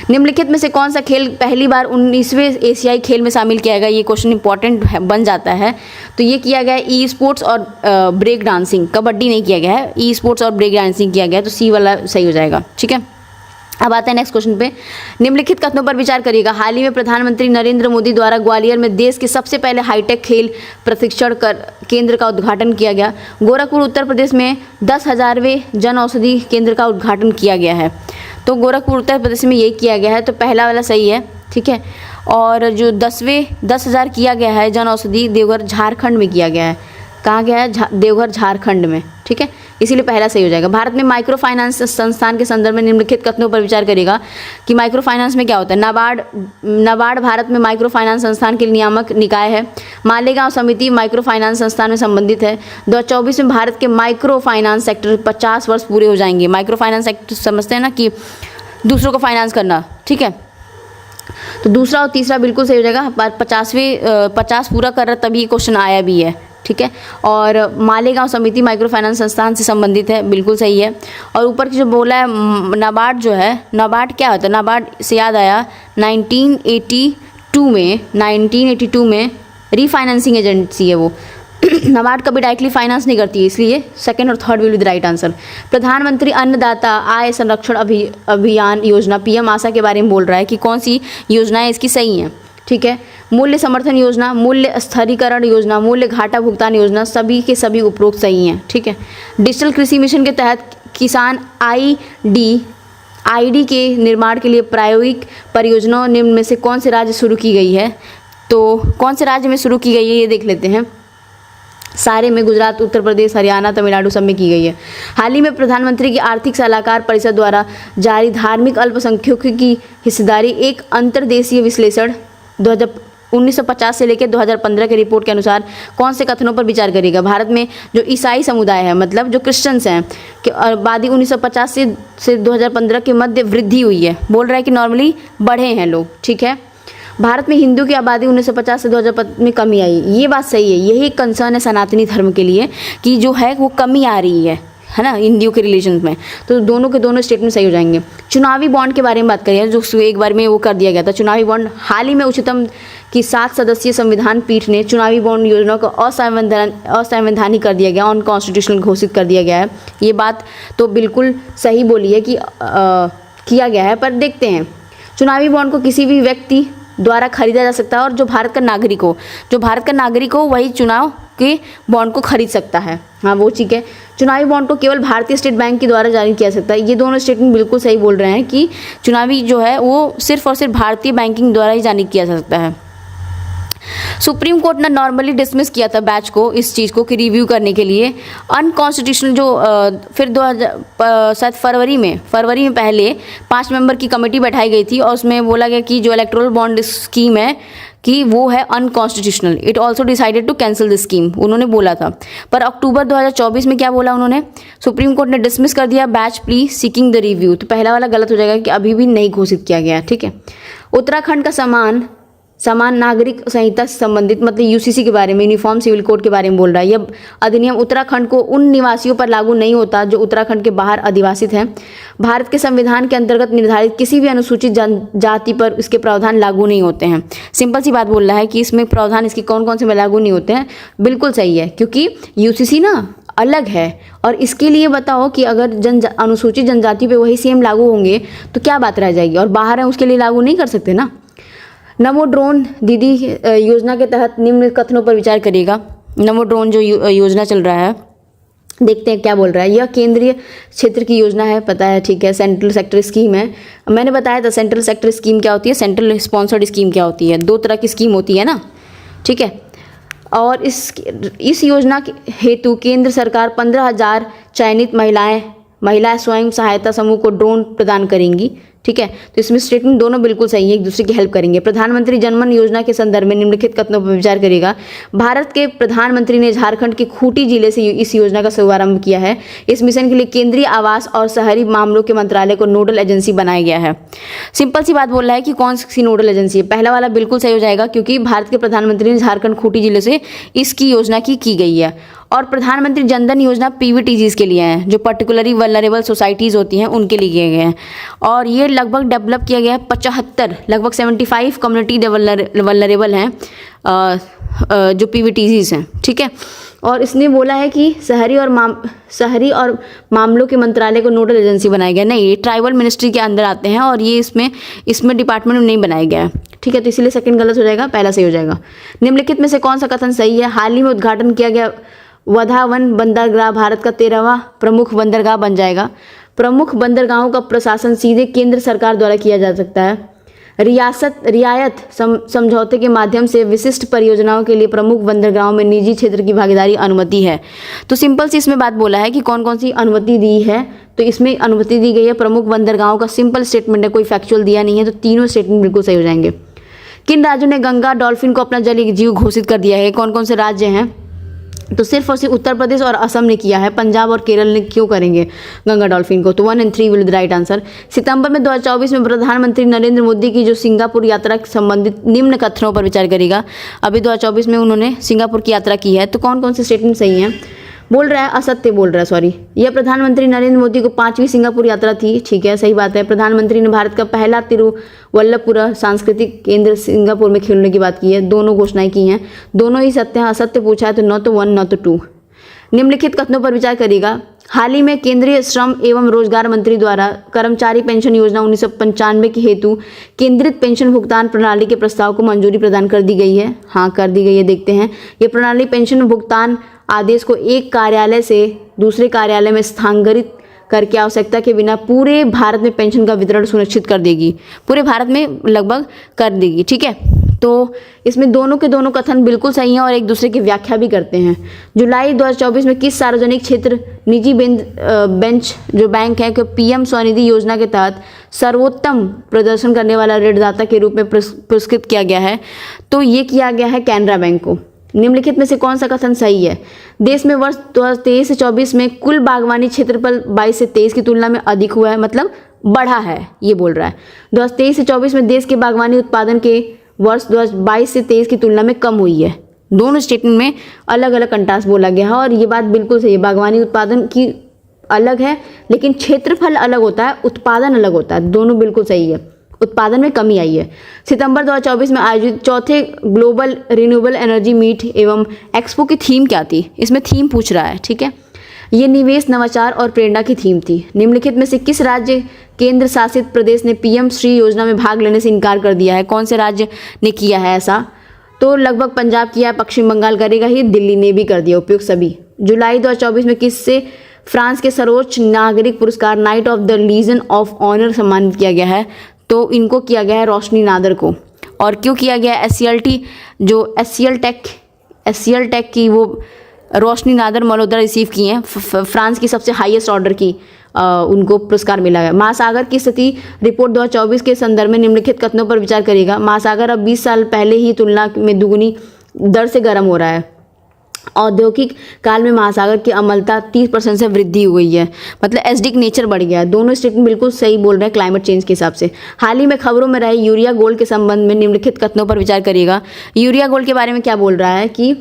S1: निम्नलिखित में से कौन सा खेल पहली बार 19वें एशियाई खेल में शामिल किया गया? ये क्वेश्चन इंपॉर्टेंट बन जाता है। तो ये किया गया है ई स्पोर्ट्स और ब्रेक डांसिंग, कबड्डी नहीं किया गया है, ई स्पोर्ट्स और ब्रेक डांसिंग किया गया है, तो सी वाला सही हो जाएगा। ठीक है, अब आते हैं नेक्स्ट क्वेश्चन पे। निम्नलिखित कथनों पर विचार करिएगा। हाल ही में प्रधानमंत्री नरेंद्र मोदी द्वारा ग्वालियर में देश के सबसे पहले हाईटेक खेल प्रशिक्षण केंद्र का उद्घाटन किया गया। गोरखपुर उत्तर प्रदेश में 10,000वें जन औषधि केंद्र का उद्घाटन किया गया है। तो गोरखपुर उत्तर प्रदेश में यही किया गया है, तो पहला वाला सही है। ठीक है, और जो 10,000 किया गया है जन औषधि, देवघर झारखंड में किया गया है। कहाँ गया है? देवघर झारखंड में। ठीक है, इसीलिए पहला सही हो जाएगा। भारत में माइक्रो फाइनेंस संस्थान के संदर्भ में निम्नलिखित कथनों पर विचार करेगा कि माइक्रो फाइनेंस में क्या होता है। नाबार्ड भारत में माइक्रो फाइनेंस संस्थान के नियामक निकाय है। मालेगांव समिति माइक्रो फाइनेंस संस्थान में संबंधित है। 2024 में भारत के माइक्रो फाइनेंस सेक्टर 50 वर्ष पूरे हो जाएंगे। माइक्रो फाइनेंस सेक्टर समझते हैं ना कि दूसरों को फाइनेंस करना। ठीक है, तो दूसरा और तीसरा बिल्कुल सही हो जाएगा। 50 पूरा कर रहा तभी ये क्वेश्चन आया भी है। ठीक है, और मालेगांव समिति माइक्रो फाइनेंस संस्थान से संबंधित है, बिल्कुल सही है। और ऊपर की जो बोला है नाबार्ड जो है, नाबार्ड क्या होता है? नाबार्ड से याद आया 1982 में रीफाइनेंसिंग एजेंसी है वो। नाबार्ड कभी डायरेक्टली फाइनेंस नहीं करती है, इसलिए सेकंड और third will be the right answer. प्रधानमंत्री अन्नदाता आय संरक्षण अभियान योजना PM आशा के बारे में बोल रहा है कि कौन सी योजनाएं इसकी सही हैं। ठीक है, मूल्य समर्थन योजना, मूल्य स्थिरीकरण योजना, मूल्य घाटा भुगतान योजना, सभी के सभी उपरोक्त सही हैं। ठीक है, डिजिटल कृषि मिशन के तहत किसान आईडी के निर्माण के लिए प्रायोगिक परियोजना निम्न में से कौन से राज्य शुरू की गई है? तो कौन से राज्य में शुरू की गई है ये देख लेते हैं। सारे में गुजरात, उत्तर प्रदेश, हरियाणा, तमिलनाडु सब में की गई है। हाल ही में प्रधानमंत्री की आर्थिक सलाहकार परिषद द्वारा जारी धार्मिक अल्पसंख्यकों की हिस्सेदारी एक अंतर्देशीय विश्लेषण 1950 से लेकर 2015 की रिपोर्ट के अनुसार कौन से कथनों पर विचार करेगा? भारत में जो ईसाई समुदाय है, मतलब जो क्रिश्चियंस हैं, कि आबादी 1950 से 2015 के मध्य वृद्धि हुई है। बोल रहा है कि नॉर्मली बढ़े हैं लोग। ठीक है, भारत में हिंदू की आबादी 1950 से 2015 में कमी आई, ये बात सही है। यही एक कंसर्न है सनातनी धर्म के लिए कि जो है वो कमी आ रही है ना हिंदुओं के रिलीजन में। तो दोनों के दोनों स्टेटमेंट सही हो जाएंगे। चुनावी बॉन्ड के बारे में बात करिए, जो एक बार में वो कर दिया गया था चुनावी बॉन्ड। हाल ही में उच्चतम की 7 सदस्यीय संविधान पीठ ने चुनावी बॉन्ड योजना को असंवैधानिक कर दिया गया, अनकॉन्स्टिट्यूशनल घोषित कर दिया गया है। ये बात तो बिल्कुल सही बोली है कि किया गया है, पर देखते हैं। चुनावी बॉन्ड को किसी भी व्यक्ति द्वारा खरीदा जा सकता है, और जो भारत का नागरिक हो वही चुनाव के बॉन्ड को खरीद सकता है। हाँ, वो ठीक है। चुनावी बॉन्ड को केवल भारतीय स्टेट बैंक के द्वारा जारी किया जा सकता है। ये दोनों स्टेटमेंट बिल्कुल सही बोल रहे हैं कि चुनावी जो है वो सिर्फ और सिर्फ भारतीय बैंकिंग द्वारा ही जारी किया जा सकता है। सुप्रीम कोर्ट ने नॉर्मली डिसमिस किया था बैच को, इस चीज़ को कि रिव्यू करने के लिए अनकॉन्स्टिट्यूशनल जो फिर 2000 शायद फरवरी में पहले 5 मेंबर की कमेटी बैठाई गई थी, और उसमें बोला गया कि जो इलेक्टोरल बॉन्ड स्कीम है कि वो है unconstitutional. It also decided to cancel this scheme, उन्होंने बोला था। पर अक्टूबर 2024 में क्या बोला उन्होंने? सुप्रीम कोर्ट ने डिसमिस कर दिया batch plea seeking the review. तो पहला वाला गलत हो जाएगा कि अभी भी नहीं घोषित किया गया। ठीक है, उत्तराखंड का समान नागरिक संहिता से संबंधित, मतलब UCC के बारे में, यूनिफॉर्म सिविल कोड के बारे में बोल रहा है। यह अधिनियम उत्तराखंड को उन निवासियों पर लागू नहीं होता जो उत्तराखंड के बाहर अधिवासित हैं। भारत के संविधान के अंतर्गत निर्धारित किसी भी अनुसूचित जनजाति पर इसके प्रावधान लागू नहीं होते हैं। सिंपल सी बात बोल रहा है कि इसमें प्रावधान इसके कौन कौन से में लागू नहीं होते हैं। बिल्कुल सही है, क्योंकि UCC ना अलग है, और इसके लिए बताओ कि अगर अनुसूचित जनजाति पे वही सेम लागू होंगे तो क्या बात रह जाएगी, और बाहर है उसके लिए लागू नहीं कर सकते ना। नमो ड्रोन दीदी योजना के तहत निम्न कथनों पर विचार करिएगा। नमो ड्रोन जो योजना चल रहा है, देखते हैं क्या बोल रहा है। यह केंद्रीय क्षेत्र की योजना है, पता है, ठीक है। सेंट्रल सेक्टर स्कीम है, मैंने बताया था सेंट्रल सेक्टर स्कीम क्या होती है, सेंट्रल स्पॉन्सर्ड स्कीम क्या होती है। दो तरह की स्कीम होती है ना, ठीक है। और इस योजना के हेतु केंद्र सरकार 15,000 चयनित महिला स्वयं सहायता समूह को ड्रोन प्रदान करेंगी, ठीक है। तो इसमें स्टेटमेंट दोनों बिल्कुल सही है, एक दूसरे की हेल्प करेंगे। प्रधानमंत्री जनमन योजना के संदर्भ में निम्नलिखित कथनों पर विचार करेगा। भारत के प्रधानमंत्री ने झारखंड के खूंटी जिले से इस योजना का शुभारंभ किया है। इस मिशन के लिए केंद्रीय आवास और शहरी मामलों के मंत्रालय को नोडल एजेंसी बनाया गया है। सिंपल सी बात बोल रहा है कि कौन सी नोडल एजेंसी है, पहला वाला बिल्कुल सही हो जाएगा, क्योंकि भारत के प्रधानमंत्री ने झारखंड खूंटी जिले से इसकी योजना की गई है। और प्रधानमंत्री जनधन योजना पीवीटीजीज के लिए है, जो पर्टिकुलरली वल्नरेबल सोसाइटीज़ होती हैं उनके लिए किए गए हैं। और ये लगभग डेवलप किया गया है 75, लगभग 75 कम्युनिटी वल्नरेबल हैं जो पीवीटीजीज हैं, ठीक है। और इसने बोला है कि शहरी और मामलों के मंत्रालय को नोडल एजेंसी बनाया गया। नहीं, ये ट्राइबल मिनिस्ट्री के अंदर आते हैं और ये इसमें डिपार्टमेंट में नहीं बनाया गया है, ठीक है। तो इसलिए सेकंड गलत हो जाएगा, पहला सही हो जाएगा। निम्नलिखित में से कौन सा कथन सही है? हाल ही में उद्घाटन किया गया वधावन बंदरगाह भारत का 13वां प्रमुख बंदरगाह बन जाएगा। प्रमुख बंदरगाहों का प्रशासन सीधे केंद्र सरकार द्वारा किया जा सकता है। रियायत समझौते के माध्यम से विशिष्ट परियोजनाओं के लिए प्रमुख बंदरगाहों में निजी क्षेत्र की भागीदारी अनुमति है। तो सिंपल सी इसमें बात बोला है कि कौन कौन सी अनुमति दी है। तो इसमें अनुमति दी गई है प्रमुख बंदरगाहों का, सिंपल स्टेटमेंट है, कोई फैक्चुअल दिया नहीं है, तो तीनों स्टेटमेंट बिल्कुल सही हो जाएंगे। किन राज्यों ने गंगा डॉल्फिन को अपना जलीय जीव घोषित कर दिया है? कौन कौन से राज्य हैं? तो सिर्फ और सिर्फ उत्तर प्रदेश और असम ने किया है। पंजाब और केरल ने क्यों करेंगे गंगा डॉल्फिन को? तो 1 और 3 will be the right answer. सितंबर में 2024 में प्रधानमंत्री नरेंद्र मोदी की जो सिंगापुर यात्रा संबंधित निम्न कथनों पर विचार करेगा। अभी 2024 में उन्होंने सिंगापुर की यात्रा की है, तो कौन कौन से स्टेटमेंट सही हैं? बोल रहा है असत्य बोल रहा है, सॉरी। यह प्रधानमंत्री नरेंद्र मोदी को 5वीं सिंगापुर यात्रा थी, ठीक है, सही बात है। प्रधानमंत्री ने भारत का पहला तिरुवल्लपुर सांस्कृतिक केंद्र सिंगापुर में खोलने की बात की है। दोनों घोषणाएं की हैं, दोनों ही सत्य हैं। असत्य पूछा है तो न तो 1 न तो 2। निम्नलिखित कथनों पर विचार करेगा। हाल ही में केंद्रीय श्रम एवं रोजगार मंत्री द्वारा कर्मचारी पेंशन योजना 1995 के हेतु केंद्रित पेंशन भुगतान प्रणाली के प्रस्ताव को मंजूरी प्रदान कर दी गई है। हाँ, कर दी गई है, देखते हैं। ये प्रणाली पेंशन भुगतान आदेश को एक कार्यालय से दूसरे कार्यालय में स्थानांतरित करके आवश्यकता के बिना पूरे भारत में पेंशन का वितरण सुनिश्चित कर देगी। पूरे भारत में लगभग कर देगी, ठीक है। तो इसमें दोनों के दोनों कथन बिल्कुल सही हैं और एक दूसरे की व्याख्या भी करते हैं। जुलाई 2024 में किस सार्वजनिक क्षेत्र निजी बेंच जो बैंक है कि पीएम स्वनिधि योजना के तहत सर्वोत्तम प्रदर्शन करने वाला ऋणदाता के रूप में पुरस्कृत किया गया है? तो ये किया गया है कैनरा बैंक को। निम्नलिखित में से कौन सा कथन सही है? देश में वर्ष 2023 से 24 में कुल बागवानी क्षेत्रफल 22 से 23 की तुलना में अधिक हुआ है, मतलब बढ़ा है, ये बोल रहा है। 2023 से 24 में देश के बागवानी उत्पादन के वर्ष 2022 से 23 की तुलना में कम हुई है। दोनों स्टेटमेंट में अलग अलग कंट्रास्ट बोला गया है और ये बात बिल्कुल सही है। बागवानी उत्पादन की अलग है, लेकिन क्षेत्रफल अलग होता है, उत्पादन अलग होता है। दोनों बिल्कुल सही है, उत्पादन में कमी आई है। सितंबर 2024 में आयोजित चौथे ग्लोबल रिन्यूएबल एनर्जी मीट एवं एक्सपो की थीम क्या थी? इसमें थीम पूछ रहा है, ठीक है। ये निवेश, नवाचार और प्रेरणा की थीम थी। निम्नलिखित में से किस राज्य केंद्र शासित प्रदेश ने पीएम श्री योजना में भाग लेने से इनकार कर दिया है? कौन से राज्य ने किया है ऐसा? तो लगभग पंजाब किया, पश्चिम बंगाल करेगा ही, दिल्ली ने भी कर दिया, उपयुक्त सभी। जुलाई 2024 में किससे फ्रांस के सर्वोच्च नागरिक पुरस्कार Knight of the Legion of Honour सम्मानित किया गया है? तो इनको किया गया है रोशनी नादर को। और क्यों किया गया है? एससीएल टेक की वो रोशनी नादर मल्होत्रा रिसीव की हैं, फ्रांस की सबसे हाईएस्ट ऑर्डर की उनको पुरस्कार मिला है। महासागर की स्थिति रिपोर्ट 2024 के संदर्भ में निम्नलिखित कथनों पर विचार करेगा। महासागर अब 20 साल पहले ही तुलना में दुगुनी दर से गर्म हो रहा है। औद्योगिक काल में महासागर की अम्लता 30% से वृद्धि हुई है, मतलब एसिडिक नेचर बढ़ गया है। दोनों स्टेटमेंट बिल्कुल सही बोल रहे हैं क्लाइमेट चेंज के हिसाब से। हाल ही में खबरों में रहे यूरिया गोल्ड के संबंध में निम्नलिखित कथनों पर विचार करिएगा। यूरिया गोल्ड के बारे में क्या बोल रहा है कि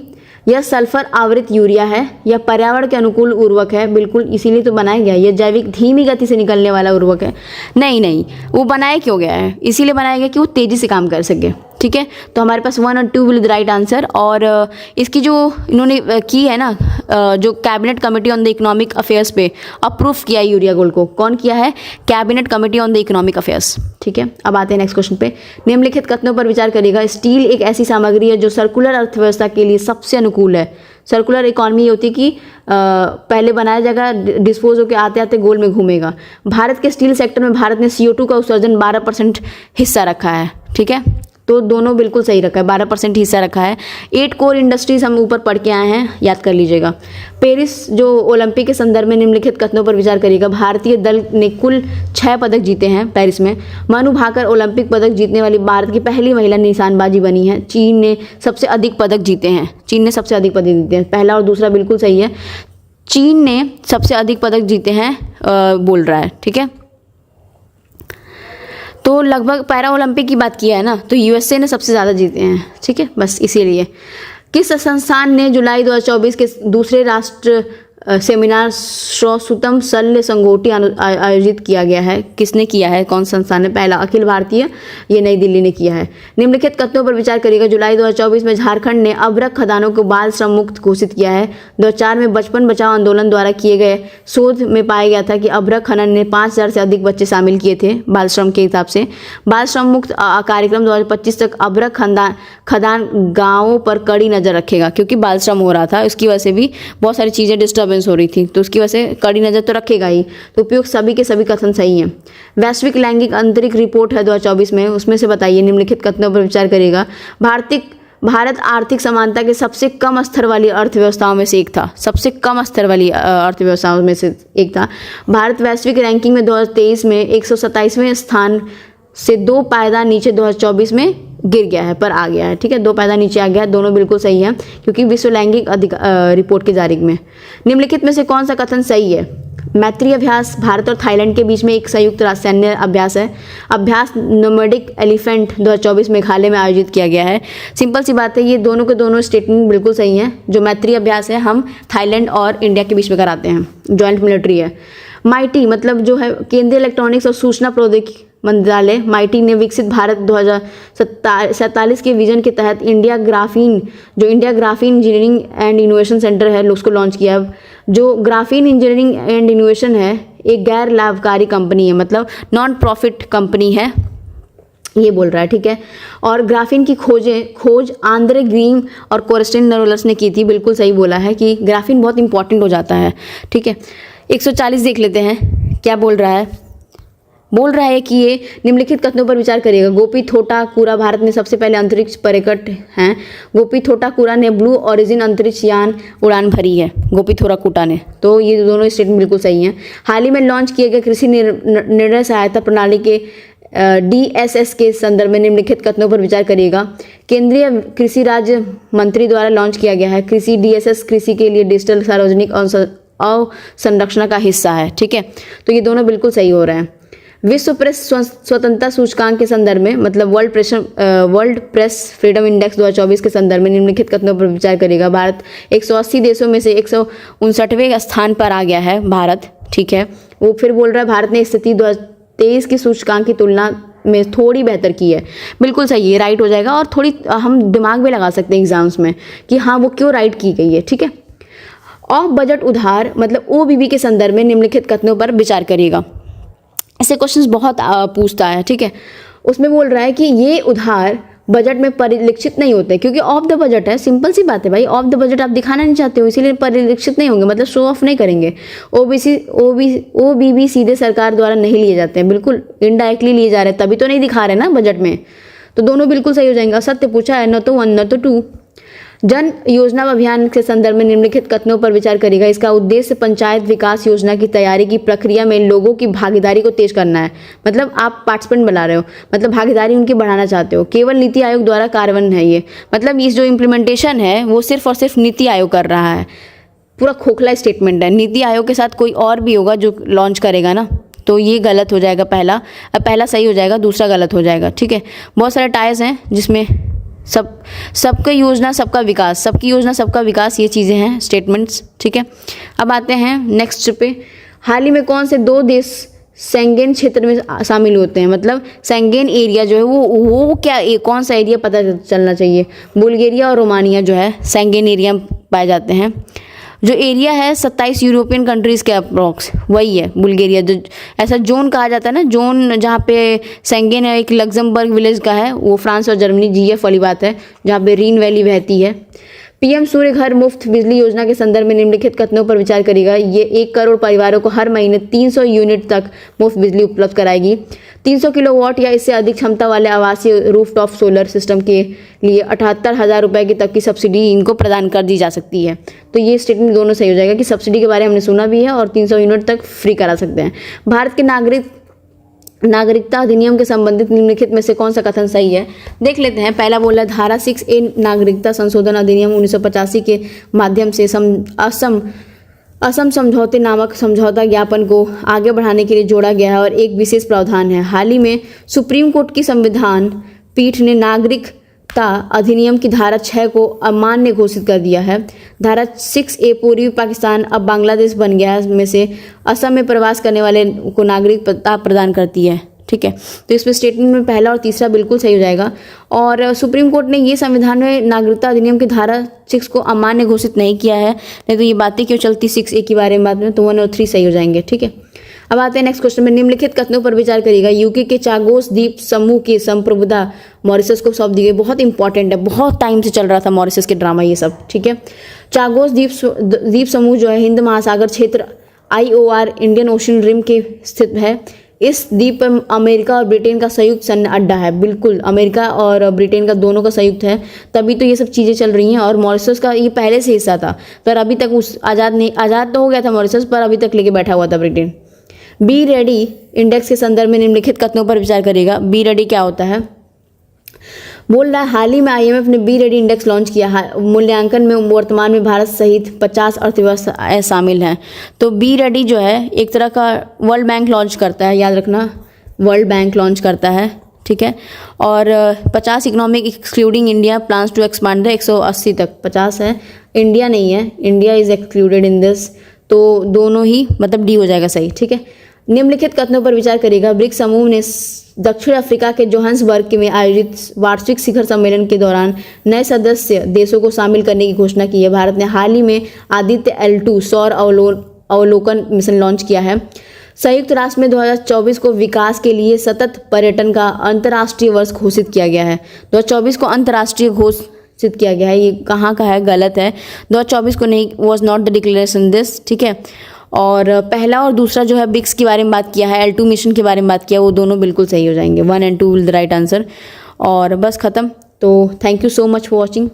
S1: यह सल्फर आवृत यूरिया है, यह पर्यावरण के अनुकूल उर्वरक है, बिल्कुल इसीलिए तो बनाया गया। यह जैविक धीमी गति से निकलने वाला उर्वरक है। नहीं, वो बनाया क्यों गया है? इसीलिए बनाया गया कि वो तेजी से काम कर सके, ठीक है। तो हमारे पास 1 और 2 विल द राइट आंसर। और इसकी जो इन्होंने की है ना, जो cabinet committee on the economic affairs पे अप्रूव किया है यूरिया गोल्ड को, कौन किया है? Cabinet committee on the economic affairs, ठीक है। अब आते हैं नेक्स्ट क्वेश्चन पे। निम्नलिखित कथनों पर विचार करिएगा। स्टील एक ऐसी सामग्री है जो सर्कुलर अर्थव्यवस्था के लिए सबसे अनुकूल है। सर्कुलर इकॉनमी ये होती है कि पहले बनाया जाएगा, डिस्पोज होकर आते आते गोल में घूमेगा। भारत के स्टील सेक्टर में भारत ने CO2 का उत्सर्जन 12% हिस्सा रखा है, ठीक है, तो दोनों बिल्कुल सही रखा है, 12% हिस्सा रखा है। 8 कोर इंडस्ट्रीज हम ऊपर पढ़ के आए हैं, याद कर लीजिएगा। पेरिस जो ओलंपिक के संदर्भ में निम्नलिखित कथनों पर विचार करिएगा। भारतीय दल ने कुल 6 पदक जीते हैं पेरिस में। मनु भाकर ओलंपिक पदक जीतने वाली भारत की पहली महिला निशानबाजी बनी है। चीन ने सबसे अधिक पदक जीते हैं, चीन ने सबसे अधिक पदक जीते हैं, पहला और दूसरा बिल्कुल सही है। चीन ने सबसे अधिक पदक जीते हैं बोल रहा है, ठीक है। तो लगभग पैरा ओलंपिक की बात किया है ना, तो USA ने सबसे ज़्यादा जीते हैं, ठीक है, बस इसीलिए। किस संस्थान ने जुलाई 2024 के दूसरे राष्ट्र सेमिनार श्रोतम शल्य संगोष्ठी आयोजित किया गया है? किसने किया है, कौन संस्थान ने? पहला अखिल भारतीय, ये नई दिल्ली ने किया है। निम्नलिखित कथनों पर विचार करिएगा। जुलाई 2024 में झारखंड ने अभ्रक खदानों को बाल श्रम मुक्त घोषित किया है। 2004 में बचपन बचाओ आंदोलन द्वारा किए गए शोध में पाया गया था कि अभ्रक खनन ने 5000 से अधिक बच्चे शामिल किए थे बाल श्रम के हिसाब से। बाल श्रम मुक्त कार्यक्रम 2025 तक अभ्रक खदान गाँवों पर कड़ी नजर रखेगा, क्योंकि बाल श्रम हो रहा था, उसकी वजह से भी बहुत सारी चीज़ें डिस्टर्ब हो रही थी, तो उसकी वजह से कड़ी नजर तो रखेगा ही। तो उपयुक्त सभी के सभी कथन सही हैं। वैश्विक लैंगिक अंतरिक्ष रिपोर्ट है 2024 में, उसमें से बताइए निम्नलिखित कथनों पर विचार करेगा। भारत आर्थिक समानता के सबसे कम स्तर वाली अर्थव्यवस्थाओं में से एक था, सबसे कम स्तर वाली अर्थव्यवस्थाओं में से एक था। भारत वैश्विक रैंकिंग में 2023 में 127वें स्थान से 2 पायदान नीचे 2024 में गिर गया है, पर आ गया है, ठीक है, 2 पायदान नीचे आ गया है, दोनों बिल्कुल सही है, क्योंकि विश्व लैंगिक रिपोर्ट के जारी में। निम्नलिखित में से कौन सा कथन सही है? मैत्री अभ्यास भारत और थाईलैंड के बीच में एक संयुक्त सैन्य अभ्यास है। अभ्यास नोमैडिक एलिफेंट 2024 मेघालय में आयोजित किया गया है। सिंपल सी बात है, ये दोनों के दोनों स्टेटमेंट बिल्कुल सही हैं। जो मैत्री अभ्यास है हम थाईलैंड और इंडिया के बीच में कराते हैं, ज्वाइंट मिलिट्री है। माइटी मतलब जो है केंद्रीय इलेक्ट्रॉनिक्स और सूचना प्रौद्योगिकी मंत्रालय, माइटी ने विकसित भारत 2047 के विजन के तहत India graphene engineering and innovation centre है, उसको लॉन्च किया। जो ग्राफीन इंजीनियरिंग एंड इनोवेशन है एक गैर लाभकारी कंपनी है, मतलब नॉन प्रॉफिट कंपनी है, ये बोल रहा है, ठीक है। और ग्राफीन की खोज आंद्रे ग्रीम और कोरेस्टिन नरोलस ने की थी, बिल्कुल सही बोला है कि ग्राफीन बहुत इंपॉर्टेंट हो जाता है, ठीक है। 140 देख लेते हैं क्या बोल रहा है। बोल रहा है कि ये निम्नलिखित कथनों पर विचार करिएगा। गोपी थोटा कूरा भारत में सबसे पहले अंतरिक्ष पर्यटक हैं। गोपी थोटा कूरा ने ब्लू ओरिजिन अंतरिक्ष यान उड़ान भरी है, गोपी थोड़ा कूटा ने, तो ये दोनों स्टेटमेंट बिल्कुल सही हैं। हाल ही में लॉन्च किए गए कृषि निर्णय सहायता प्रणाली के DSS के संदर्भ में निम्नलिखित कथनों पर विचार करिएगा। केंद्रीय कृषि राज्य मंत्री द्वारा लॉन्च किया गया है। कृषि DSS कृषि के लिए डिजिटल सार्वजनिक अवसंरचना का हिस्सा है, ठीक है, तो ये दोनों बिल्कुल सही हो रहे हैं। विश्व प्रेस स्वतंत्रता सूचकांक के संदर्भ में, मतलब वर्ल्ड प्रेस फ्रीडम इंडेक्स 2024 के संदर्भ में निम्नलिखित कथनों पर विचार करेगा। भारत 180 देशों में से 159वें स्थान पर आ गया है भारत, ठीक है। वो फिर बोल रहा है भारत ने स्थिति 2023 की सूचकांक की तुलना में थोड़ी बेहतर की है, बिल्कुल सही है, राइट हो जाएगा। और थोड़ी हम दिमाग में लगा सकते हैं एग्जाम्स में कि हाँ वो क्यों राइट की गई है, ठीक है। ऑफ बजट उधार मतलब OBB के संदर्भ में निम्नलिखित कथनों पर विचार करिएगा। ऐसे क्वेश्चंस बहुत पूछता है, ठीक है। उसमें बोल रहा है कि ये उधार बजट में परिलक्षित नहीं होते, क्योंकि ऑफ द बजट है। सिंपल सी बात है भाई, ऑफ द बजट आप दिखाना नहीं चाहते हो, इसीलिए परिलक्षित नहीं होंगे, मतलब शो ऑफ नहीं करेंगे। OBB सीधे सरकार द्वारा नहीं लिए जाते हैं, बिल्कुल इनडायरेक्टली लिए जा रहे हैं, तभी तो नहीं दिखा रहे ना बजट में, तो दोनों बिल्कुल सही हो जाएंगे। सत्य पूछा है, न तो 1 न तो 2। जन योजना अभियान के संदर्भ में निम्नलिखित कथनों पर विचार करेगा। इसका उद्देश्य पंचायत विकास योजना की तैयारी की प्रक्रिया में लोगों की भागीदारी को तेज करना है। मतलब आप पार्टिसिपेंट बना रहे हो, मतलब भागीदारी उनकी बढ़ाना चाहते हो। केवल नीति आयोग द्वारा कार्यान्वयन है ये, मतलब इस जो इम्प्लीमेंटेशन है वो सिर्फ और सिर्फ नीति आयोग कर रहा है। पूरा खोखला स्टेटमेंट है। नीति आयोग के साथ कोई और भी होगा जो लॉन्च करेगा ना, तो ये गलत हो जाएगा। पहला सही हो जाएगा, दूसरा गलत हो जाएगा, ठीक है। बहुत सारे टाइज हैं जिसमें सबकी योजना सबका विकास, सबकी योजना सबका विकास, ये चीज़ें हैं स्टेटमेंट्स, ठीक है। अब आते हैं नेक्स्ट पे। हाल ही में कौन से 2 देश शेंगेन क्षेत्र में शामिल होते हैं? मतलब शेंगेन एरिया जो है वो क्या, कौन सा एरिया पता चलना चाहिए। बुल्गारिया और रोमानिया जो है शेंगेन एरिया में पाए जाते हैं। जो एरिया है 27 यूरोपियन कंट्रीज़ के अप्रॉक्स, वही है बुल्गारिया। जो ऐसा जोन कहा जाता है ना, जोन जहाँ पे शेंगेन है, एक लग्जमबर्ग विलेज का है, वो फ्रांस और जर्मनी GF वाली बात है, जहाँ पे रीन वैली बहती है। पीएम सूर्य घर मुफ्त बिजली योजना के संदर्भ में निम्नलिखित कथनों पर विचार करेगा। ये 1 करोड़ परिवारों को हर महीने 300 यूनिट तक मुफ्त बिजली उपलब्ध कराएगी। 300 किलोवाट या इससे अधिक क्षमता वाले आवासीय रूफटॉप सोलर सिस्टम के लिए 78,000 रुपये की तक की सब्सिडी इनको प्रदान कर दी जा सकती है। तो ये स्टेटमेंट दोनों सही हो जाएगा कि सब्सिडी के बारे में हमने सुना भी है और 300 यूनिट तक फ्री करा सकते हैं। भारत के नागरिकता अधिनियम के संबंधित निम्नलिखित में से कौन सा कथन सही है, देख लेते हैं। पहला बोला धारा 6A नागरिकता संशोधन अधिनियम 1985 के माध्यम से असम समझौते नामक समझौता ज्ञापन को आगे बढ़ाने के लिए जोड़ा गया है और एक विशेष प्रावधान है। हाल ही में सुप्रीम कोर्ट की संविधान पीठ ने नागरिकता अधिनियम की धारा 6 को अमान्य घोषित कर दिया है। धारा 6A पूर्वी पाकिस्तान अब बांग्लादेश बन गया है में से असम में प्रवास करने वाले को नागरिकता प्रदान करती है। ठीक है, तो इसमें स्टेटमेंट में पहला और तीसरा बिल्कुल सही हो जाएगा। और सुप्रीम कोर्ट ने ये संविधान में नागरिकता अधिनियम की धारा 6 को अमान्य घोषित नहीं किया है, नहीं तो ये बातें क्यों चलती 6A के बारे में बात में, तो 1 और 3 सही हो जाएंगे। ठीक है, अब आते हैं नेक्स्ट क्वेश्चन में। निम्नलिखित कथनों पर विचार करिएगा। यूके के चागोस द्वीप समूह की संप्रभुता मॉरिशस को सौंप दी गई। बहुत इंपॉर्टेंट है, बहुत टाइम से चल रहा था मॉरिशस के ड्रामा ये सब। ठीक है, चागोस द्वीप समूह जो है हिंद महासागर क्षेत्र IOR इंडियन ओशन रिम के स्थित है। इस द्वीप पर अमेरिका और ब्रिटेन का संयुक्त सैन्य अड्डा है। बिल्कुल, अमेरिका और ब्रिटेन का दोनों का संयुक्त है, तभी तो ये सब चीज़ें चल रही हैं। और मॉरिशस का ये पहले से हिस्सा था, पर अभी तक आज़ाद तो हो गया था मॉरिशस, पर अभी तक लेके बैठा हुआ था ब्रिटेन। बी रेडी इंडेक्स के संदर्भ में निम्नलिखित कथनों पर विचार करिएगा। बी रेडी क्या होता है, बोल रहा है हाल ही में IMF ने बी रेडी इंडेक्स लॉन्च किया। मूल्यांकन में वर्तमान में भारत सहित 50 अर्थव्यवस्था शामिल हैं। तो बी रेडी जो है एक तरह का वर्ल्ड बैंक लॉन्च करता है, याद रखना, वर्ल्ड बैंक लॉन्च करता है। ठीक है, और 50 economic excluding India plans to expand 180 तक 50 है, इंडिया नहीं है, India is excluded in this, तो दोनों ही मतलब डी हो जाएगा सही। ठीक है, निम्नलिखित कथनों पर विचार करेगा। ब्रिक्स समूह ने दक्षिण अफ्रीका के जोहान्सबर्ग में आयोजित वार्षिक शिखर सम्मेलन के दौरान नए सदस्य देशों को शामिल करने की घोषणा की है। भारत ने हाल ही में आदित्य L2 सौर अवलोकन मिशन लॉन्च किया है। संयुक्त राष्ट्र में 2024 को विकास के लिए सतत पर्यटन का अंतर्राष्ट्रीय वर्ष घोषित किया गया है। 2024 को अंतर्राष्ट्रीय घोषित किया गया है, ये कहाँ का है, गलत है, 2024 को नहीं, was not the declaration this. ठीक है, और पहला और दूसरा जो है ब्रिक्स के बारे में बात किया है, L2 मिशन के बारे में बात किया, वो दोनों बिल्कुल सही हो जाएंगे। 1 and 2 will the right answer. और बस खत्म। तो thank you so much for watching.